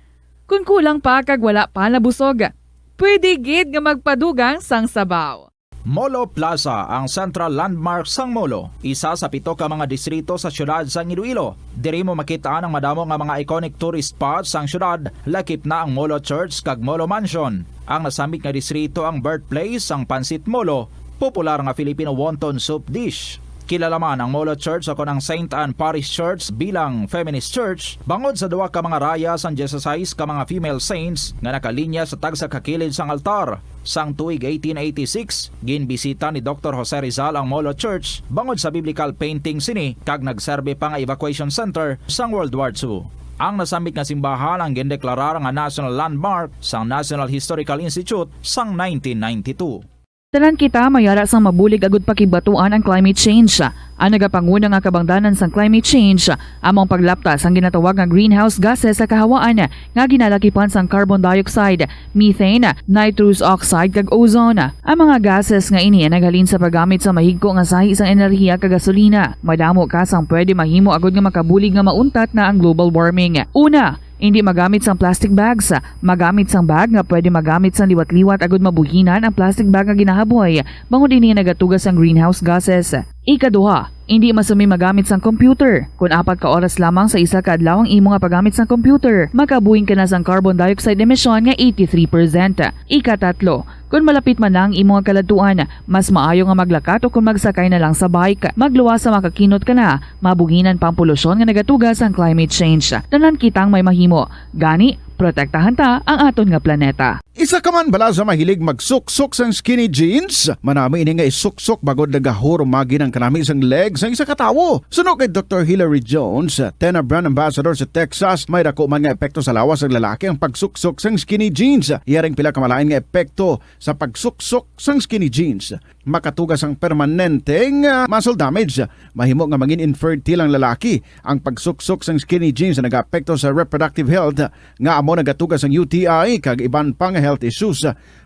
Kung kulang pa kag wala pa nabusog, pwede gid nga magpadugang sang sabaw. Molo Plaza ang central landmark sang Molo, isa sa 7 ka mga distrito sa syudad sang Iloilo. Diri mo makitaan ang madamo nga mga iconic tourist spots sang syudad, lakip na ang Molo Church kag Molo Mansion. Ang nasambit nga distrito ang birthplace sang Pansit Molo, popular nga Filipino wonton soup dish. Kilala man ang Molo Church ako ng St. Anne Parish Church bilang feminist church, bangod sa duwa ka mga raya sang 16 ka mga female saints nga nakalinya sa tagsa kakilid sang altar. Sang tuig 1886, ginbisita ni Dr. Jose Rizal ang Molo Church bangod sa biblical painting sini kag nagserbe pa nga evacuation center sang World War II. Ang nasambit nga simbahan ang gindeklarar nga national landmark sang National Historical Institute sang 1992. Tanan kita mayara sang mabulig agud pakibatuan ang climate change. Ang nagapanguna nga kabangdanan sang climate change among paglaptas ang ginatawag nga greenhouse gases sa kahawaan nga ginalakipan sang carbon dioxide, methane, nitrous oxide kag ozone. Ang mga gases nga ini naghalin sa paggamit sa mahigko nga sahi sang enerhiya kag gasolina. Madamo ka sang pwede mahimo agud nga makabulig nga mauntat na ang global warming. Una, hindi magamit sang plastic bags. Magamit sang bag nga pwede magamit sang liwat-liwat agud mabuhinan ang plastic bag nga ginahaboy bangod ini nagatugas ang greenhouse gases. Ikaduha, Hindi masumi magamit sang computer. Kung 4 ka oras lamang sa isa ka adlaw ang imo nga paggamit sang computer, makabuhing ka na sang carbon dioxide emission nga 83%. Ika-3, kung malapit man lang imo nga kaladuan, mas maayo nga maglakat o kung magsakay na lang sa bike. Magluwas sa makakinot ka na, mabuginan pang polusyon nga nagatugas ang climate change. Tanan kitang may mahimo. Gani, protektahan ta ang aton nga planeta. Isa ka man bala sa mahilig magsuksok sang skinny jeans? Manami ini nga isuksok bagod nagahurumagi ng kanami sang legs ang isa ka tawo. Suno kay Dr. Hillary Jones, Tena Brand Ambassador sa Texas, may dako man nga epekto sa lawas ng lalaki ang pagsuksok sang skinny jeans. Iyaring pila kamalain nga epekto sa pagsuksok sang skinny jeans. Makatugas ang permanenteng muscle damage. Mahimo nga mangin infertile ang lalaki. Ang pagsuksok sang skinny jeans na nag-apekto sa reproductive health nga amo nagatugas ang UTI kag iban pang health issues.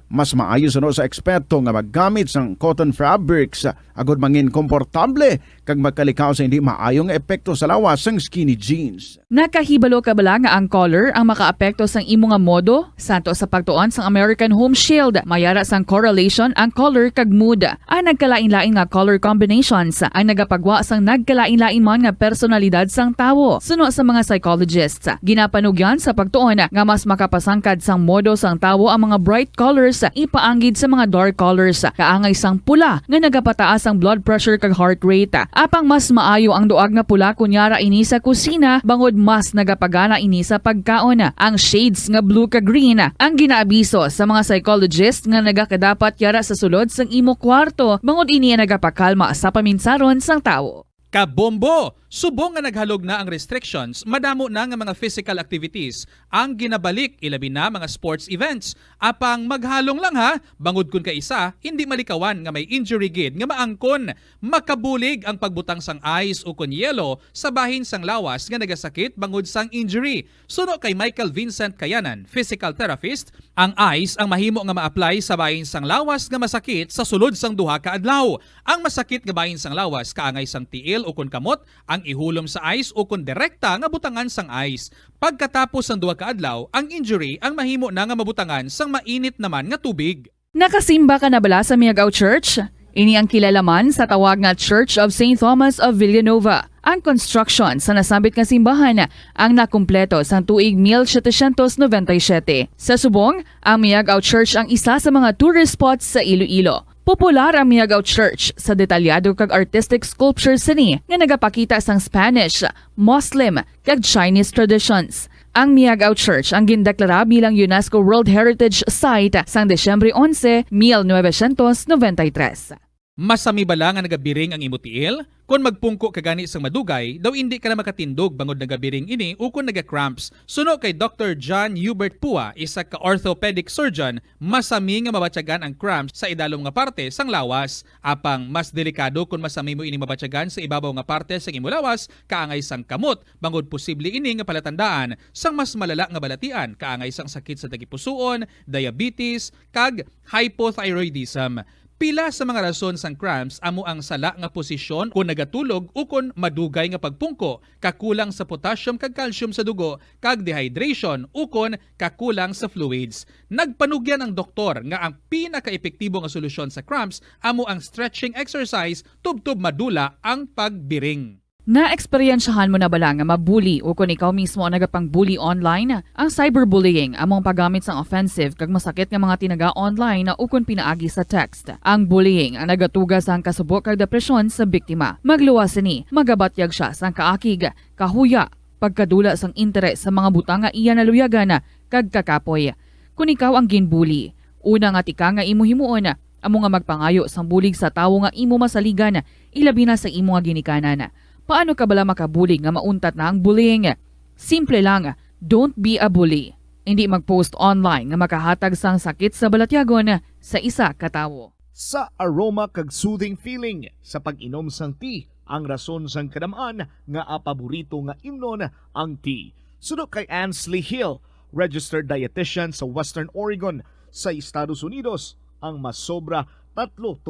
Mas maayo sa eksperto nga maggamit sang cotton fabrics agod mangin komportable kag magkalikaw sa hindi maayong epekto sa lawas sang skinny jeans. Nakahibalo ka bala nga ang color ang makaapekto sang imo nga modo? Santo sa pagtuon sang American Home Shield, mayara sang correlation ang color kag mood. Ang nagkalain-lain nga color combinations ang nagapagwa sang nagkalain-lain man nga personalidad sang tawo. Suno sa mga psychologists, ginapanugyan sa pagtuon nga mas makapasangkad sang modo sang tawo ang mga bright colors ipaanggid sa mga dark colors. Kaangay sang pula nga nagapataas ang blood pressure kag heart rate. Apang mas maayo ang duag nga pula kunyara ini sa kusina bangod mas nagapagana ini sa pagkaon. Ang shades nga blue kag green ang ginaabiso sa mga psychologist nga nagakadapat yara sa sulod sang imo kwarto bangod ini nagapakalma sa paminsaron sang tawo. Kabombo! Subong nga naghalog na ang restrictions, madamo na nga mga physical activities ang ginabalik, ilabi na mga sports events. Apang maghalong lang ha, bangod kun ka isa, hindi malikawan nga may injury gid nga maangkon. Makabulig ang pagbutang sang ice o kun yelo sa bahin sang lawas nga nagasakit bangod sang injury. Suno kay Michael Vincent Kayanan, physical therapist, ang ice ang mahimo nga ma-apply sa bahin sang lawas nga masakit sa sulod sang duha ka adlaw. Ang masakit nga bahin sang lawas kaangay sang tiil o kun kamot, ang ihulom sa ice o kung direkta nga butangan sang ice. Pagkatapos ng 2 ka adlaw, ang injury ang mahimo na nga mabutangan sang mainit naman nga tubig. Nakasimba ka na bala sa Miagao Church? Ini ang kilalaman sa tawag nga Church of St. Thomas of Villanova. Ang construction sa nasabit nga simbahan ang nakumpleto sa tuig 1797. Sa subong, ang Miagao Church ang isa sa mga tourist spots sa Iloilo. Popular ang Miagao Church sa detalyado kag artistic sculptures sini nga nagapakita sang Spanish, Muslim kag Chinese traditions. Ang Miagao Church ang gindeklara bilang UNESCO World Heritage Site sang Desyembre 11, 1993. Masami bala nga nagabiring ang imo tiil? Kung magpungko ka gani sang madugay, daw hindi ka na makatindog bangod nagabiring ini o kung nagacramps. Suno kay Dr. John Hubert Pua, isa ka orthopedic surgeon, masami nga mabatyagan ang cramps sa idalom nga parte sang lawas. Apang mas delikado kung masami mo ini mabatyagan sa ibabaw nga parte sang imo lawas, kaangay sang kamot, bangod posible ini nga palatandaan sang mas malala nga balatian, kaangay sang sakit sa tagipusoon, diabetes, kag hypothyroidism. Pila sa mga rason sang cramps amo ang sala nga posisyon kung nagatulog o kung madugay nga pagpungko, kakulang sa potassium kag calcium sa dugo, kag dehydration o kung kakulang sa fluids. Nagpanugyan ang doktor nga ang pinaka-epektibo nga solusyon sa cramps amo ang stretching exercise tubtob madula ang pagbiring. Na-eksperyensyahan mo na bala nga mabuli o kung ikaw mismo ang nagapang-bully online? Ang cyberbullying among paggamit sang offensive kag masakit nga mga tinaga online na ukon pinaagi sa text. Ang bullying ang nagatugas sang kasubok kag depresyon sa biktima. Magluwas ni, magabatyag siya sang kaakig, kahuya, pagkadula sang interes sa mga butang nga iya naluyagan kag kakapoy. Kung ikaw ang ginbully, una nga tika nga imo himuon, amo nga magpangayo sang bulig sa tawo nga imo masaligan, ilabi na sa imo nga ginikanan. Paano ka bala makabulig nga mauntat na ang bullying? Simple lang, don't be a bully. Hindi mag-post online nga makahatag sang sakit sa balatyagon sa isa ka tawo. Sa aroma kag soothing feeling sa pag-inom sang tea, ang rason sang kadamaan nga paborito nga imnon ang tea. Suno kay Ansley Hill, registered dietitian sa Western Oregon sa Estados Unidos, ang mas sobra 3-4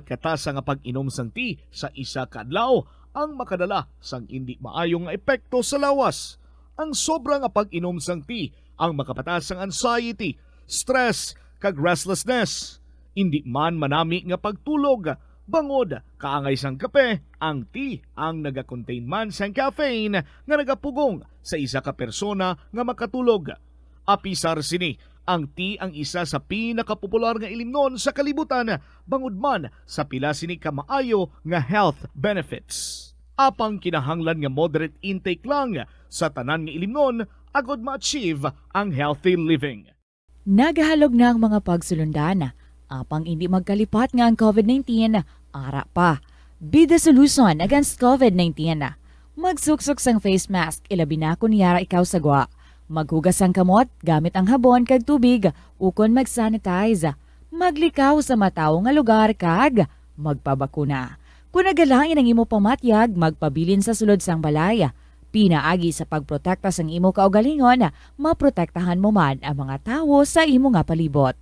katasa nga pag-inom sang tea sa isa ka adlaw ang makadala sang hindi maayong epekto sa lawas. Ang sobra nga pag-inom sang tea ang makapataas sang anxiety, stress kag restlessness. Hindi man manami nga pagtulog, bangod, kaangay sang kape, ang tea ang naga-contain man sang caffeine nga nagapugong sa isa ka persona nga makatulog. Apisar sini, ang tea ang isa sa pinakapopular nga ilimnon sa kalibutan, bangod man sa pila sini ka maayo nga health benefits. Apang kinahanglan nga moderate intake lang sa tanan nga ilimnon agod ma-achieve ang healthy living. Nagahalog na ang mga pagsulundan. Apang hindi magkalipat nga ang COVID-19, ara pa. Be the solution against COVID-19. Magsuksok sang face mask, ilabi na kung niyara ikaw sagwa. Maghugas ang kamot gamit ang habon kag tubig, ukon mag-sanitize. Maglikaw sa mataw nga lugar kag magpabakuna. Kung nagalain ang imo pamatyag, magpabilin sa sulod sang balay. Pinaagi sa pagprotekta sang imo kaugalingon, maprotektahan mo man ang mga tawo sa imo nga palibot.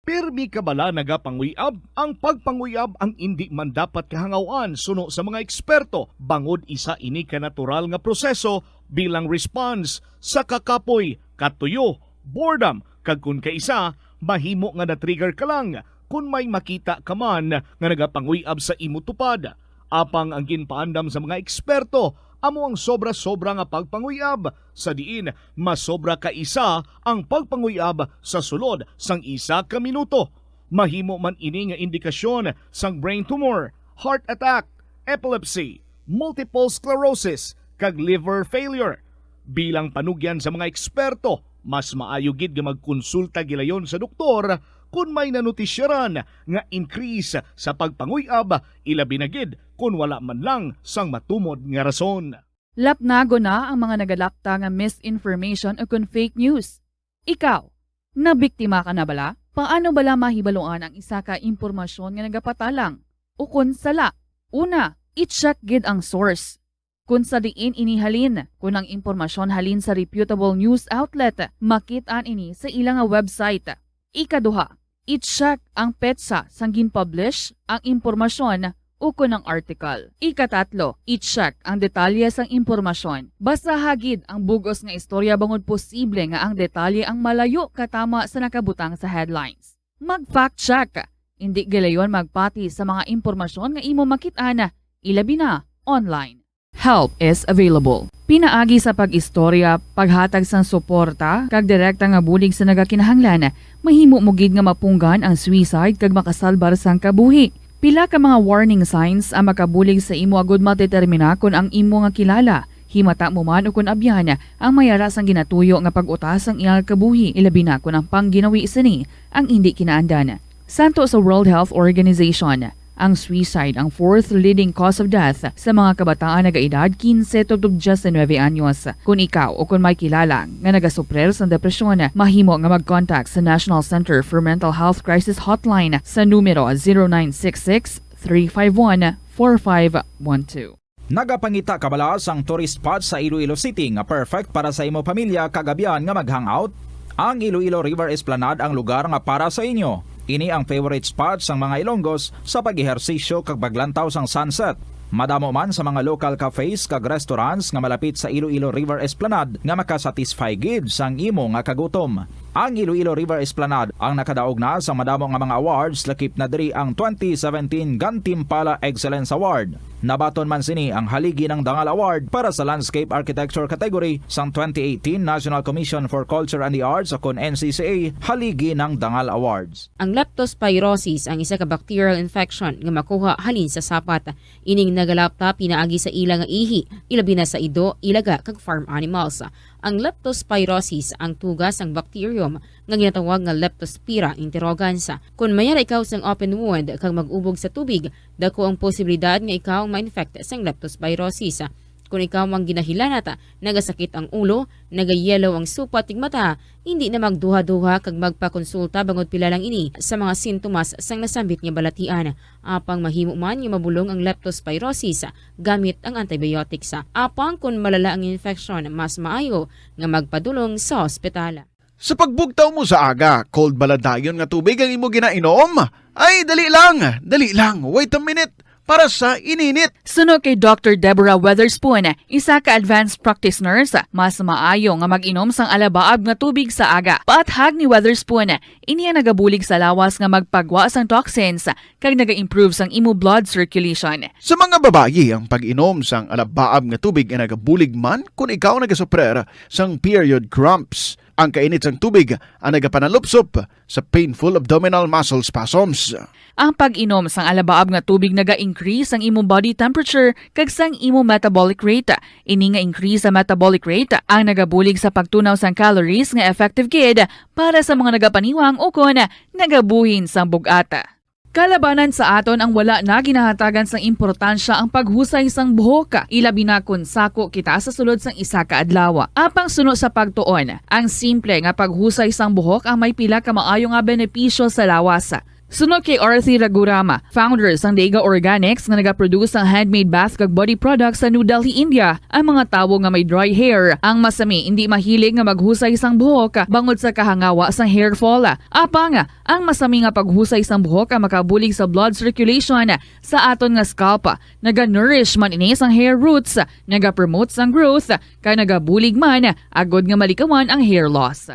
Pirmi ka bala nagapanguyab? Ang pagpanguyab ang hindi man dapat kahangawan suno sa mga eksperto. Bangod isa ini ka natural nga proseso bilang response sa kakapoy, katuyo, boredom, kag kun kaisa, mahimo nga na-trigger ka lang kung may makita ka man nga nagapanguyab sa imo tupad. Apang ang ginpaandam sa mga eksperto, amo ang sobra-sobra nga pagpanguyab sa diin masobra ka isa ang pagpanguyab sa sulod sang isa ka minuto. Mahimo man ini nga indikasyon sang brain tumor, heart attack, epilepsy, multiple sclerosis kag liver failure. Bilang panugyan sa mga eksperto, mas maayo gid nga magkonsulta gilayon sa doktor kung may nanutisyaran nga increase sa pagpanguyab, ilabi na gid kung wala man lang sang matumod nga rason. Lapnago na ang mga nagalakta nga misinformation o kung fake news. Ikaw, nabiktima ka na bala? Paano bala mahibaluan ang isa ka impormasyon nga nagapatalang? O kung sala? Una, i-check gid ang source. Kung sa diin inihalin, kung ang impormasyon halin sa reputable news outlet, makitaan ini sa ilang website. Ikaduha, i-check ang petsa sang gin-publish ang impormasyon o kung ang article. Ikatatlo, i-check ang detalye sang impormasyon. Basta hagid ang bugos nga istorya bangod posible nga ang detalye ang malayo katama sa nakabutang sa headlines. Mag-fact check. Hindi gilayon magpati sa mga impormasyon nga imo makita-na, ilabi na online. Help is available. Pinaagi sa pag-istorya, paghatag sang suporta, kag direkta nga bulig sa nagakinahanglan, mahimo mo gid nga mapunggan ang suicide kag makasalbar sang kabuhi. Pila ka mga warning signs ang makabulig sa imo agud matetermina kung ang imo nga kilala, himata mo man o kung abyan ang mayara sang ginatuyo nga pag-utas ang iyang kabuhi, ilabi na kung ang pangginawi sini ang hindi kinaandan. Santo sa World Health Organization, ang suicide ang fourth leading cause of death sa mga kabataan nagaedad 15 to 19 anyos. Kung ikaw o kung may kilala nga nagasuprer sa depresyon, mahimo nga mag-contact sa National Center for Mental Health Crisis Hotline sa numero 0966-351-4512. Nagapangita kabala sang tourist spot sa Iloilo City nga perfect para sa imo pamilya kagabihan nga mag-hangout? Ang Iloilo River Esplanade ang lugar nga para sa inyo. Ini ang favorite spot sang mga Ilonggos sa pag-ehersisyo kag paglantaw sang sunset. Madamo man sa mga local cafes kag restaurants nga malapit sa Iloilo River Esplanade nga makasatisfy gid sang imo nga kagutom. Ang Iloilo River Esplanade ang nakadaog na sa madamo nga mga awards, lakip na diri ang 2017 Gantimpala Excellence Award. Nabaton man sini ang haligi ng Dangal Award para sa Landscape Architecture category sang 2018 National Commission for Culture and the Arts o kon NCCA haligi ng Dangal Awards. Ang leptospirosis ang isa ka bacterial infection nga makuha halin sa sapat. Ining nagalapta pinaagi sa ilang nga ihi, ilabi na sa ido, ilaga kag farm animals. Ang leptospirosis ang tugas ang bacterium nga ginatawag nga Leptospira interrogans. Kung mayara ikaw sang open wound kag mag-ubog sa tubig, dako ang posibilidad nga ikaw ma-infect sang leptospirosis. Kung ikaw mang ginahilanata, nagasakit ang ulo, nagayellow ang supat tig mata, hindi na magduha-duha kag magpakonsulta bangod pila lang ini sa mga sintomas sang nasambit nga balatian. Apang mahimo man nga mabulong ang leptospirosis gamit ang antibiotics. Apang kung malala ang infection, mas maayo nga magpadulong sa ospital. Sa pagbugtaw mo sa aga, cold baladayon nga tubig ang imo ginainom? Ay, dali lang, wait a minute. para sa ininit. Suno kay Dr. Deborah Weatherspoon, isa ka advanced practice nurse, mas maayo nga mag-inom sang alabaab nga tubig sa aga. Paathag ni Weatherspoon, iniya nagabulig sa lawas nga magpagwa sang toxins kag naga-improve sang imo blood circulation. Sa mga babayi, ang pag-inom sang alabaab nga tubig ay nagabulig man kung ikaw nagasuprer sang period cramps. Ang kainit sang tubig ang nagapanalupsop sa painful abdominal muscle spasms. Ang pag-inom sang alabaab nga tubig naga-increase ang imong body temperature kag sang imong metabolic rate. Ini nga increase sa metabolic rate ang nagabulig sa pagtunaw sang calories nga effective kid para sa mga nagapaniwang o kon nagabuhin sang bugata. Kalabanan sa aton ang wala na ginahatagan sang importansya ang paghusay sang buhok, ilabi na kun sako kita sa sulod sang isa ka adlaw. Apang suno sa pagtuon, ang simple nga paghusay sang buhok ang may pila ka maayo nga benepisyo sa lawas. Sunod kay Arthi Ragurama, founder sang Dega Organics nga nagaproduce ng handmade bath kag body products sa New Delhi, India. Ang mga tawo nga may dry hair, ang masami hindi mahilig nga maghusay sang buhok bangod sa kahangawa sang hair fall. Apang ang masami nga paghusay sang buhok ang makabulig sa blood circulation sa aton nga scalp. Naga-nourish man ini sang hair roots, naga-promote sang growth, kay nagabulig man agod nga malikawan ang hair loss.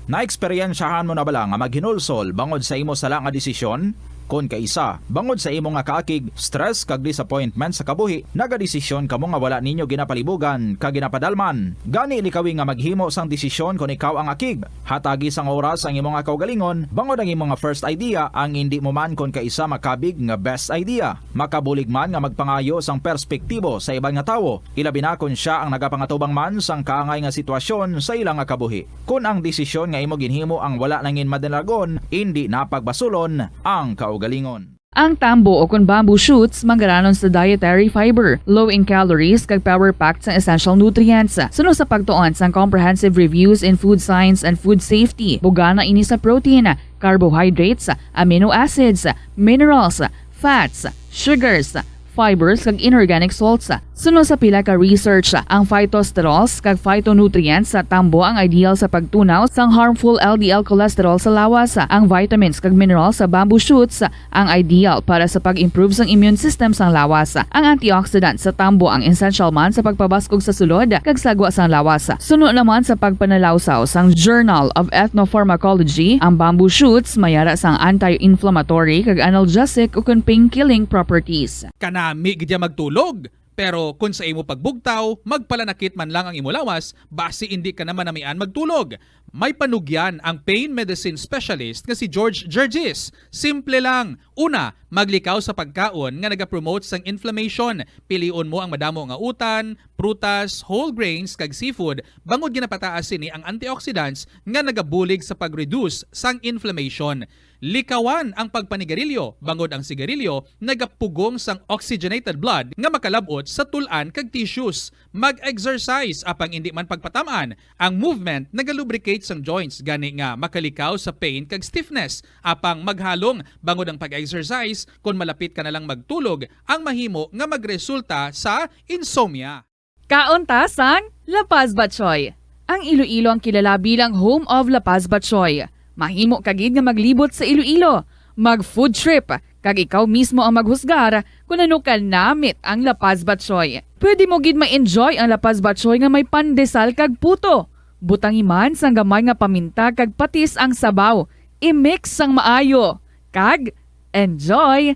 Naeksperyensyahan mo na bala nga maghinulsol bangod sa imo sala nga desisyon? Kon kaisa, bangod sa imo nga kaakig, stress kag disappointment sa kabuhi, nagadesisyon kamo nga wala ninyo ginapalibugan kag ginapadalman. Gani likawi nga maghimo sang desisyon kon ikaw ang akig. Hatagi sang oras ang imo nga kaugalingon, bangod ang imo nga first idea ang hindi mo man kon kaisa makabig nga best idea. Makabulig man nga magpangayo sang perspektibo sa ibang nga tawo, ilabi na kon siya ang nagapangatubang man sang kaangay nga sitwasyon sa ilang nga kabuhi. Kun ang desisyon nga imo ginhimo ang wala nangin madalagon, hindi napagbasulon ang kaugalingon. Ang tambo o kun bamboo shoots mangaranon sa dietary fiber, low in calories kag power-packed sa essential nutrients. Suno sa pagtuon sang comprehensive reviews in food science and food safety, bugana ini sa protein, carbohydrates, amino acids, minerals, fats, sugars, fibers kag inorganic salts. Suno sa pila ka research, ang phytosterols kag phytonutrients sa tambo ang ideal sa pagtunaw sang harmful LDL cholesterol sa lawas. Ang vitamins kag minerals sa bamboo shoots ang ideal para sa pag-improve sang immune system sang lawas. Ang antioxidants sa tambo ang essential man sa pagpabaskog sa sulod kag sagwa sang lawas. Suno naman sa pagpanalawsaw sang Journal of Ethnopharmacology, ang bamboo shoots mayara sang anti-inflammatory kag analgesic o pain-killing properties. Kanami gidya magtulog. Pero kung sa imo pagbugtaw, magpalanakit man lang ang imo lawas, base hindi ka naman namian magtulog. May panugyan ang pain medicine specialist nga si George Gergis. Simple lang. Una, maglikaw sa pagkaon nga nagapromote sang inflammation. Pilion mo ang madamo nga utan, prutas, whole grains kag seafood bangod ginapataas ini ang antioxidants nga nagabulig sa pag-reduce sang inflammation. Likawan ang pagpanigarilyo, bangod ang sigarilyo nagapugong sang oxygenated blood nga makalabot sa tulan kag tissues. Mag-exercise apang hindi man pagpatamaan. Ang movement nagalubricate sang joints gani nga makalikaw sa pain kag stiffness. Apang maghalong bangod ang pag-exercise kung malapit ka na lang magtulog ang mahimo nga magresulta sa insomnia. Kauntasan, La Paz Batchoy. Ang Iloilo ang kilala bilang home of La Paz Batchoy. Mahimo kagid nga maglibot sa Iloilo, mag-food trip, kag ikaw mismo ang maghusgar kung ano ka namit ang La Paz Batchoy. Pwede mo gid ma-enjoy ang La Paz Batchoy nga may pandesal kag puto. Butangi man sang gamay nga paminta kag patis ang sabaw. I-mix sang maayo. Kag enjoy.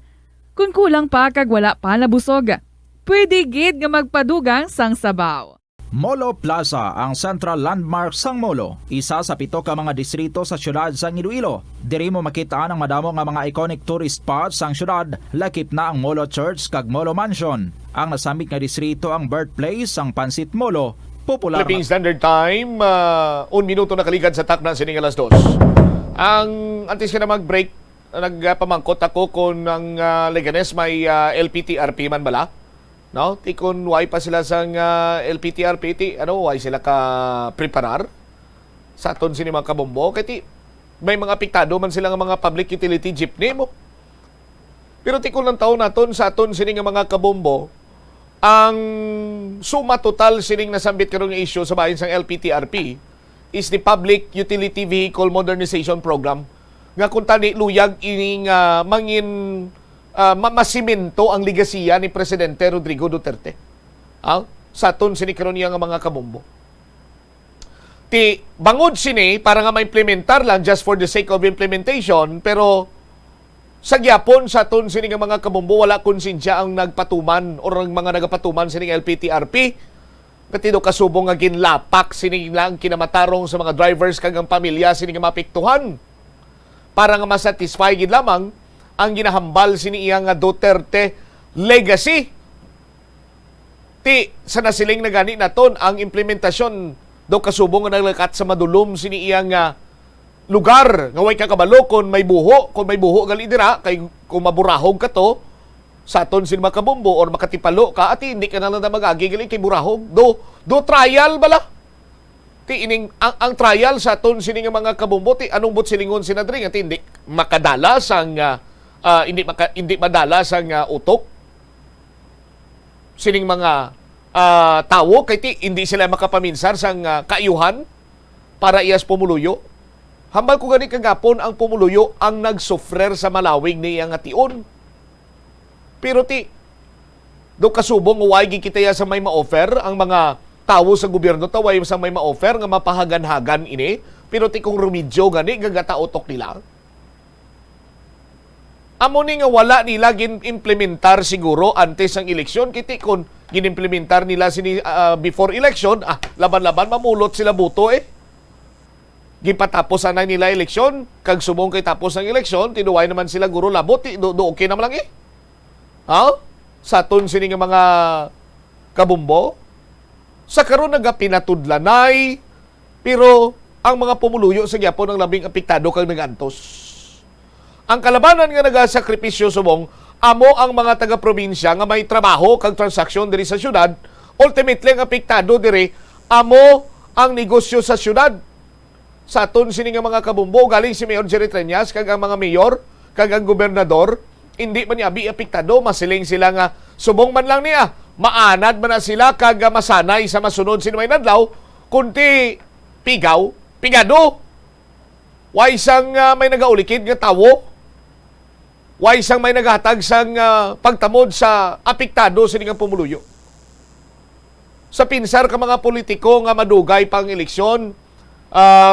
Kung kulang pa kag wala pa nabusog, pwede gid nga magpadugang sang sabaw. Molo Plaza ang central landmark sang Molo, isa sa 7 ka mga distrito sa syudad sang Iloilo. Diri mo makitaan ang madamo nga mga iconic tourist spots sang syudad, lakip na ang Molo Church kag Molo Mansion. Ang nasamit nga distrito ang birthplace sang Pansit Molo, popular. Philippine Standard Time, 1 minuto na kaligad sa takna sining alas 2. Ang antes ka na mag-break, nagpamangkot ako kung ang Leganes may LPTRP man bala. No, tikon why pa sila sang LPTRP, why sila ka preparar sa aton sini mga kabombo kay may mga apektado man sila nga mga public utility jeepney mo. Pero tikon lang taon naton sa aton sini nga mga kabombo ang suma total sining nasambit karong issue sa bahin sang LPTRP is the Public Utility Vehicle Modernization Program nga kung tani luyag ining mangin masiminto ang ligasiya ni Presidente Rodrigo Duterte. Sa aton sini karon niya nga mga kabombo. Ti bangod sini para nga ma-implementar lang just for the sake of implementation, pero sa gyapon sa aton sini nga mga kabombo wala konsensya ang nagpatuman o ang mga nagapatuman sini nga LPTRP. Katido kasubong nga ginlapak sini lang kinamatarong sa mga drivers kag ang pamilya sini nga mapiktuhan. Para nga masatisfy gid lamang ang ginahambal sini iya nga Duterte legacy. Ti sa nasiling na gani naton ang implementasyon do kasubong nga naglakat sa madulom sini iya nga lugar nga way kakabalo kon may buho gali dira kay kung maburahog ka to sa aton sin makabombo or makatipalo ka at hindi ka na magagi gali kay burahog do trial bala ti ining ang trial sa aton sini nga mga kabombo ti anong bot silingon sinadring at hindi makadalas ang hindi madalas ang utok sining mga tawo kay ti hindi sila makapaminsar sang kaayuhan para iyas pumuluyo. Hambal ko gani kagapon ang pumuluyo ang nagsufrer sa malawig niya nga tion. Pero ti do kasubong way gikitaya sa may ma-offer ang mga tawo sa gobyerno taway sa may ma-offer nga mapahagan-hagan ini, pero ti kung rumidyo gani gagata utok nila. Amo ni nga wala nila gin-implementar siguro antes ang eleksyon kiti kun gin-implementar nila sini before election, laban-laban mamulot sila buto Gipatapos na nila eleksyon, kag subong kay tapos ang eleksyon, tinuway naman sila guro labot, do okay naman lang Sa aton sini nga mga kabumbo, sa karon nagapinatudlanay, pero ang mga pumuluyo sa gyapon ang labing apektado kag nagantos. Ang kalabanan nga nagasakripisyo subong, amo ang mga taga-probinsya nga may trabaho kag transaksyon diri sa syudad, ultimately ang apektado diri amo ang negosyo sa syudad. Sa aton sini nga mga kabumbo, galing si Mayor Jerry Treñas kag ang mga mayor kag ang gobernador, hindi man niya apektado, masiling sila nga subong man lang niya, maanad man na sila kag masanay sa masunod sino may nadlaw, kunti pigado. Way sang may nagaulikid nga tawo, way sang may naghatag sang pagtamod sa apektado sini nga pumuluyo. Sa pinsar ka mga politiko nga madugay pang eleksyon,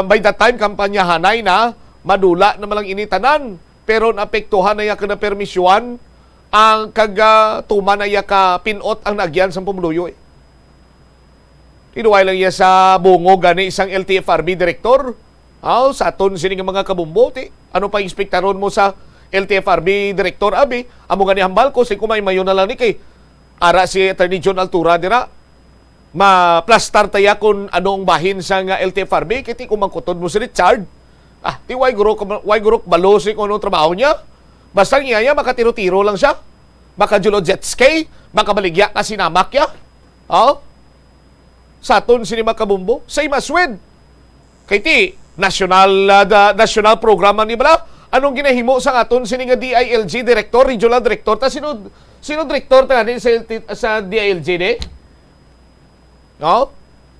by that time, kampanyahanay na, madula na malang initanan, pero naapektuhan na iya ka na permisyuan, ang kagatuman na iya ka pinot ang nagyan sa pumuluyo. Tinuway lang iya sa bungo gani isang LTFRB director. Sa aton sini nga mga kabumbo, ano pa inspektaron mo sa LTFRB director abi? Amo gani hambal ko, si kumay mayon na lang ni kay ara si Attorney John Altura dira. Ma-plastar taya kung anong bahin sa nga LTFRB, kiti kumangkutod mo si Richard. Ti way gurok balo si kung anong trabaho niya. Basta niya makatiro-tiro lang siya. Makajulo jet ski, makabaligya ka sinamak ya. Sa aton sini makabumbo, same as with. Kay ti, national programa ni bala. Anong ginahimo sa aton sini nga DILG director, regional director, ta sino director ta sa DILG ni?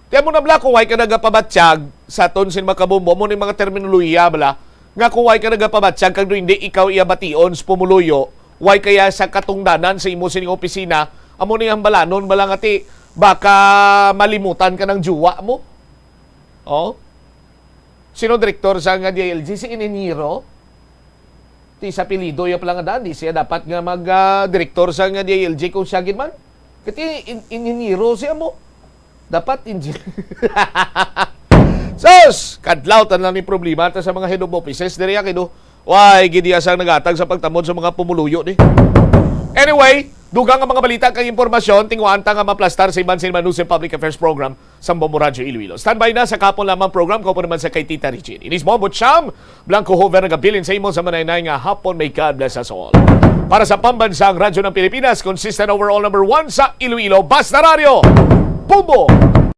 Tiyan mo na bala kung way ka nagapabatsyag sa aton sin makabumbo mo ni mga terminolohiya bala nga kung way ka nagapabatsyag kag hindi ikaw iabation sa pumuluyo, way kaya sa katungdanan sa imo sining opisina, amo ni ang balanon bala nga ti baka malimutan ka ng juwa mo. Sino direktor sa nga DILG? Si Ineniro? Ti sa apelido ya pala nga dandi siya dapat nga mag-direktor sa nga DILG kung siya gid man. Kati Ineniro siya mo. Dapat Sus! Kadlawtan lang ni problema ta sa mga head of offices. Diri yakin why gidi asang nagatag sa pagtamod sa mga pumuluyo ni. Anyway, dugang ang mga balita kang impormasyon, tingwaan ta nga maplastar sa Iban News and Public Affairs Program sa Bombo Radyo Iloilo. Standby na sa kapon lamang program ko po naman sa kay Tita Regine. Inis Bombo Cham, Blanco Hover nagabilin sa imo sa manaynay nga hapon may God bless us all. Para sa pambansang radyo ng Pilipinas, consistent overall number 1 sa Iloilo, Basta Radio, Bombo!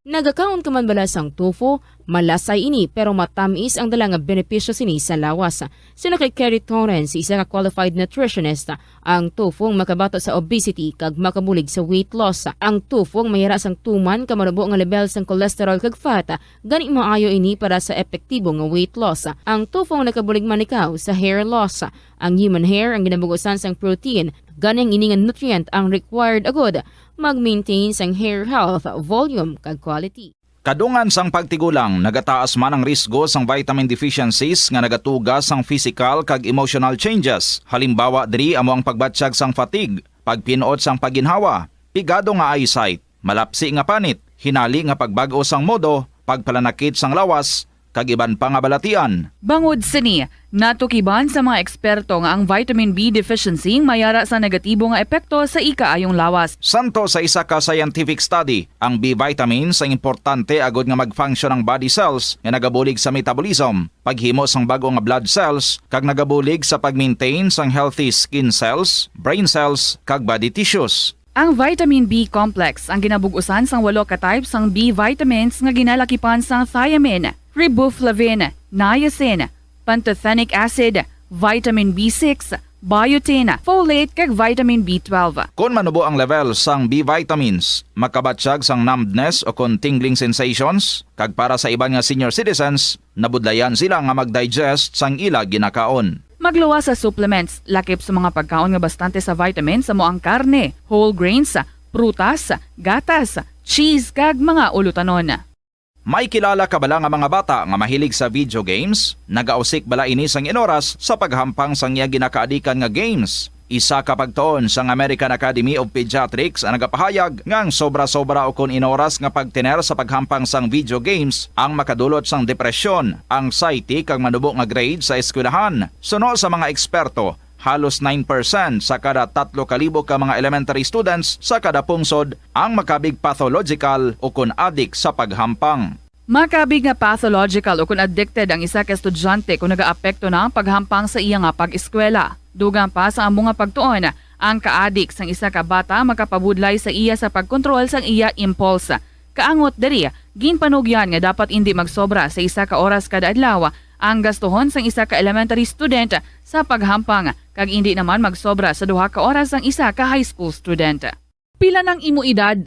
Nagakaon ka man bala sang tofu, Malasay ini pero matamis ang dalang benepisyo sini sa lawas. Sino kay Kerry Torrens, isa ka qualified nutritionist, ang tufong makabato sa obesity kag makabulig sa weight loss. Ang tufong mayara sang tuman ka marubo nga level sang cholesterol kag fat, gani maayo ini para sa epektibo nga weight loss. Ang tufong nakabulig man ikaw sa hair loss. Ang human hair ang ginabugusan sang protein, ganing ini nga nutrient ang required agod mag-maintain sang hair health, volume kag quality. Kadungan sang pagtigulang, nagataas man ang risgo sang vitamin deficiencies nga nagatugas sang physical kag emotional changes. Halimbawa diri amo ang pagbatsyag sang fatigue, pagpinuot sang paginhawa, pigado nga eyesight, malapsi nga panit, hinali nga pagbago sang modo, pagpalanakit sang lawas, kag iban pa nga balatian. Bangod sini, natukiban sa mga eksperto nga ang vitamin B deficiency mayara sa negatibo nga epekto sa ikaayong lawas. Santo sa isa ka scientific study, ang B vitamins ang importante agod nga mag-function ang body cells nga nagabulig sa metabolism, paghimo sang bago nga blood cells, kag nagabulig sa pag-maintain sang healthy skin cells, brain cells, kag body tissues. Ang vitamin B complex ang ginabugusan sang 8 ka types sang B vitamins nga ginalakipan sang thiamine, riboflavin, niacin, pantothenic acid, vitamin B6, biotin, folate kag vitamin B12. Kung manubo ang level sang B vitamins, makabatsyag sang numbness o kung tingling sensations, kag para sa iban nga senior citizens, nabudlayan sila nga mag-digest sang ila ginakaon. Magluwa sa supplements, lakip sa mga pagkaon nga bastante sa vitamins sa moang karne, whole grains, prutas, gatas, cheese kag mga ulutanon. May kilala ka bala nga mga bata nga mahilig sa video games? Nagausik bala ini sang inoras sa paghampang sang iya ginakaadikan nga games. Isa ka pagtuon sang American Academy of Pediatrics ang nagapahayag nga ang sobra-sobra o kun inoras nga pagtiner sa paghampang sang video games ang makadulot sang depresyon, anxiety kag manubo nga grade sa eskwelahan. Suno sa mga eksperto, halos 9% sa kada 3,000 ka mga elementary students sa kada pungsod ang makabig pathological o kun addict sa paghampang. Makabig nga pathological o kun addicted ang isa ka estudyante kung nagaapekto na ang paghampang sa iya nga pag-eskwela. Dugang pa sa among nga pagtuon, ang ka-addict sang isa ka bata makapabudlay sa iya sa pagkontrol sang iya impulse. Kaangot diri, ginpanugyan nga dapat hindi magsobra sa isa ka oras kada adlaw ang gastuhon sang isa ka elementary student sa paghampang kag hindi naman magsobra sa 2 ka oras ang isa ka high school student. Pila ng imo edad?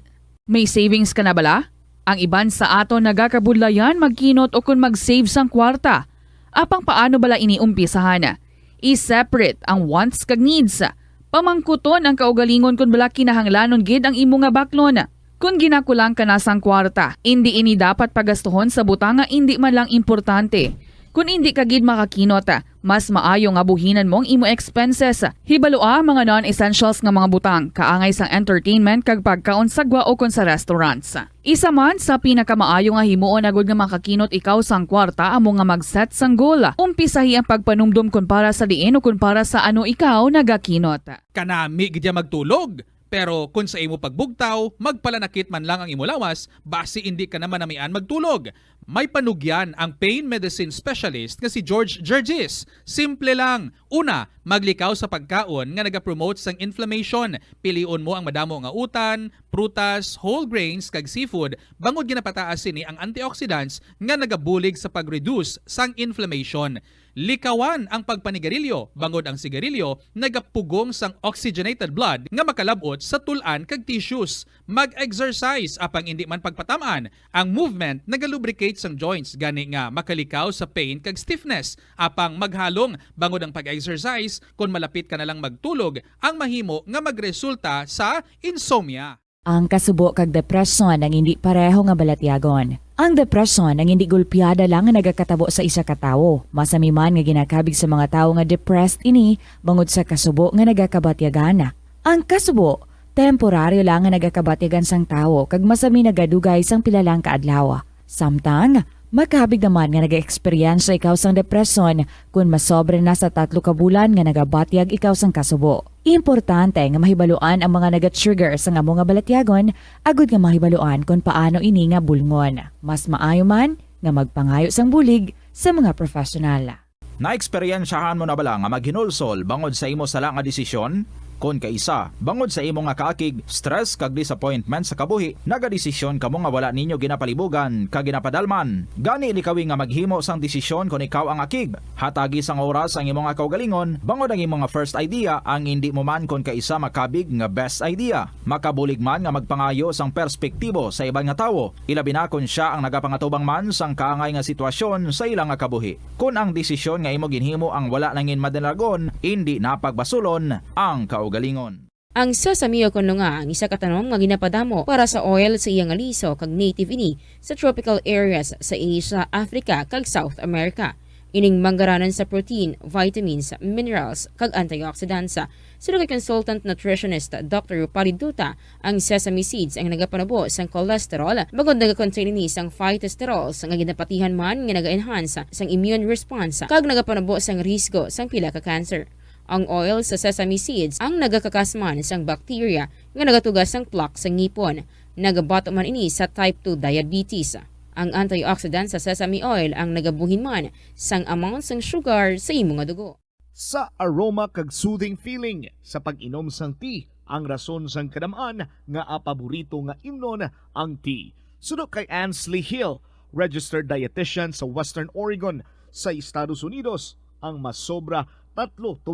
May savings ka na bala? Ang iban sa ato nagakabudlayan magkinot o kun mag-save sang kwarta. Apang paano bala iniumpisahan? I-separate ang wants kag needs. Pamangkuton ang kaugalingon kun bala kinahanglanon gid ang imo nga baklon. Kung ginakulang ka na sang kwarta, hindi ini dapat pagastuhon sa butang nga hindi man lang importante. Kung hindi ka gid makakinot, mas maayo nga buhinan mong imo expenses. Hibalua mga non-essentials nga mga butang, kaangay sang entertainment kag pagkaon sa gwa o kon sa restaurants. Isa man sa pinakamaayo nga himuon agud nga makakinot ikaw sang kwarta amo nga mag-set sang goal. Umpisahi ang pagpanumdum kun para sa diin o kun para sa ano ikaw nagakinot. Kanami gidya magtulog. Pero kung sa imo pagbugtaw, magpalanakit man lang ang imo lawas, base hindi ka naman namian magtulog. May panugyan ang pain medicine specialist nga si George Gergis. Simple lang. Una, maglikaw sa pagkaon nga nagapromote sang inflammation. Piliun mo ang madamo nga utan, prutas, whole grains kag seafood. Bangod ginapataas sini ang antioxidants nga nagabulig sa pag-reduce sang inflammation. Likawan ang pagpanigarilyo, bangod ang sigarilyo, nagapugong sang oxygenated blood nga makalabot sa tulan kag tissues. Mag-exercise apang hindi man pagpatamaan. Ang movement nagalubricate sang joints gani nga makalikaw sa pain kag stiffness. Apang maghalong bangod ang pag-exercise kung malapit ka na lang magtulog ang mahimo nga magresulta sa insomnia. Ang kasubo kag depresyon ang hindi pareho nga balatyagon. Ang depresyon ang hindi gulpiyada lang nga nagakatabo sa isa ka tawo. Masami man nga ginakabig sa mga tawo nga depressed ini bangod sa kasubo nga nagakabatyagan. Ang kasubo, temporaryo lang nga nagakabatyagan sang tawo kag masami nagadugay sang pila lang ka adlaw. Samtang makabig naman nga naga-experience ikaw sang depresyon kung masobre na sa 3 ka bulan nga nagabatyag ikaw sang kasubo. Importante nga mahibaluan ang mga naga-trigger sa nga mga balatyagon agud nga mahibaluan kung paano ini nga bulngon. Mas maayo man nga magpangayo sang bulig sa mga profesional. Naeksperyensyahan mo na bala nga maghinulsol bangod sa imo sala nga desisyon? Kon kaisa, bangod sa imo nga kaakig, stress kag disappointment sa kabuhi, nagadesisyon kamo nga wala ninyo ginapalibugan kag ginapadalman. Gani likawi nga maghimo sang desisyon kon ikaw ang akig. Hatagi sang oras ang imong nga kaugalingon, bangod ang imong nga first idea ang hindi mo man kon kaisa makabig nga best idea. Makabulig man nga magpangayo sang perspektibo sa ibang nga tawo, ilabi na kon siya ang nagapangatubang man sang kaangay nga sitwasyon sa ilang nga kabuhi. Kun ang desisyon nga imo ginhimo ang wala nangin madalagon, hindi napagbasulon ang kaugalingon. Ang sesame o kuno nga ang isa ka tanom nga ginapadamo para sa oil sa iyang aliso kag native ini sa tropical areas sa Asia, Africa kag South America. Ining manggaranan sa protein, vitamins, minerals kag antioxidants. Sino kay consultant nutritionist Dr. Rupali Duta, ang sesame seeds ang nagapanabo sang cholesterol bagod nagakontain ni sang phytosterols nga ginapatihan man nga naga-enhance sang immune response kag nagapanabo sang risgo sang pila ka cancer. Ang oil sa sesame seeds ang nagakakasman sang bacteria nga nagatugas sang plaque sa ngipon. Nagabato man ini sa type 2 diabetes. Ang antioxidant sa sesame oil ang nagabuhin man sang amount sang sugar sa imong nga dugo. Sa aroma kag soothing feeling sa pag-inom sang tea, ang rason sang kadamaan nga paborito nga imnon ang tea. Sunod kay Ansley Hill, registered dietitian sa Western Oregon sa Estados Unidos, ang mas sobra 3-4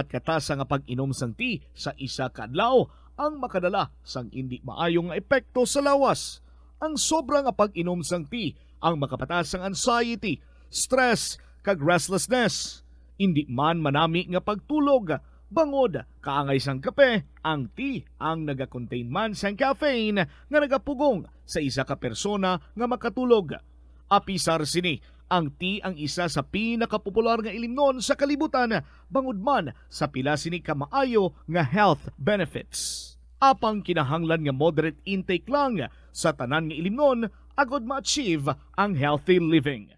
katasa nga pag-inom sang tea sa isa ka adlaw ang makadala sang hindi maayong nga epekto sa lawas. Ang sobra nga pag-inom sang tea ang makapatas sang anxiety, stress kag restlessness. Hindi man manami nga pagtulog, bangod kaangay sang kape, ang tea ang naga-contain man sang caffeine nga nagapugong sa isa ka persona nga makatulog. Apisar sini, ang tea ang isa sa pinakapopular nga ilimnon sa kalibutan, bangod man sa pila sini ka maayo nga health benefits. Apang kinahanglan nga moderate intake lang sa tanan nga ilimnon agod ma-achieve ang healthy living.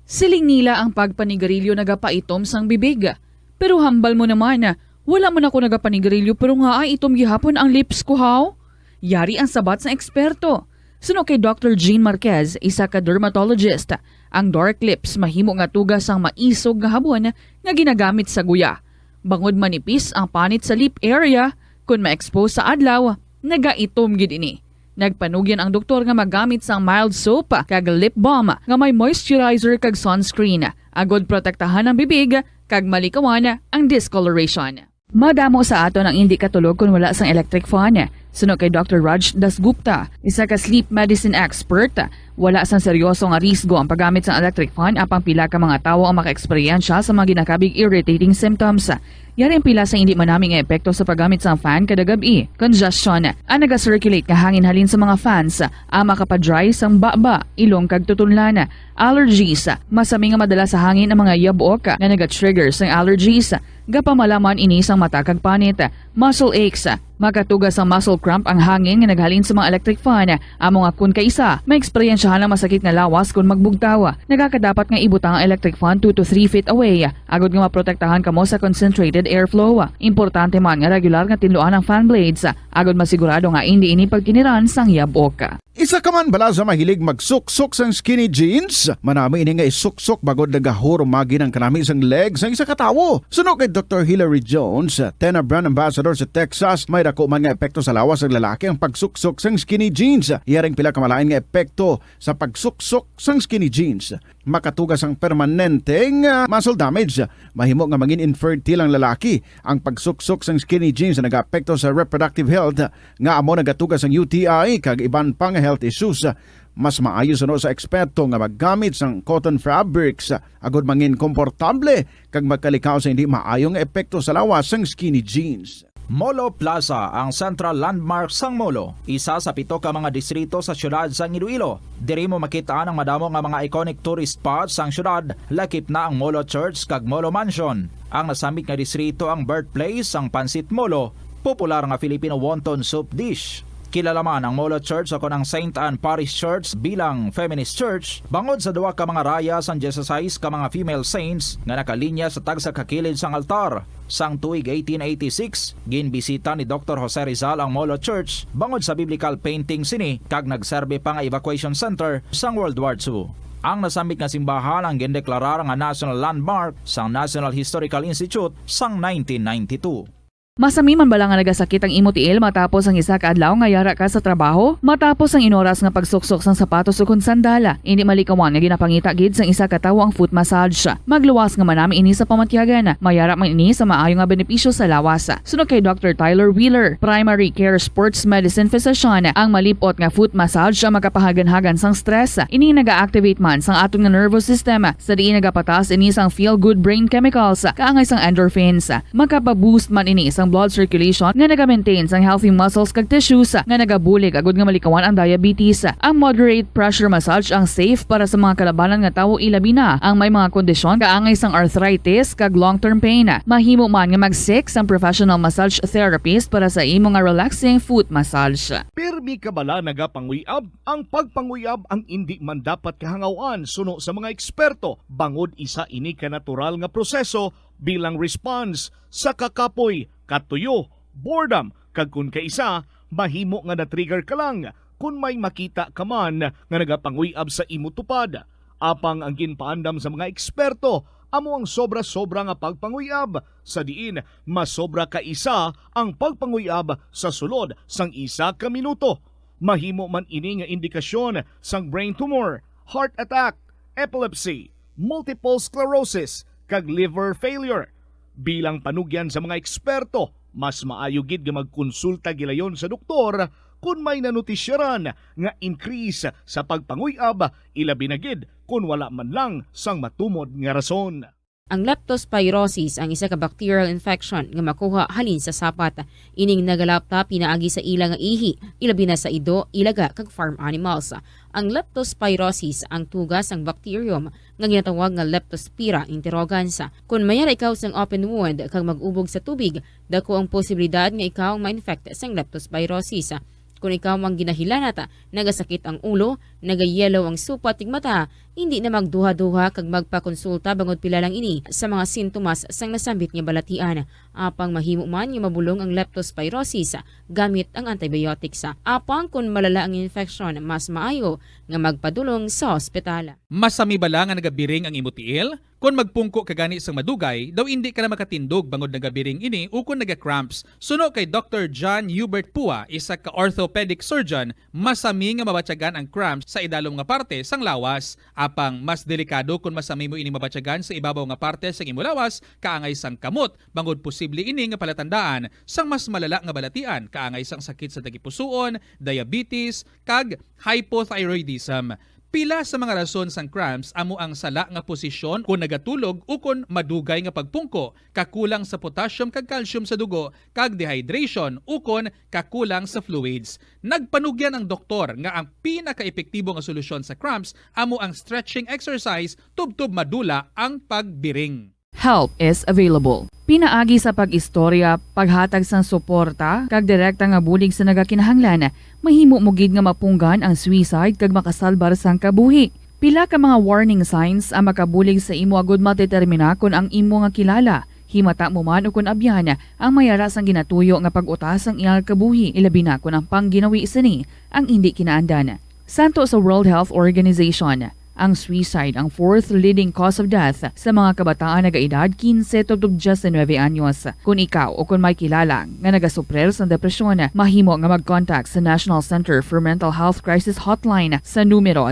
Siling nila ang pagpanigarilyo nagapaitom sang bibig. Pero hambal mo naman, wala man ako nagapanigarilyo pero nga ay itom gihapon ang lips ko haw. Yari ang sabat sa eksperto. Suno kay Dr. Jean Marquez, isa ka dermatologist, ang dark lips mahimo nga tugas ang maisog nga habon nga ginagamit sa guya. Bangod manipis ang panit sa lip area, kung ma-expose sa adlaw, nagaitom gid ini. Nagpanugyan ang doktor nga magamit sang mild soap kag lip balm nga may moisturizer kag sunscreen. Agod protektahan ang bibig kag malikawan ang discoloration. Madamo sa aton ang hindi katulog kung wala sang electric fan. Suno kay Dr. Raj Dasgupta, isa ka sleep medicine expert, wala sang seryoso nga risgo ang paggamit sang electric fan apang pila ka mga tawo ang maka-eksperyensya sa mga ginakabig irritating symptoms. Yari ang pila sa hindi manaming epekto sa paggamit sang fan kada gabi. Congestion, ang naga-circulate nga hangin halin sa mga fans, ang makapadry sang baba, ilong kag tutunlan. Allergies, masami nga madala sa hangin ang mga yabok nga naga-trigger sang allergies. Gapamalaman ini sang mata kag panit. Muscle aches, makatugas ang muscle cramp ang hangin nga naghalin sa mga electric fan. Amo nga kun kaisa, may eksperyensyahan ang masakit nga lawas kung magbugtaw. Nagakadapat nga ibutang ang electric fan 2 to 3 feet away. Agod nga maprotektahan kamo sa concentrated airflow. Importante man nga regular nga tinluan ang fan blades. Agod masigurado nga hindi ini pagkiniran sang yabok. Isa ka man bala sa mahilig magsuksok sang skinny jeans? Manami ini nga isuksok bagod nagahurumagi ng kanami sang legs ang isa katawo. Suno kay Dr. Hilary Jones, 10 brand ambassador sa Texas, may dako man nga epekto sa lawas ng lalaki ang pagsuksok sang skinny jeans. Iyaring pila kamalain nga epekto sa pagsuksok sang skinny jeans. Makatugas ang permanenteng muscle damage. Mahimo nga maging infertile ang lalaki. Ang pagsuksok sang skinny jeans na nag-apekto sa reproductive health nga amo nagatugas ang UTI kag iban pang health issues. Mas maayo suno sa eksperto nga maggamit sang cotton fabrics agod mangin komportable kag magkalikaw sa hindi maayong epekto sa lawas sang skinny jeans. Molo Plaza ang central landmark sang Molo, isa sa 7 ka mga distrito sa siyudad sang Iloilo. Diri mo makitaan ang madamo nga mga iconic tourist spots sang siyudad, lakip na ang Molo Church kag Molo Mansion. Ang nasamit nga distrito ang birthplace sang Pansit Molo, popular nga Filipino wonton soup dish. Kilala man ang Molo Church o ang St. Anne Parish Church bilang feminist church, bangod sa 2 ka mga raya sang 16 ka mga female saints nga nakalinya sa tagsa kakilid sang altar. Sang tuig 1886, ginbisita ni Dr. Jose Rizal ang Molo Church bangod sa biblical painting sini kag nagserbe pa nga evacuation center sang World War II. Ang nasamit nga simbahan ang gindeklarar nga national landmark sang National Historical Institute sang 1992. Masami man bala nga nagasakit ang imo tiil matapos ang isa ka adlaw nga yara ka sa trabaho? Matapos ang inoras nga pagsuksok sang sapatos ug sandala, hindi malikawan nga ginapangita gid sang isa ka tawo ang foot massage. Magluwas nga manami ini sa pamatyagan, mayara man ini sa maayo nga benepisyo sa lawas. Sunod kay Dr. Tyler Wheeler, primary care sports medicine physician, ang malipot nga foot massage ang makapahagan-hagan sang stress. Ini naga-activate man sang atong nga nervous system, sa diin nagapatas ini sang feel good brain chemicals kaangay sang endorphins. Makapaboost man ini sang blood circulation nga naga-maintain sang healthy muscles kag tissues nga nagabulig agud nga malikawan ang diabetes. Ang moderate pressure massage ang safe para sa mga kalabanan nga tawo ilabi na ang may mga kondisyon kaangay sang arthritis kag long-term pain. Mahimo man nga mag-seek sang professional massage therapist para sa imo nga relaxing foot massage. Pirmi ka bala nagapanguyab? Ang pagpanguyab ang hindi man dapat kahangawan suno sa mga eksperto bangod isa ini ka natural nga proseso bilang response sa kakapoy, katuyo, boredom, kag kun kaisa, mahimo nga na-trigger ka lang kung may makita ka man nga nagapanguyab sa imo tupad. Apang ang ginpaandam sa mga eksperto, amo ang sobra-sobra nga pagpanguyab, sa diin masobra ka isa ang pagpanguyab sa sulod sang isa ka minuto. Mahimo man ini nga indikasyon sang brain tumor, heart attack, epilepsy, multiple sclerosis, kag liver failure. Bilang panugyan sa mga eksperto, mas maayo gid nga magkonsulta gilayon sa doktor kung may nanutisyaran nga increase sa pagpanguyab, ilabi na gid kung wala man lang sang matumod nga rason. Ang leptospirosis ang isa ka bacterial infection nga makuha halin sa sapat. Ining nagalapta pinaagi sa ila nga ihi, ilabi na sa ido, ilaga kag farm animals. Ang leptospirosis ang tugas ang bacterium nga ginatawag nga Leptospira interrogans. Kung mayara ikaw sang open wound kag mag-ubog sa tubig, dako ang posibilidad nga ikaw ma-infect sang leptospirosis. Kung ikaw mang ginahilanata, nagasakit ang ulo, nagayellow ang supat tig mata, hindi na magduha-duha kag magpakonsulta bangod pila lang ini sa mga sintomas sang nasambit nga balatian. Apang mahimo man nga mabulong ang leptospirosis gamit ang antibiotics. Apang kung malala ang infection, mas maayo nga magpadulong sa ospital. Masami bala nga nagabiring ang imo tiil? Kung magpungko ka gani sang madugay, daw hindi ka na makatindog bangod nagabiring ini o kung naga-cramps. Suno kay Dr. John Hubert Pua, isa ka orthopedic surgeon, masami nga mabatyagan ang cramps sa idalom nga parte sang lawas. Apang mas delikado kung masami mo ini mabatyagan sa ibabaw nga parte sang imo lawas, kaangay sang kamot, bangod posible ini nga palatandaan sang mas malala nga balatian, kaangay sang sakit sa dagipusoon, diabetes, kag hypothyroidism. Pila sa mga rason sang cramps amo ang sala nga posisyon kung nagatulog o kung madugay nga pagpungko, kakulang sa potassium kag calcium sa dugo, kag dehydration o kung kakulang sa fluids. Nagpanugyan ang doktor nga ang pinaka-epektibo nga solusyon sa cramps amo ang stretching exercise tubtob madula ang pagbiring. Help is available. Pinaagi sa pag-istorya, paghatag sang suporta, kag direkta nga bulig sa nagakinahanglan, mahimo mo gid nga mapunggan ang suicide kag makasalbar sang kabuhi. Pila ka mga warning signs ang makabulig sa imo agud matetermina kung ang imo nga kilala. Himata mo man o kung abyan ang mayara sang ginatuyo nga pag-utas ang iyang kabuhi, ilabi na kung ang pangginawi sini ang hindi kinaandan. Santo sa World Health Organization, ang suicide ang fourth leading cause of death sa mga kabataan nagaedad 15 to 19 anyos. Kung ikaw o kung may kilala nga nagasuprer sa depresyon, mahimo nga mag-contact sa National Center for Mental Health Crisis Hotline sa numero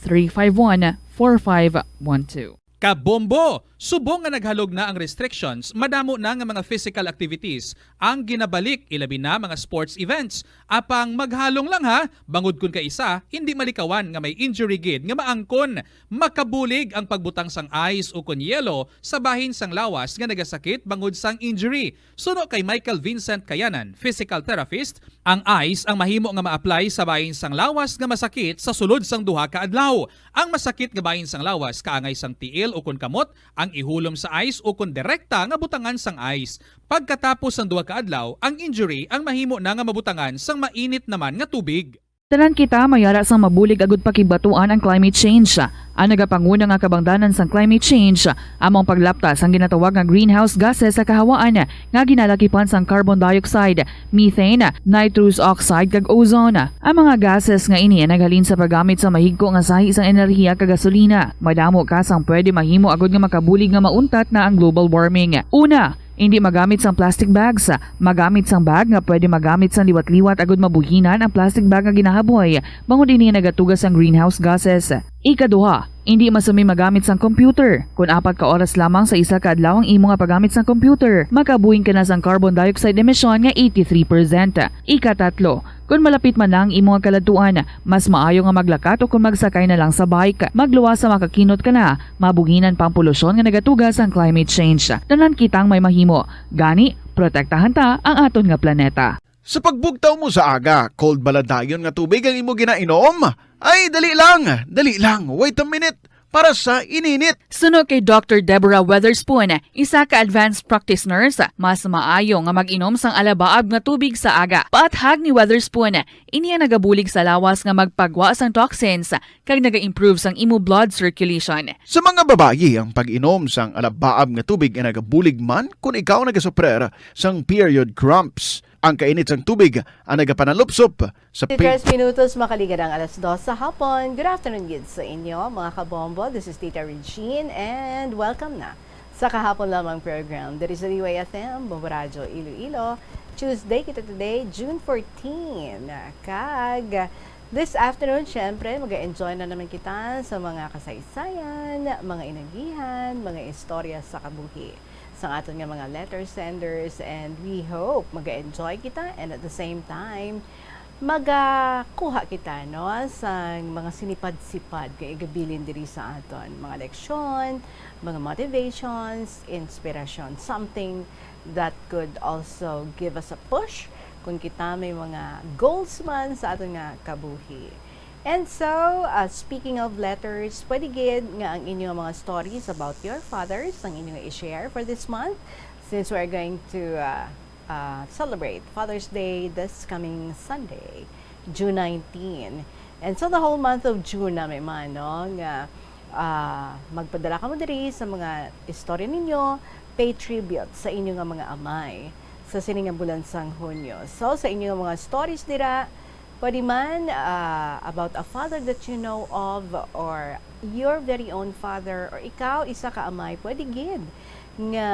0966-351-4512. Kabombo! Subong nga naghalog na ang restrictions, madamo na nga mga physical activities ang ginabalik, ilabi na mga sports events. Apang maghalong lang ha, bangod kun ka isa, hindi malikawan nga may injury gid nga maangkon. Makabulig ang pagbutang sang ice o kun yelo sa bahin sang lawas nga nagasakit bangod sang injury. Suno kay Michael Vincent Kayanan, physical therapist, ang ice ang mahimo nga ma-apply sa bahin sang lawas nga masakit sa sulod sang duha ka adlaw. Ang masakit nga bahin sang lawas kaangay sang tiil o kun kamot, ang ihulom sa ice o kung direkta nga butangan sang ice. Pagkatapos ng duha ka adlaw, ang injury ang mahimo na nga mabutangan sang mainit naman nga tubig. Tanan kita mayara sang mabulig agud pakibatuan ang climate change. Ang nagapanguna nga kabangdanan sang climate change among paglaptas ang ginatawag nga greenhouse gases sa kahawaan nga ginalakipan sang carbon dioxide, methane, nitrous oxide kag ozone. Ang mga gases nga ini naghalin sa paggamit sa mahigko nga sahi sang enerhiya kag gasolina. Madamo ka sang pwede mahimo agud nga makabulig nga mauntat na ang global warming. Una, Hindi magamit sang plastic bags. Magamit sang bag nga pwede magamit sang liwat-liwat agud mabuhinan ang plastic bag nga ginahaboy bangod dinhi nagatugas ang greenhouse gases. Ikaduha, hindi masumi magamit sang computer. Kung 4 ka oras lamang sa isa ka adlaw ang imo nga paggamit sang computer, makabuhing ka na sang carbon dioxide emission nga 83%. Ikatatlo, kung malapit man lang imo nga kaladtuan, mas maayo nga maglakat o kung magsakay na lang sa bike. Magluwas sa makakinot ka na, mabuhinan pang polusyon nga nagatugas ang climate change. Tanan kitang may mahimo. Gani, protektahan ta ang aton nga planeta. Sa pagbugtaw mo sa aga, cold baladayon nga tubig ang imo ginainom? Ay, dali lang, wait a minute, para sa ininit. Sunod kay Dr. Deborah Weatherspoon, isa ka advanced practice nurse, mas maayo nga mag-inom sang alabaab nga tubig sa aga. Paathag ni Weatherspoon, iniya nagabulig sa lawas nga magpagwa sang toxins kag naga-improve sang imo blood circulation. Sa mga babayi, ang pag-inom sang alabaab nga tubig ay nagabulig man kung ikaw nagasuprer sang period cramps. Ang kainit sang tubig ang nagapanalupsop sa 3 minutos makaligan ang 2:00 sa hapon. Good afternoon gid sa inyo mga kabombo. This is Tita Regine and welcome na sa kahapon lamang program. There is a DYFM, Bombo Radio Iloilo. Tuesday kita today, June 14. Kag this afternoon, syempre, mag-enjoy na naman kita sa mga kasaysayan, mga inagihan, mga istorya sa kabuhi sa aton nga mga letter senders, and we hope mag-enjoy kita and at the same time magakuha kita no sa mga sinipad-sipad kay igabilin diri sa aton mga leksyon, mga motivations, inspiration, something that could also give us a push kung kita may mga goals man sa aton nga kabuhi. And so, speaking of letters, pwede gid nga ang inyong mga stories about your fathers ang inyong i-share for this month since we're going to celebrate Father's Day this coming Sunday, June 19. And so the whole month of June na may man, no, nga magpadala ka mo diri sa mga istorya ninyo, pay tribute sa inyong mga amay sa siningang bulan sang Hunyo. So sa inyong mga stories dira, pwede man about a father that you know of or your very own father or ikaw isa ka amay, pwede gid nga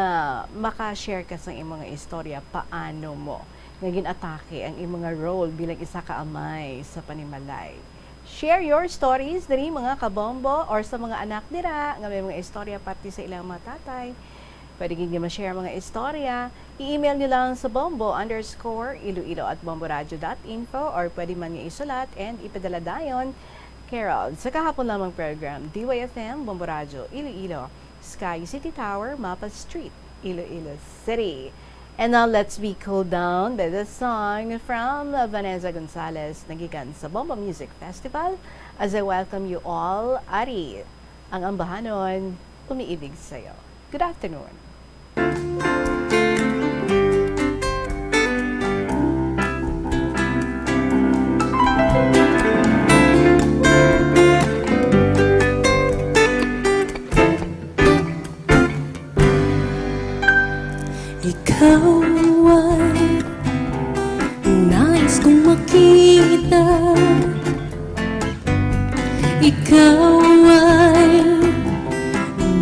maka-share ka sa imong mga istorya paano mo nga ginatake ang imong mga role bilang isa ka amay sa panimalay. Share your stories diri mga kabombo or sa mga anak dira nga may mga istorya pati sa ilang mga tatay. Pwede gid nga ma-share mga istorya. I-email nyo lang sa bombo_iloilo@bomboradio.info or pwede man nga isulat and ipadala dayon care of sa kahapon lamang program DYFM Bombo Radio Iloilo, Sky City Tower, Mapa Street, Iloilo City. And now let's be cooled down by the song from Vanessa Gonzalez nagikan sa Bombo Music Festival as I welcome you all. Ari, ang ambahanon, umiibig sa'yo. Good afternoon. Ikaw ay nais kong makita. Ikaw ay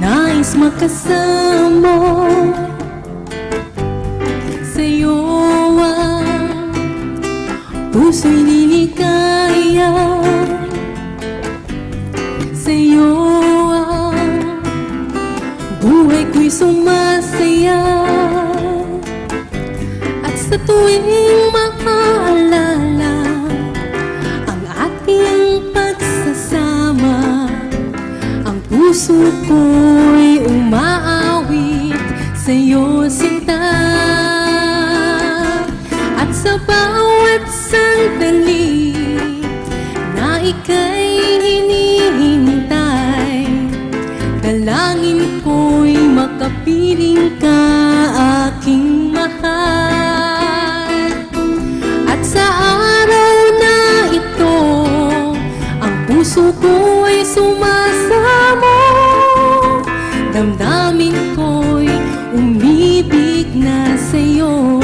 nais makasama. Sa'yo ang puso'y liligaya. Sa'yo ang buhay ko'y sumasaya. At sa tuwing maalala ang ating pagsasama, ang puso ko'y umaawit sa'yo, sinta. At sa bawat sandali na ika'y hinihintay, dalangin ko'y makapiling ka, aking mahal. At sa araw na ito, ang puso ko'y sumasamo, damdamin ko'y umibig na sa'yo.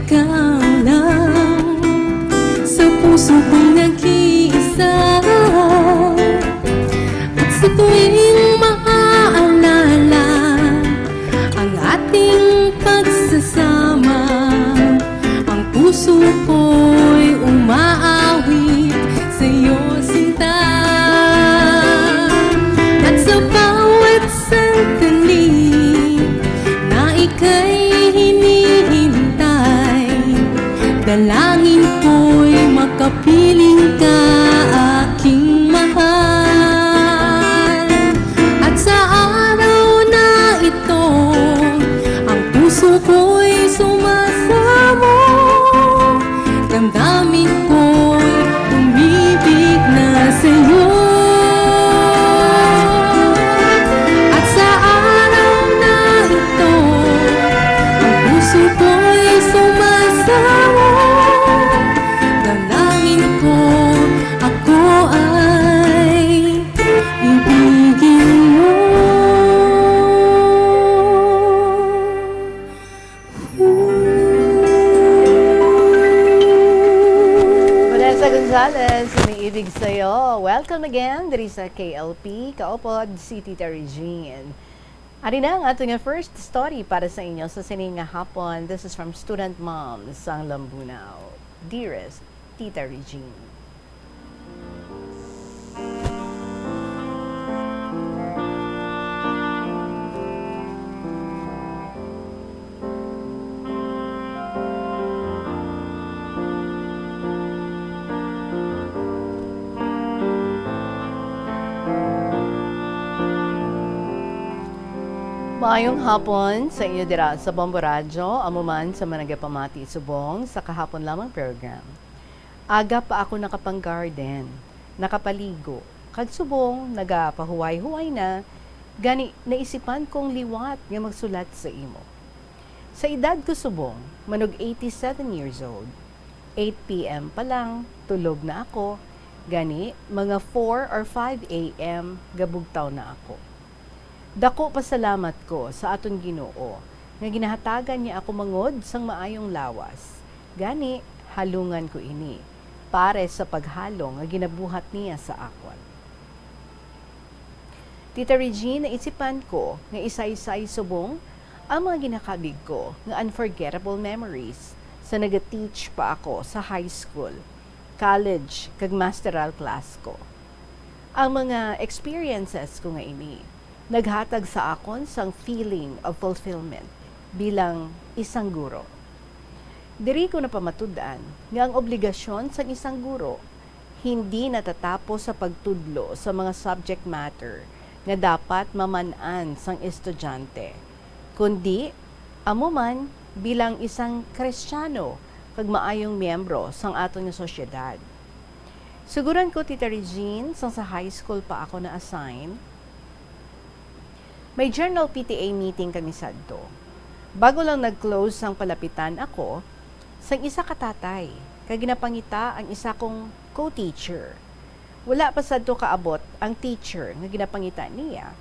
ikaw lang sa puso ko'y nag-iisa. At sa tuwing maaalala ang ating pagsasama, ang puso ko'y umaawit sa'yo, sinta. At sa bawat sandali na ika'y hinihintay, dalangin ko'y makapiling ka, aking mahal. At sa araw na ito, ang puso ko'y sumasamo, damdamin ko'y umibig na sa'yo. At sa araw na ito, ang puso ko'y sumasamo, dalangin ko ako ay ibigin mo. Vanessa Gonzalez, umiibig sa'yo. Welcome again, diri sa KLP, Kaopod, si Tita Regine. Ari na ang ating first story para sa inyo sa sining nga hapon. This is from Student Moms sang Lambunaw. Dearest Tita Regine. Maayong hapon sa inyo dira sa Bombo Radyo, amuman sa managapamati subong sa kahapon lamang program. Aga pa ako nakapang-garden, nakapaligo, kag subong nagapahuway-huway na, gani naisipan kong liwat nga magsulat sa imo. Sa edad ko subong, manog 87 years old, 8 p.m. pa lang, tulog na ako, gani mga 4 or 5 a.m. gabugtaw na ako. Dako pasalamat ko sa aton Ginoo nga ginahatagan niya ako mangod sang maayong lawas. Gani halungan ko ini pare sa paghalong nga ginabuhat niya sa akon. Tita Regine, naisipan ko nga isa-isay subong ang mga ginakabig ko nga unforgettable memories sa nag-teach pa ako sa high school, college, kag masteral class ko. Ang mga experiences ko nga ini naghatag sa akon sang feeling of fulfillment bilang isang guro. Diri ko napamatud-an nga ang obligasyon sang isang guro hindi natatapos sa pagtudlo sa mga subject matter nga dapat maman-an sang estudyante, kundi amo man bilang isang Kristiyano kag maayong miyembro sang aton nga sosyedad. Siguran ko, Tita Regine, sang sa high school pa ako na-assign, may journal PTA meeting kami sadto. Bago lang nag-close ang palapitan ako, sang isa katatay, kag ginapangita ang isa kong co-teacher. Wala pa sadto kaabot ang teacher nga ginapangita niya.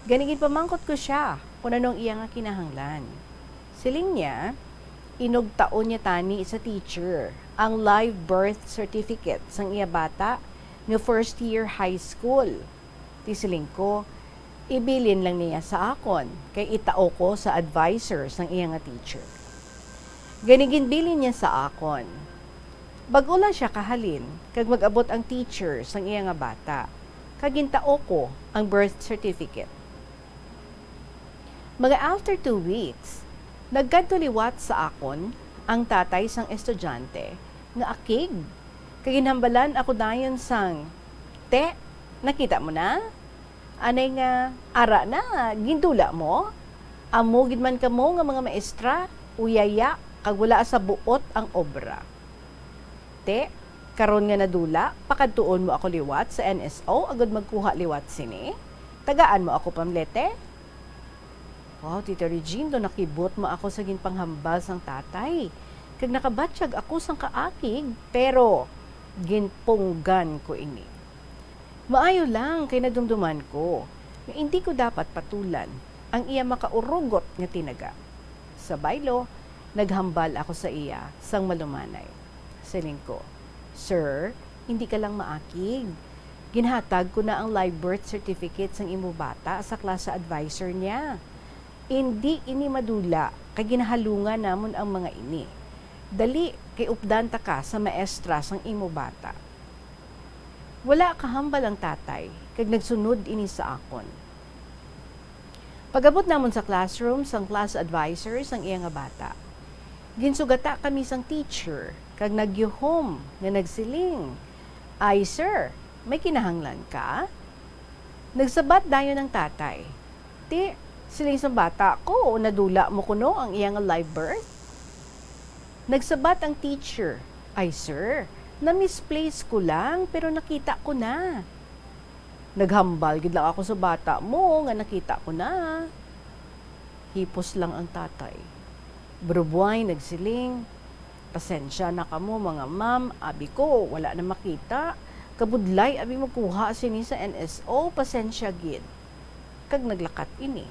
Ganigin pamangkot ko siya kung anong iya nga kinahanglan. Siling niya, inugtaon niya tani sa teacher ang live birth certificate sang iya bata nga first year high school. Tisiling ko, ibilin lang niya sa akon, kay itao ko sa advisors ng iya nga teacher. Ganigin bilin niya sa akon. Bago lang siya kahalin, kag mag-abot ang teacher sang iya nga bata, kag intao ko ang birth certificate. Mga after 2 weeks, nagkadtuliwat sa akon ang tatay sang estudyante nga akig. Kag ginhambalan ako dayon sang, "Te, nakita mo na? Anay nga, ara na, gindula mo? Amo gid man kamo nga mga maestra, uyaya, kag wala sa buot ang obra. Te, karon nga nadula, pakadtuon mo ako liwat sa NSO, agad magkuha liwat sini? Tagaan mo ako pamlete?" Wow, Tita Regine, do nakibot mo ako sa ginpanghambal sang tatay. Kag nakabatsyag ako sang kaakig, pero ginpunggan ko ini. Maayo lang kay nadumduman ko nga hindi ko dapat patulan ang iya makaurugot nga tinaga. Sa baylo, Naghambal ako sa iya, sang malumanay. Siling ko, Sir, hindi ka lang maakig. Ginhatag ko na ang live birth certificate sang imo bata sa klase advisor niya. Hindi ini madula, kay ginahalungan namon ang mga ini. Dali, kay updan ta ka sa maestra sang imo bata. Wala kahambal ang tatay, kag nagsunod ini sa akon. Pagabot namon sa classroom sang class advisor sang iya nga bata, ginsugata kami sang teacher, kag nagyuhom nga nagsiling, "Ay sir, may kinahanglan ka?" Nagsabat dayon ng tatay, "Ti, siling sang bata ko, nadula mo kuno ang iya nga live birth?" Nagsabat ang teacher, "Ay sir, na-misplace ko lang pero nakita ko na." Naghambal gid lang ako sa bata mo nga nakita ko na. Hipos lang ang tatay. Brubuay nagsiling, "Pasensya na kamo mga ma'am, abi ko wala na makita. Kabudlay abi mo kuha sini sa NSO, pasensya gid." Kag naglakat ini.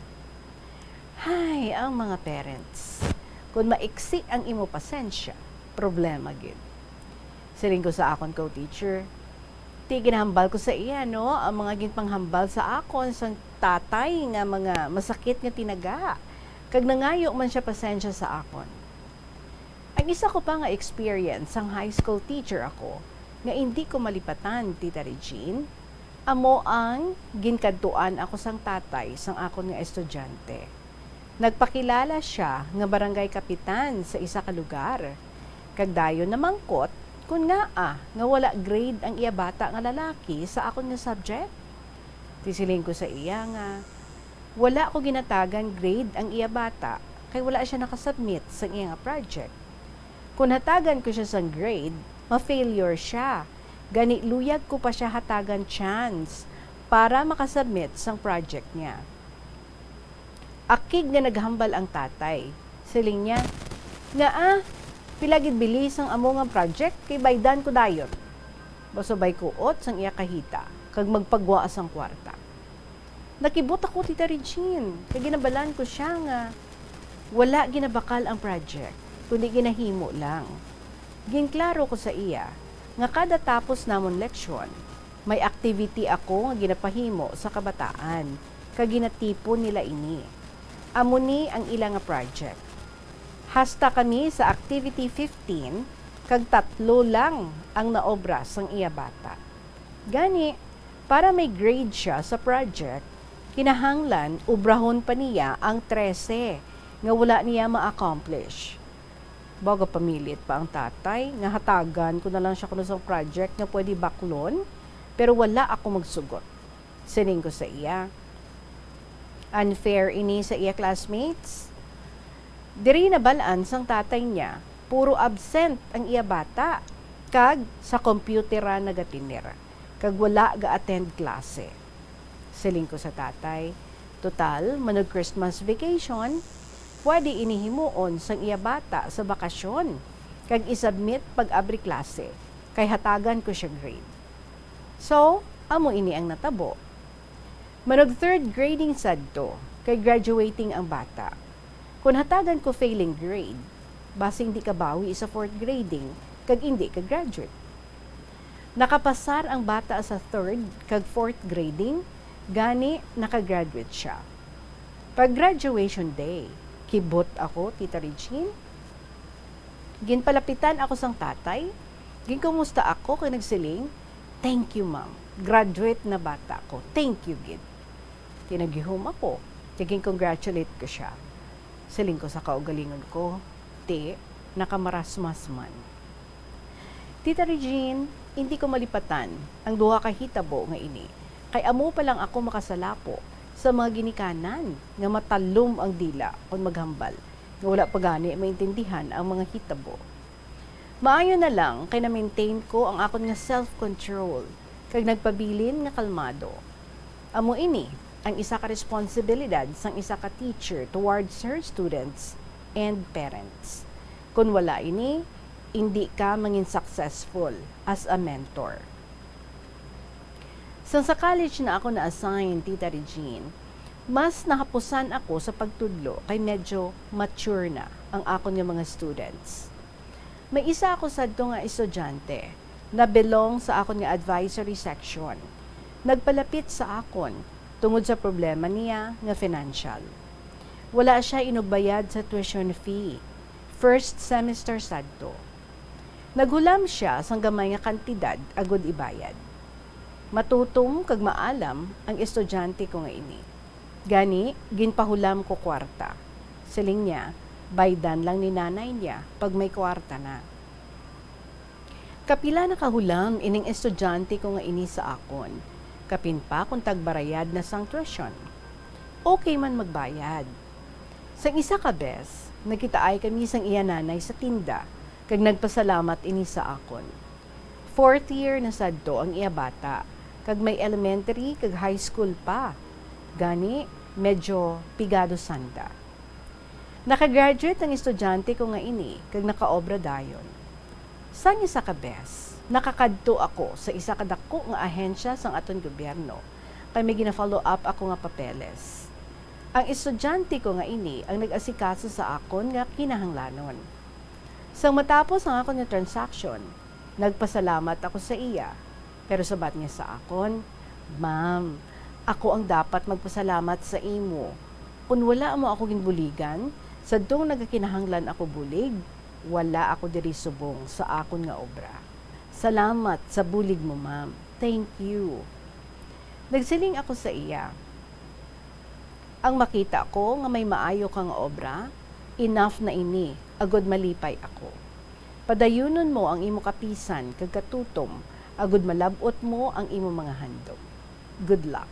Hay, ang mga parents. Kung maiksi ang imo pasensya, problema gid. Siling ko sa akon co-teacher, "Ti ginahambal ko sa iya no, ang mga ginpanghambal sa akon sang tatay nga mga masakit nga tinaga. Kag nangayo man siya pasensya sa akon." Ang isa ko pa nga experience sang high school teacher ako, nga hindi ko malipatan, Tita Regine, amo ang ginkadtuan ako sang tatay sang akon nga estudyante. Nagpakilala siya nga barangay kapitan sa isa ka lugar. Kag dayon namangkot kun nga wala grade ang iya bata nga lalaki sa akon nga subject. Tisiling ko sa iya nga, wala ko ginatagan grade ang iya bata kay wala siya nakasubmit sa iya nga project. Kung hatagan ko siya sang grade, ma-failure siya. Gani luyag ko pa siya hatagan chance para makasubmit sang project niya. Akig nga naghambal ang tatay. Siling niya, nga pilagid bilis ang amo nga project kay baydan ko dayon. Basubay kuot sang iya kahita kag magpagwa sang kwarta. Nakibot ako, Tita Regine, kay ginabalan ko siya nga wala ginabakal ang project, kundi ginahimo lang. Ginklaro ko sa iya nga kada tapos namon leksyon, may activity ako nga ginapahimo sa kabataan kag ginatipon nila ini. Amo ni ang ilang nga project. Hasta kami sa activity 15, kag 3 lang ang naobra sang iya bata. Gani, para may grade siya sa project, kinahanglan ubrahon pa niya ang 13 nga wala niya ma-accomplish. Bago pamilit pa ang tatay, nga hatagan ko na lang siya kuno sa project nga pwede baklon, pero wala ako magsugot. Sining ko sa iya, unfair ini sa iya classmates. Diri nabalaan sang tatay niya, puro absent ang iya bata, kag sa komputera nagatinira, kag wala ga-attend klase. Siling ko sa tatay, total, manog Christmas vacation, pwede inihimuon sang iya bata sa bakasyon, kag isubmit pag-abri klase, kay hatagan ko siya grade. So, amo ini ang natabo. Manog 3rd grading sadto, kay graduating ang bata. Kung hatagan ko failing grade, basing di ka bawi sa 4th grading, kag hindi ka graduate. Nakapasar ang bata sa 3rd kag 4th grading, gani nakagraduate siya. Pag graduation day, kibot ako, Tita Regine. Ginpalapitan ako sang tatay, ginkumusta ako kay nagsiling, "Thank you, ma'am. Graduate na bata ko. Thank you, gid." Tinagihom ako, tiging congratulate ko siya. Siling ko sa kaugalingon ko, "Ti, nakamarasmas man." Tita Regine, hindi ko malipatan ang duha ka hitabo nga ini. Kay amo pa lang ako makasalapo sa mga ginikanan nga matalom ang dila kung maghambal. Nga wala pa gani maintindihan ang mga hitabo. Maayo na lang kay na-maintain ko ang akon nga self-control kag nagpabilin nga kalmado. Amo ini ang isa ka responsibilidad sang isa ka teacher towards her students and parents. Kung wala ini, hindi ka mangin successful as a mentor. Sa college na ako na-assign, Tita Regine, mas nakapusan ako sa pagtudlo kay medyo mature na ang akon nga mga students. May isa ako sadto nga estudyante na belong sa akon nga advisory section. Nagpalapit sa akon tungod sa problema niya nga financial. Wala siya inugbayad sa tuition fee. First semester sadto. Naghulam siya sang gamay nga kantidad agud ibayad. Matutong kag maalam ang estudyante ko nga ini. Gani, ginpahulam ko kwarta. Siling niya, baydan lang ni nanay niya pag may kwarta na. Kapila na kahulam ining estudyante ko nga ini sa akon. Kapin pa kung tagbarayad na sang tuition. Okay man magbayad. Sang isa ka bes, nagkitaay kami sang iya nanay sa tinda, kag nagpasalamat ini sa akon. 4th year na sadto ang iya bata, kag may elementary kag high school pa. Gani, medyo pigado sanda. Nakagraduate ang estudyante ko nga ini, kag nakaobra dayon. Sang isa ka bes, nakakadto ako sa isa ka dako nga ahensya sang aton gobyerno, kay may gina-follow up ako nga papeles. Ang estudyante ko nga ini ang nag-asikaso sa akon nga kinahanglanon. Sang matapos ang akon nga transaction, nagpasalamat ako sa iya, pero sabat niya sa akon, "Ma'am, ako ang dapat magpasalamat sa imo. Kung wala mo ako ginbuligan, sadtong nagakinahanglan ako bulig, wala ako diri subong sa akon nga obra. Salamat sa bulig mo, ma'am. Thank you." Nagsiling ako sa iya. Ang makita ko nga may maayo kang obra, enough na ini, agud malipay ako. Padayunon mo ang imo kapisan kag katutom, agud malabot mo ang imo mga handom. Good luck.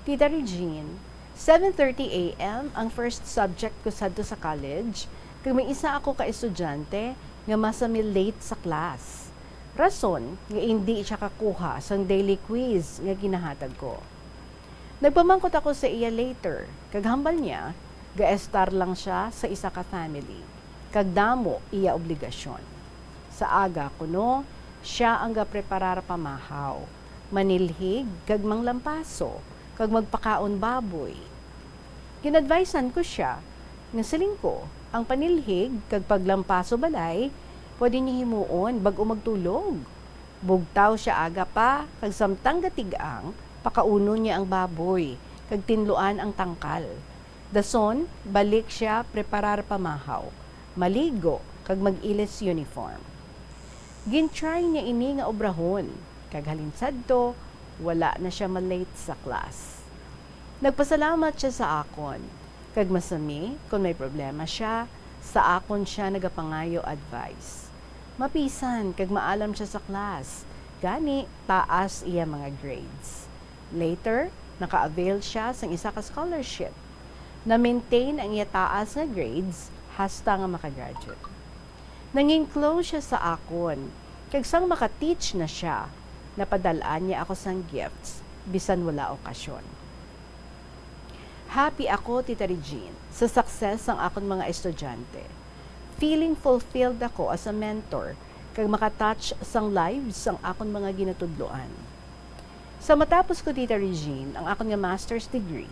Tita Regine, 7:30 a.m. ang first subject ko sadto sa college, kag may isa ako ka estudyante nga masami late sa class. Rason nga hindi siya kakuha sang daily quiz nga ginahatag ko. Nagpamangkot ako sa iya later, kag hambal niya, ga-estar lang siya sa isa ka family, kag damo iya obligasyon. Sa aga kuno, siya ang ga-preparar pamahaw, manilhig kag manglampaso, kag magpakaon baboy. Ginadvisean ko siya, nga siling ko, ang panilhig kag paglampaso balay, pwede niya himuon bago magtulog. Bugtaw siya aga pa, kag samtang gatigaang, pakauno niya ang baboy, kag tinluan ang tangkal. Dason, balik siya preparar pamahaw, maligo, kag mag-ilis uniform. Gintry niya ini nga obrahon, kag halinsad to, wala na siya malate sa class. Nagpasalamat siya sa akon, kag masami, kung may problema siya, sa akon siya nagapangayo advice. Mapisan, kag maalam siya sa class, gani, taas iya mga grades. Later, naka-avail siya sa isa ka scholarship, na-maintain ang iya taas na grades, hasta nga makagraduate. Nanging close siya sa akon, kag sang maka-teach na siya, napadalaan niya ako sang gifts, bisan wala okasyon. Happy ako, Tita Regine, sa success ng akong mga estudyante. Feeling fulfilled ako as a mentor, kag makatouch sang lives sang akong mga ginatudloan. Sa matapos ko, Tita Regine, ang akong nga master's degree,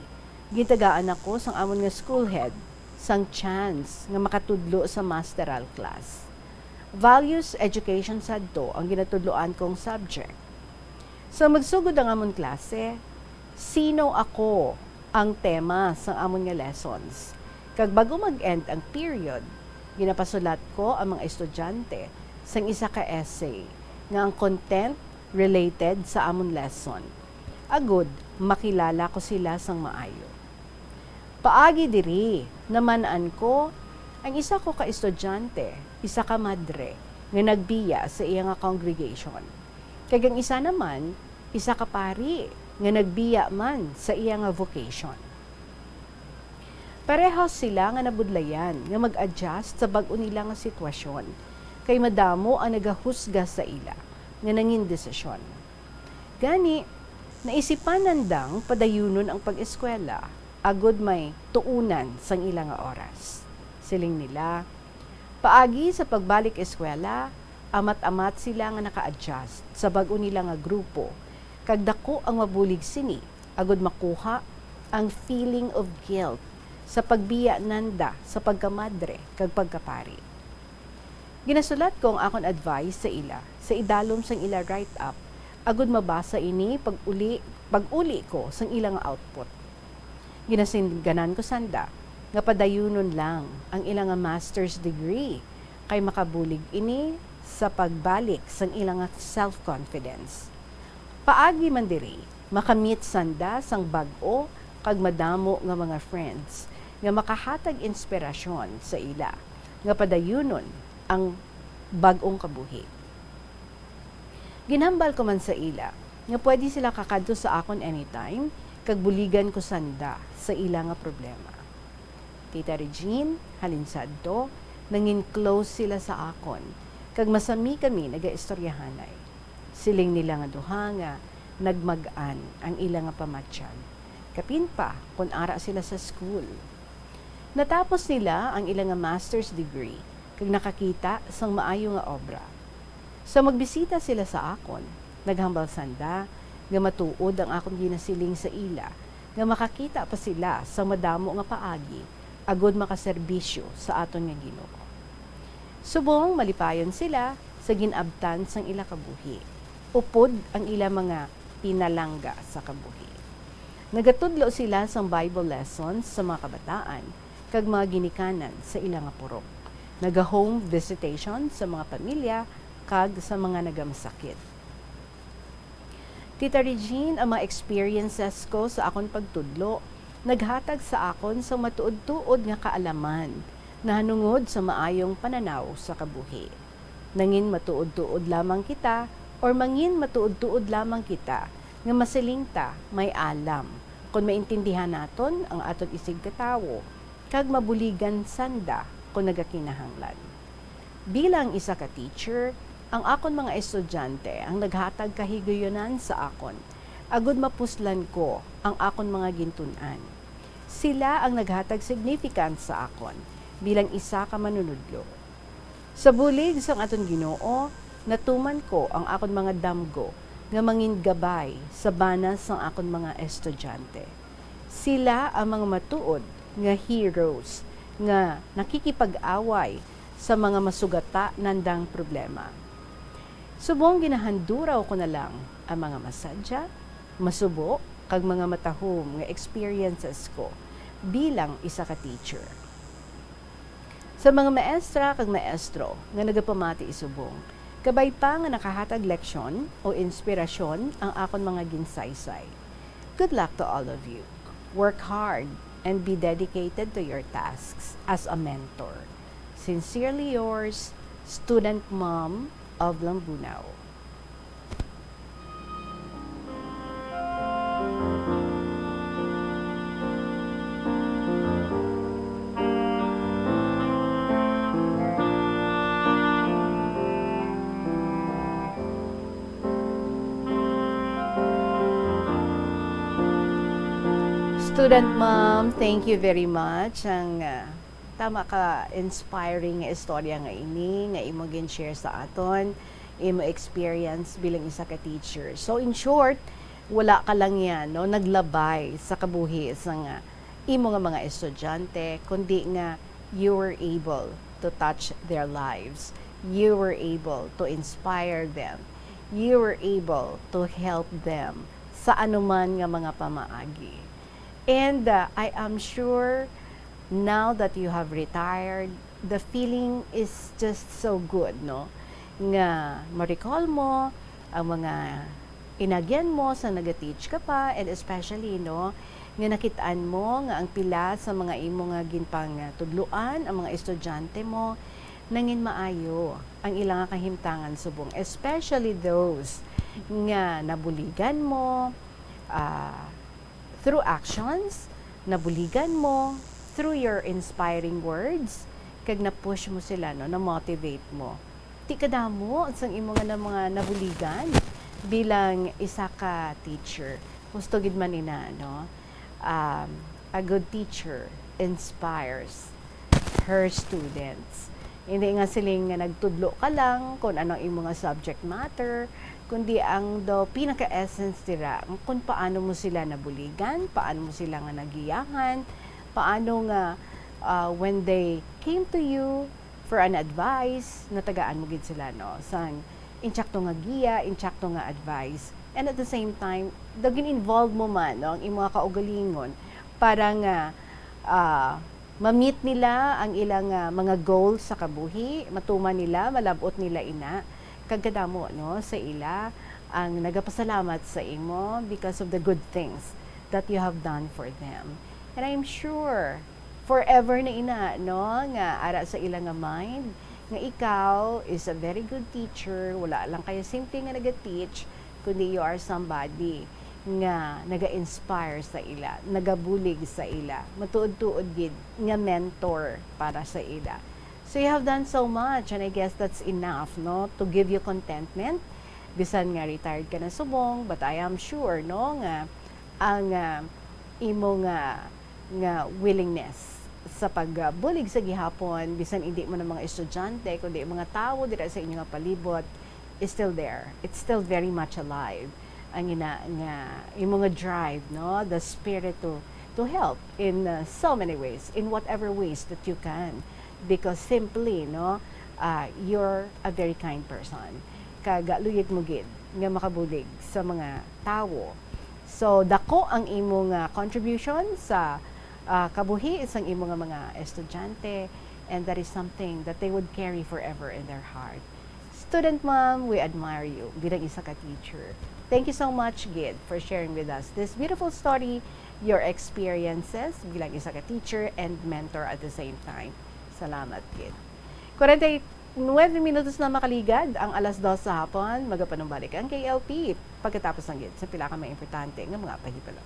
gitagaan ako sang amon nga school head, sang chance nga makatudlo sa masteral class. Values Education sadto ang ginatudloan kong subject. Sa magsugod ang amon klase, sino ako ang tema sang amon nga lessons. Kag bago mag-end ang period, ginapasulat ko ang mga estudyante sang isa ka essay nga ang content related sa amon lesson. Agud, makilala ko sila sang maayo. Paagi diri, namanaan ko, ang isa ko ka estudyante, isa ka madre, nga nagbiya sa iya nga congregation. Kag ang isa naman, isa ka pari, nga nagbiya man sa iya nga vocation. Parehas sila nga nabudlayan, nga mag-adjust sa bag-o nila nga sitwasyon, kay madamo ang nagahusga sa ila, nga nangin desisyon. Gani, naisipan nandang padayunon ang pag-eskwela, agud may tuunan sang ilang oras. Siling nila, paagi sa pagbalik eskwela, amat-amat sila nga naka-adjust sa bag-o nila nga grupo, kag dako ang mabulig sini, agud makuha ang feeling of guilt sa pagbiya nanda sa pagkamadre kag pagkapari. Ginasulat ko ang akon advice sa ila sa idalom sang ila write up agud mabasa ini pag-uli ko sang ilang output. Ginasingganan ko sanda nga padayunon lang ang ilang master's degree kay makabulig ini sa pagbalik sang ilang self-confidence. Paagi man diri makamit sanda sang bag-o kag madamo nga mga friends nga makahatag inspirasyon sa ila nga padayunon ang bag-ong kabuhi. Ginhambal ko man sa ila nga pwede sila kakadto sa akon anytime kag buligan ko sanda sa ila nga problema. Tita Regine, halin sadto, nangin close sila sa akon kag masami kami nagaistoryahanay. Siling nila nga duha nga nagmag-an ang ila nga pamatyan. Kapin pa kung ara sila sa school. Natapos nila ang ilang master's degree kag nakakita sang maayo nga obra. Sa magbisita sila sa akon, naghambal sanda nga matuod ang akong ginasiling sa ila nga makakita pa sila sa madamo nga paagi agod makaserbisyo sa aton nga Ginoo. Subong malipayon sila sa ginabtan sang ila kabuhi. Upod ang ila mga pinalangga sa kabuhi. Nagatudlo sila sang Bible lessons sa mga kabataan kag mga ginikanan sa ilang purok. Naga-home visitation sa mga pamilya kag sa mga nagamasakit. Tita Regine, ang mga experiences ko sa akon pagtudlo, naghatag sa akon sa matuod-tuod nga kaalaman na hanungod sa maayong pananaw sa kabuhi. Nangin matuod-tuod lamang kita or mangin matuod-tuod lamang kita nga masilingta may alam kung maintindihan naton ang aton isig katawo kag mabuligan sanda kung nagakinahanglan. Bilang isa ka teacher, ang akon mga estudyante ang naghatag kahigayonan sa akon. Agud mapuslan ko ang akon mga gintunan. Sila ang naghatag significance sa akon bilang isa ka manunudlo. Sa bulig sang aton Ginoo, natuman ko ang akon mga damgo nga mangin gabay sa banas sang akon mga estudyante. Sila ang mga matuod nga heroes nga nakikipag-away sa mga masugata nandang problema. Subong ginahanduraw ko na lang ang mga masadya, masubo, kag mga matahom nga experiences ko bilang isa ka teacher. Sa mga maestra kag maestro nga nagapamati isubong, kabay pa nga nakahatag leksyon o inspirasyon ang akon mga ginsaysay. Good luck to all of you. Work hard and be dedicated to your tasks as a mentor. Sincerely yours, Student Mom of Lambunaw. Student Mom, thank you very much. Ang tama ka, inspiring nga istorya nga ini, nga imo gin-share sa aton, imo experience bilang isa ka teacher. So in short, wala ka lang yan, no? Naglabay sa kabuhi sa nga imo nga mga estudyante, kundi nga you were able to touch their lives. You were able to inspire them. You were able to help them sa anuman nga mga pamaagi. And I am sure now that you have retired, the feeling is just so good, no? Nga ma-recall mo ang mga inagyan mo sa nag-teach ka pa, and especially, no, nga nakitaan mo nga ang pila sa mga imo nga ginpang tudluan, ang mga estudyante mo, nangin maayo ang ilang kahimtangan subong, especially those nga nabuligan mo, through actions, nabuligan mo, through your inspiring words, kag na-push mo sila, no, na-motivate mo. Ti kadamo sang imo nga mga nabuligan bilang isa ka teacher. Gusto gid man ina, no? A good teacher inspires her students. Hindi nga siling nga nagtudlo ka lang kung anong imo nga subject matter, kundi ang pinaka-essence tira kung paano mo sila nabuligan, paano mo sila nga nagiyahan, Paano nga when they came to you for an advice, natagaan mo gid sila, no? Sang inchakto nga giya, inchakto nga advice. And at the same time, dagin involved mo man, no? Ang imong kaugalingon para nga ma-meet nila ang ilang mga goals sa kabuhi, matuman nila, malabot nila ina, kagkadamo, no? Sa ila, ang nagapasalamat sa imo because of the good things that you have done for them. And I'm sure, forever na ina, no, nga ara sa ilang nga mind, nga ikaw is a very good teacher, wala lang kayo simple nga naga-teach, kundi you are somebody nga naga-inspire sa ila, nagabulig sa ila, matuod-tuod gid nga mentor para sa ila. So you have done so much, and I guess that's enough, no, to give you contentment. Bisan nga retired ka na subong, but I am sure, no, nga ang imo nga willingness sa pagbulig sa gihapon, bisan hindi mo ng mga estudyante, kundi mga tao dira sa inyong palibot, is still there. It's still very much alive. Ang imo nga drive, no, the spirit to help in so many ways, in whatever ways that you can, because simply, no, you're a very kind person. Kagaluyit mo gid nga makabulig sa mga tao. So dako ang imong contribution sa kabuhi isang imong mga estudyante, and that is something that they would carry forever in their heart. Student mom, we admire you bilang isa ka teacher. Thank you so much, Gid, for sharing with us this beautiful story, your experiences bilang isa ka teacher and mentor at the same time. Salamat, Gid. 9 minutos na makaligad ang 2:00 sa hapon, magapanumbalik ang KLP pagkatapos ng gid sa pila ka may importante nga mga pahibalo.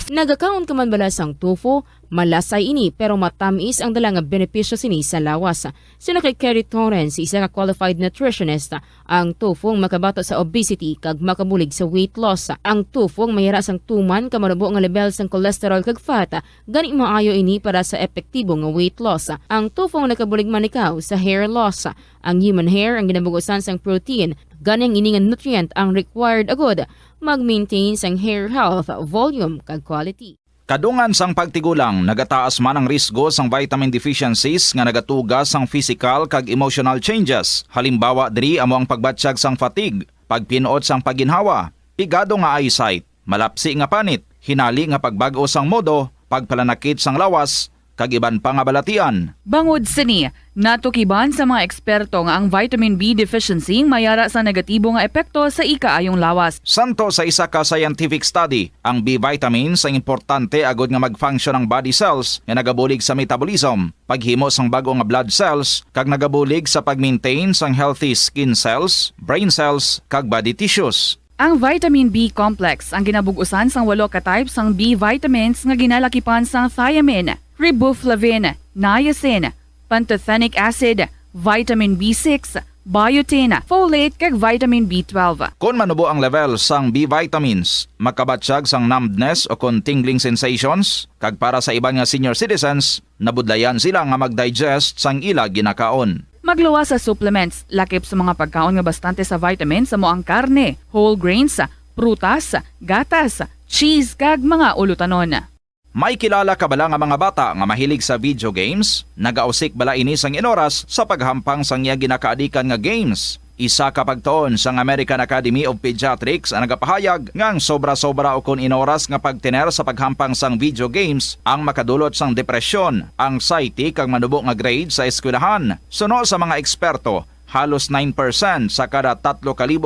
Nagakaon ka man bala sang tofu, malasay ini pero matamis ang dalang benepisyo sini sa lawas. Sino kay Kerry Torrens, isa ka qualified nutritionist, ang tofu ang makabato sa obesity kag makabulig sa weight loss. Ang tofu ang mahira sang tuman ka marubo nga level sang cholesterol kag fat, gani maayo ini para sa epektibo nga weight loss. Ang tofu ang nakabulig man ikaw sa hair loss. Ang human hair ang ginabugusan sang protein, ganing ini nga nutrient ang required agod mag-maintain sang hair health, volume kag quality. Kadungan sang pagtigulang, nagataas man ang risgo sang vitamin deficiencies nga nagatugas sang physical kag emotional changes. Halimbawa diri amo ang pagbatsyag sang fatigue, pagpinuot sang paginhawa, pigado nga eyesight, malapsi nga panit, hinali nga pagbago sang modo, pagpalanakit sang lawas, kag iban pa nga balatian. Bangod sini, natukiban sa mga eksperto nga ang vitamin B deficiency mayara sa negatibo nga epekto sa ikaayong lawas. Santo sa isa ka scientific study, ang B vitamins ang importante agod nga mag-function ang body cells nga nagabulig sa metabolism, paghimo sang bago nga blood cells, kag nagabulig sa pag-maintain sang healthy skin cells, brain cells, kag body tissues. Ang vitamin B complex ang ginabugusan sang 8 ka types sang B vitamins nga ginalakipan sang thiamine, riboflavin, niacin, pantothenic acid, vitamin B6, biotin, folate kag vitamin B12. Kung manubo ang level sang B vitamins, makabatsyag sang numbness o kung tingling sensations, kag para sa iban nga senior citizens, nabudlayan sila nga mag-digest sang ila ginakaon. Magluwa sa supplements, lakip sa mga pagkaon nga bastante sa vitamins sa moang karne, whole grains, prutas, gatas, cheese kag mga ulutanon. May kilala ka bala nga mga bata nga mahilig sa video games? Nagausik bala ini sang inoras sa paghampang sang iya ginakaadikan nga games. Isa ka pagtuon sang American Academy of Pediatrics ang nagapahayag ngang sobra-sobra o kun inoras nga pagtener sa paghampang sang video games ang makadulot sang depresyon, anxiety kag manubo nga grade sa eskwelahan. Suno sa mga eksperto, halos 9% sa kada 3,000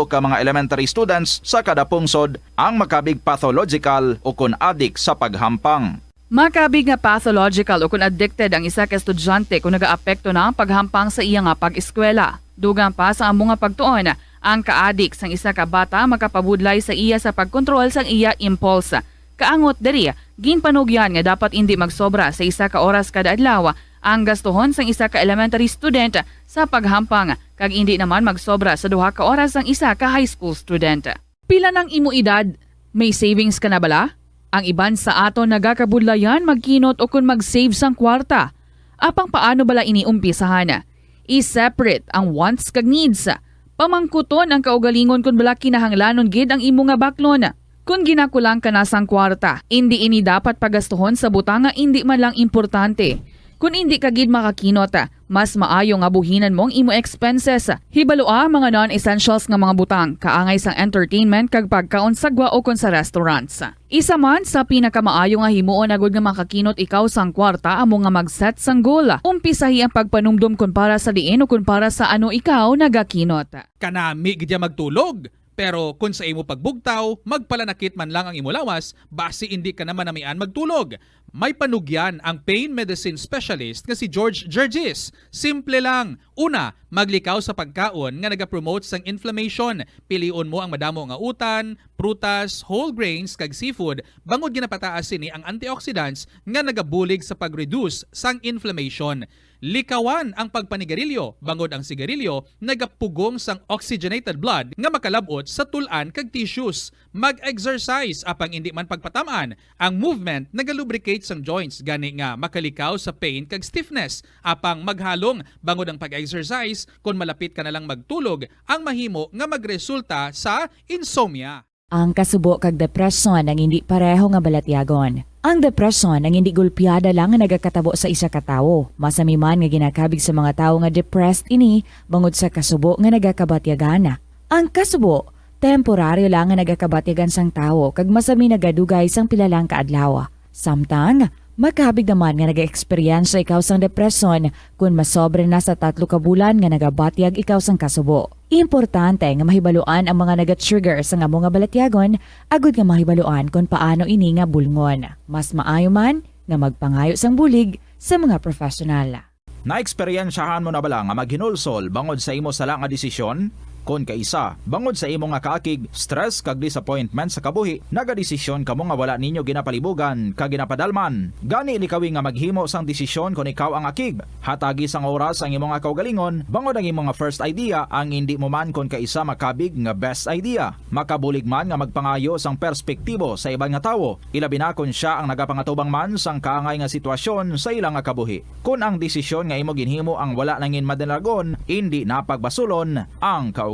ka mga elementary students sa kada pungsod ang makabig pathological o kun addict sa paghampang. Makabig nga pathological o kun addicted ang isa ka estudyante kung nagaapekto na ang paghampang sa iya nga pag-eskwela. Dugang pa sa among nga pagtuon, ang ka-addict sang isa ka bata makapabudlay sa iya sa pagkontrol sang iya impulse. Kaangot diri, ginpanugyan nga dapat hindi magsobra sa isa ka oras kada adlaw ang gastuhon sang isa ka elementary student sa paghampang kag hindi naman magsobra sa 2 ka oras ang isa ka high school student. Pila ng imo edad? May savings ka na bala? Ang iban sa aton nagakabudlayan magkinot o kun mag-save sang kwarta. Apang paano bala iniumpisahan? I-separate ang wants kag needs. Pamangkuton ang kaugalingon kun bala kinahanglanon gid ang imo nga baklon. Kung ginakulang ka na sang kwarta, hindi ini dapat pagastuhon sa butang nga hindi man lang importante. Kung hindi ka gid makakinot, mas maayo nga buhinan mong imo expenses. Hibalua mga non-essentials nga mga butang, kaangay sang entertainment kag pagkaon sa gwa o kon sa restaurants. Isa man sa pinakamaayo nga himuon agud nga makakinot ikaw sang kwarta amo nga mag-set sang goal. Umpisahi ang pagpanumdum kun para sa diin o kun para sa ano ikaw nagakinot. Kanami gidya magtulog. Pero kung sa imo pagbugtaw, magpalanakit man lang ang imo lawas, base hindi ka naman namian magtulog. May panugyan ang pain medicine specialist nga si George Gergis. Simple lang. Una, maglikaw sa pagkaon nga nagapromote sang inflammation. Piliun mo ang madamo nga utan, prutas, whole grains kag seafood, bangod ginapataas sini ang antioxidants nga nagabulig sa pag-reduce sang inflammation. Likawan ang pagpanigarilyo, bangod ang sigarilyo, nagapugong sang oxygenated blood nga makalabot sa tulan kag tissues. Mag-exercise apang hindi man pagpatamaan. Ang movement nagalubricate sang joints gani nga makalikaw sa pain kag stiffness. Apang maghalong bangod ang pag-exercise kung malapit ka na lang magtulog, ang mahimo nga magresulta sa insomnia. Ang kasubo kag depresyon ang hindi pareho nga balatyagon. Ang depresyon ang hindi gulpiyada lang nga nagakatabo sa isa ka tawo. Masami man nga ginakabig sa mga tawo nga depressed ini bangod sa kasubo nga nagakabatyagana. Ang kasubo, temporaryo lang nga nagakabatyagan sang tawo kag masami nagadugay sang pilalang kaadlaw. Samtang, makabig naman nga naga-experience ikaw sang depresyon kung masobre na sa 3 ka bulan nga nagabatyag ikaw sang kasubo. Importante nga mahibaluan ang mga naga-trigger sa nga mga balatyagon, agud nga mahibaluan kung paano ini nga bulngon. Mas maayo man nga magpangayo sang bulig sa mga profesional. Na-eksperyensyahan mo na bala nga maghinulsol bangod sa imo sala nga desisyon? Kon kaisa, bangod sa imo nga kaakig, stress kag disappointment sa kabuhi, nagadesisyon kamo nga wala ninyo ginapalibugan kag ginapadalman. Gani likawi nga maghimo sang desisyon kon ikaw ang akig. Hatagi sang oras ang imo nga kaugalingon, bangod ang imo nga first idea ang hindi mo man kon kaisa makabig nga best idea. Makabulig man nga magpangayo sang perspektibo sa ibang nga tawo, ilabi na kon siya ang nagapangatubang man sang kaangay nga sitwasyon sa ilang nga kabuhi. Kun ang desisyon nga imo ginhimo ang wala nangin madalagon, hindi napagbasulon ang kaugalingon.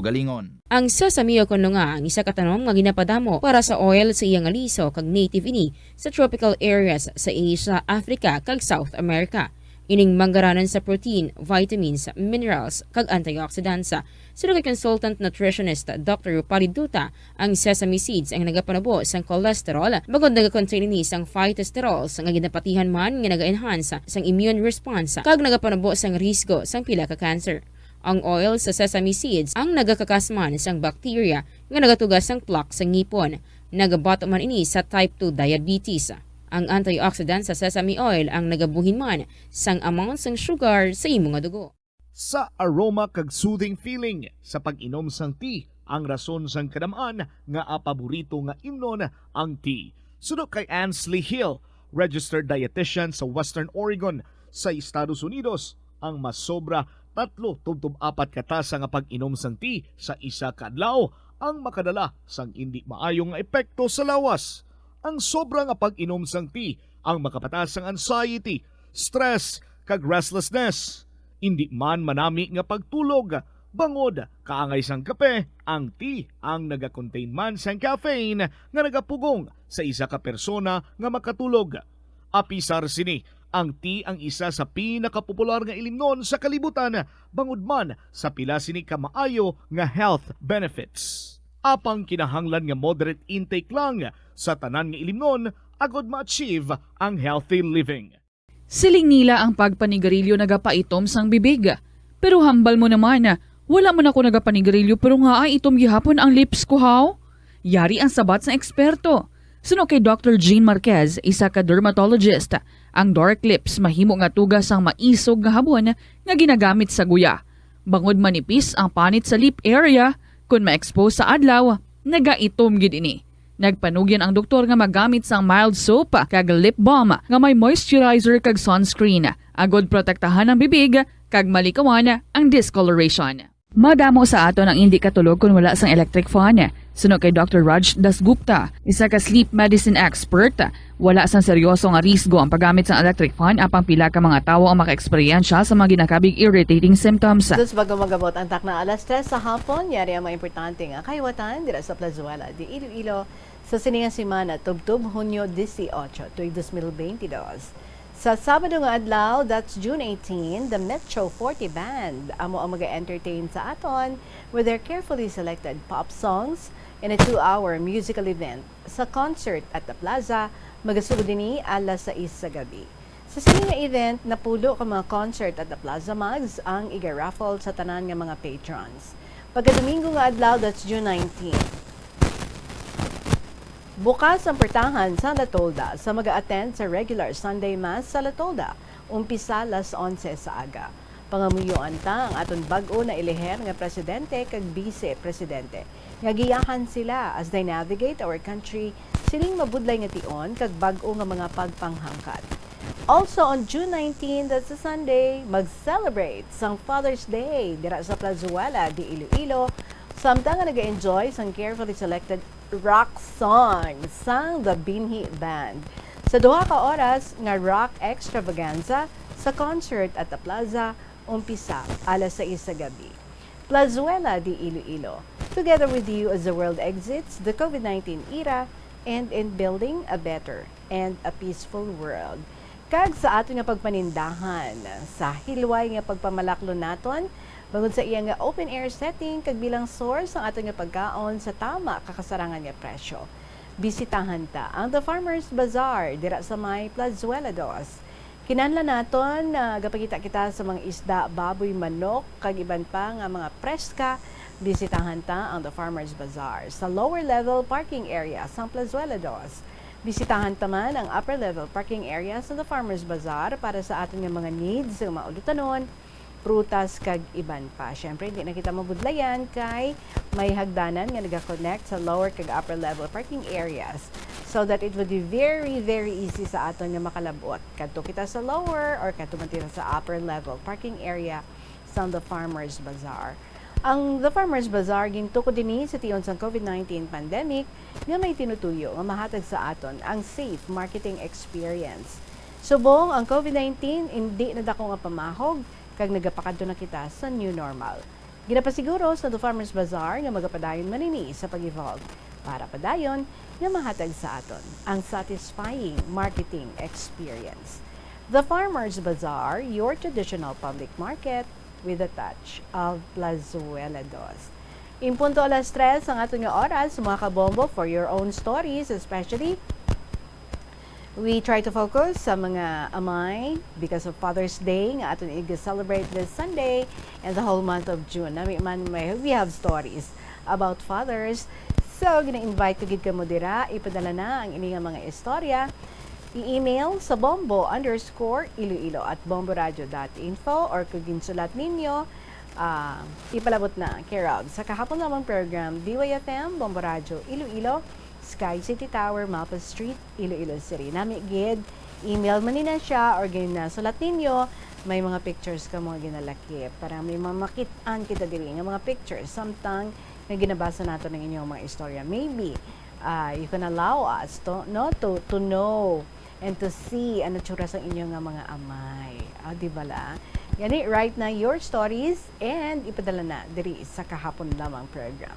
Ang sesame o kuno nga ang isa ka tanom nga ginapadamo para sa oil sa iyang aliso kag native ini sa tropical areas sa Asia, Africa kag South America. Ining manggaranan sa protein, vitamins, minerals kag antioxidants. Sino kay consultant nutritionist Dr. Rupali Duta, ang sesame seeds ang nagapanabo sang cholesterol bagod nagakontain ini sang phytosterols nga ginapatihan man nga naga-enhance sang immune response kag nagapanabo sang risgo sang pila ka cancer. Ang oil sa sesame seeds ang nagakakasman sang bacteria nga nagatugas sang plaque sa ngipon. Nagabato man ini sa type 2 diabetes. Ang antioxidant sa sesame oil ang nagabuhin man sang amount sang sugar sa imong nga dugo. Sa aroma kag soothing feeling sa pag-inom sang tea, ang rason sang kadamaan nga paborito nga imnon ang tea. Suno kay Ansley Hill, registered dietitian sa Western Oregon sa Estados Unidos, ang masobra 3-4 katasa nga pag-inom sang tea sa isa ka adlaw ang makadala sang hindi maayong nga epekto sa lawas. Ang sobra nga pag-inom sang tea ang makapataas sang anxiety, stress kag restlessness. Hindi man manami nga pagtulog, bangod kaangay sang kape, ang tea ang naga-contain man sang caffeine nga nagapugong sa isa ka persona nga makatulog. Apisar sini, ang tea ang isa sa pinakapopular nga ilimnon sa kalibutan, bangod man sa pila sini ka maayo nga health benefits. Apang kinahanglan nga moderate intake lang sa tanan nga ilimnon agod ma-achieve ang healthy living. Siling nila ang pagpanigarilyo nagapaitom sang bibig. Pero hambal mo naman, wala man ako nagapanigarilyo pero nga ay itom gihapon ang lips ko haw. Yari ang sabat sa eksperto. Suno kay Dr. Jean Marquez, isa ka dermatologist, ang dark lips mahimo nga tugas ang maisog nga habon nga ginagamit sa guya. Bangod manipis ang panit sa lip area, kung ma-expose sa adlaw, nagaitom gid ini. Nagpanugyan ang doktor nga magamit sang mild soap kag lip balm nga may moisturizer kag sunscreen, agod protektahan ang bibig kag malikawan ang discoloration. Madamo sa aton ang hindi katulog kung wala sang electric fan. Suno kay Dr. Raj Dasgupta, isa ka sleep medicine expert, wala sang seryoso nga risgo ang paggamit sang electric fan apang pila ka mga tawo ang maka-eksperyensya sa mga ginakabig irritating symptoms. Dus bago magabot ang takna alas 3 sa hapon, yari ang mga importante nga kaywatan dira sa Plazuela di Iloilo Sa siningang semana, tubtub Hunyo 18, tuig 2022. Sa Sabado nga adlaw, that's June 18, the Metro 40 Band amo ang mag-entertain sa aton with their carefully selected pop songs in a 2-hour musical event sa concert at the Plaza, magasugod dinhi alas 6 sa gabi. Sa sining nga event, napulo ka mga concert at the Plaza Mugs ang iga-raffle sa tanan nga mga patrons. Pagka-Domingo nga adlaw, that's June 19. Bukas ang pertahan sa La Tolda sa mag-attend sa regular Sunday Mass sa La Tolda, umpisa alas 11 sa aga. Pangamuyuan ta ang aton bag-o na iliher nga presidente kag vice-presidente. Nga giyahan sila as they navigate our country sining mabudlay nga tion kag bag-o nga mga pagpanghangkat. Also on June 19, that's a Sunday, mag-celebrate sang Father's Day dira sa Plazuela di Iloilo. Samtang nga nag-enjoy sang carefully selected rock song sang the Binhi Band. Sa 2 ka oras nga rock extravaganza sa concert at the Plaza, umpisa alas 6 sa gabi. Plazuela di Iloilo, together with you as the world exits the COVID-19 era and in building a better and a peaceful world. Kag sa ato nga pagpanindahan sa hilway nga pagpamalaklo naton, bangod sa iya nga open air setting kag bilang source ang ato nga pagkaon sa tama kakasarangan nga presyo. Bisitahan ta ang The Farmers Bazaar dira sa may Plazuela 2. Kinahanglan naton gapakita kita sa mga isda, baboy, manok kag iban pa nga mga preska. Bisitahan ta ang The Farmers Bazaar sa lower level parking area sa Plazuela 2. Bisitahan taman ang upper level parking area sa The Farmers Bazaar para sa aton nga mga needs sa maulutanon, prutas kag iban pa. Syempre, hindi na kita mabudlayan kay may hagdanan nga naga-connect sa lower kag upper level parking areas so that it would be very, very easy sa aton nga makalabot. Kadto kita sa lower or kadto man kita sa upper level parking area sa The Farmers Bazaar. Ang The Farmers Bazaar gintuko dinhi sa tiyon sa COVID-19 pandemic nga may tinutuyo nga mahatag sa aton ang safe marketing experience. Subong ang COVID-19 hindi na dako nga pamahog kag nagapakadto na kita sa new normal. Ginapasiguro sa The Farmers Bazaar nga magapadayon manini sa pag-evolve para padayon nga mahatag sa aton ang satisfying marketing experience. The Farmers Bazaar, your traditional public market with a touch of Plazuela 2. Impunto alas 3 ang aton nga oras mga kabombo for your own stories, especially we try to focus sa mga amay because of Father's Day nga aton i-celebrate this Sunday and the whole month of June. We have stories about fathers. So, gina-invite ko gid ka mo dira, ipadala na ang inyong mga istorya. I-email sa bombo_iloilo@bomboradio.info or kung ginsulat ninyo, ipalabot na care of sa kahapon lamang program DYFM, Bombo Radio, Iloilo, Sky City Tower, Mapa Street, Iloilo City. Nami gid, email man nina siya or ginasulat ninyo, may mga pictures ka mga ginalaki para may mamakitaan kita diri nga mga pictures samtang nga ginabasa nato ng inyong mga istorya. Maybe you can allow us to know and to see ano tsura sa inyong nga mga amay. Di ba la? Yani, right na your stories and ipadala na diri sa kahapon lamang program.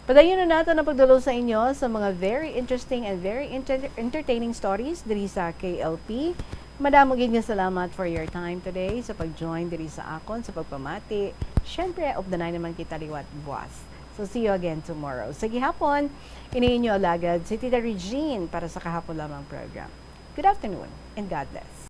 Padayon na natin ang pagdalo sa inyo sa mga very interesting and very entertaining stories diri sa KLP. Madamo gid nga salamat for your time today sa pag-join diri sa akon sa pagpamati. Syempre, of the night naman kita liwat buwas. So, see you again tomorrow. Sa gihapon, iniinyo alagad si Tita Regine para sa kahapon lamang program. Good afternoon and God bless.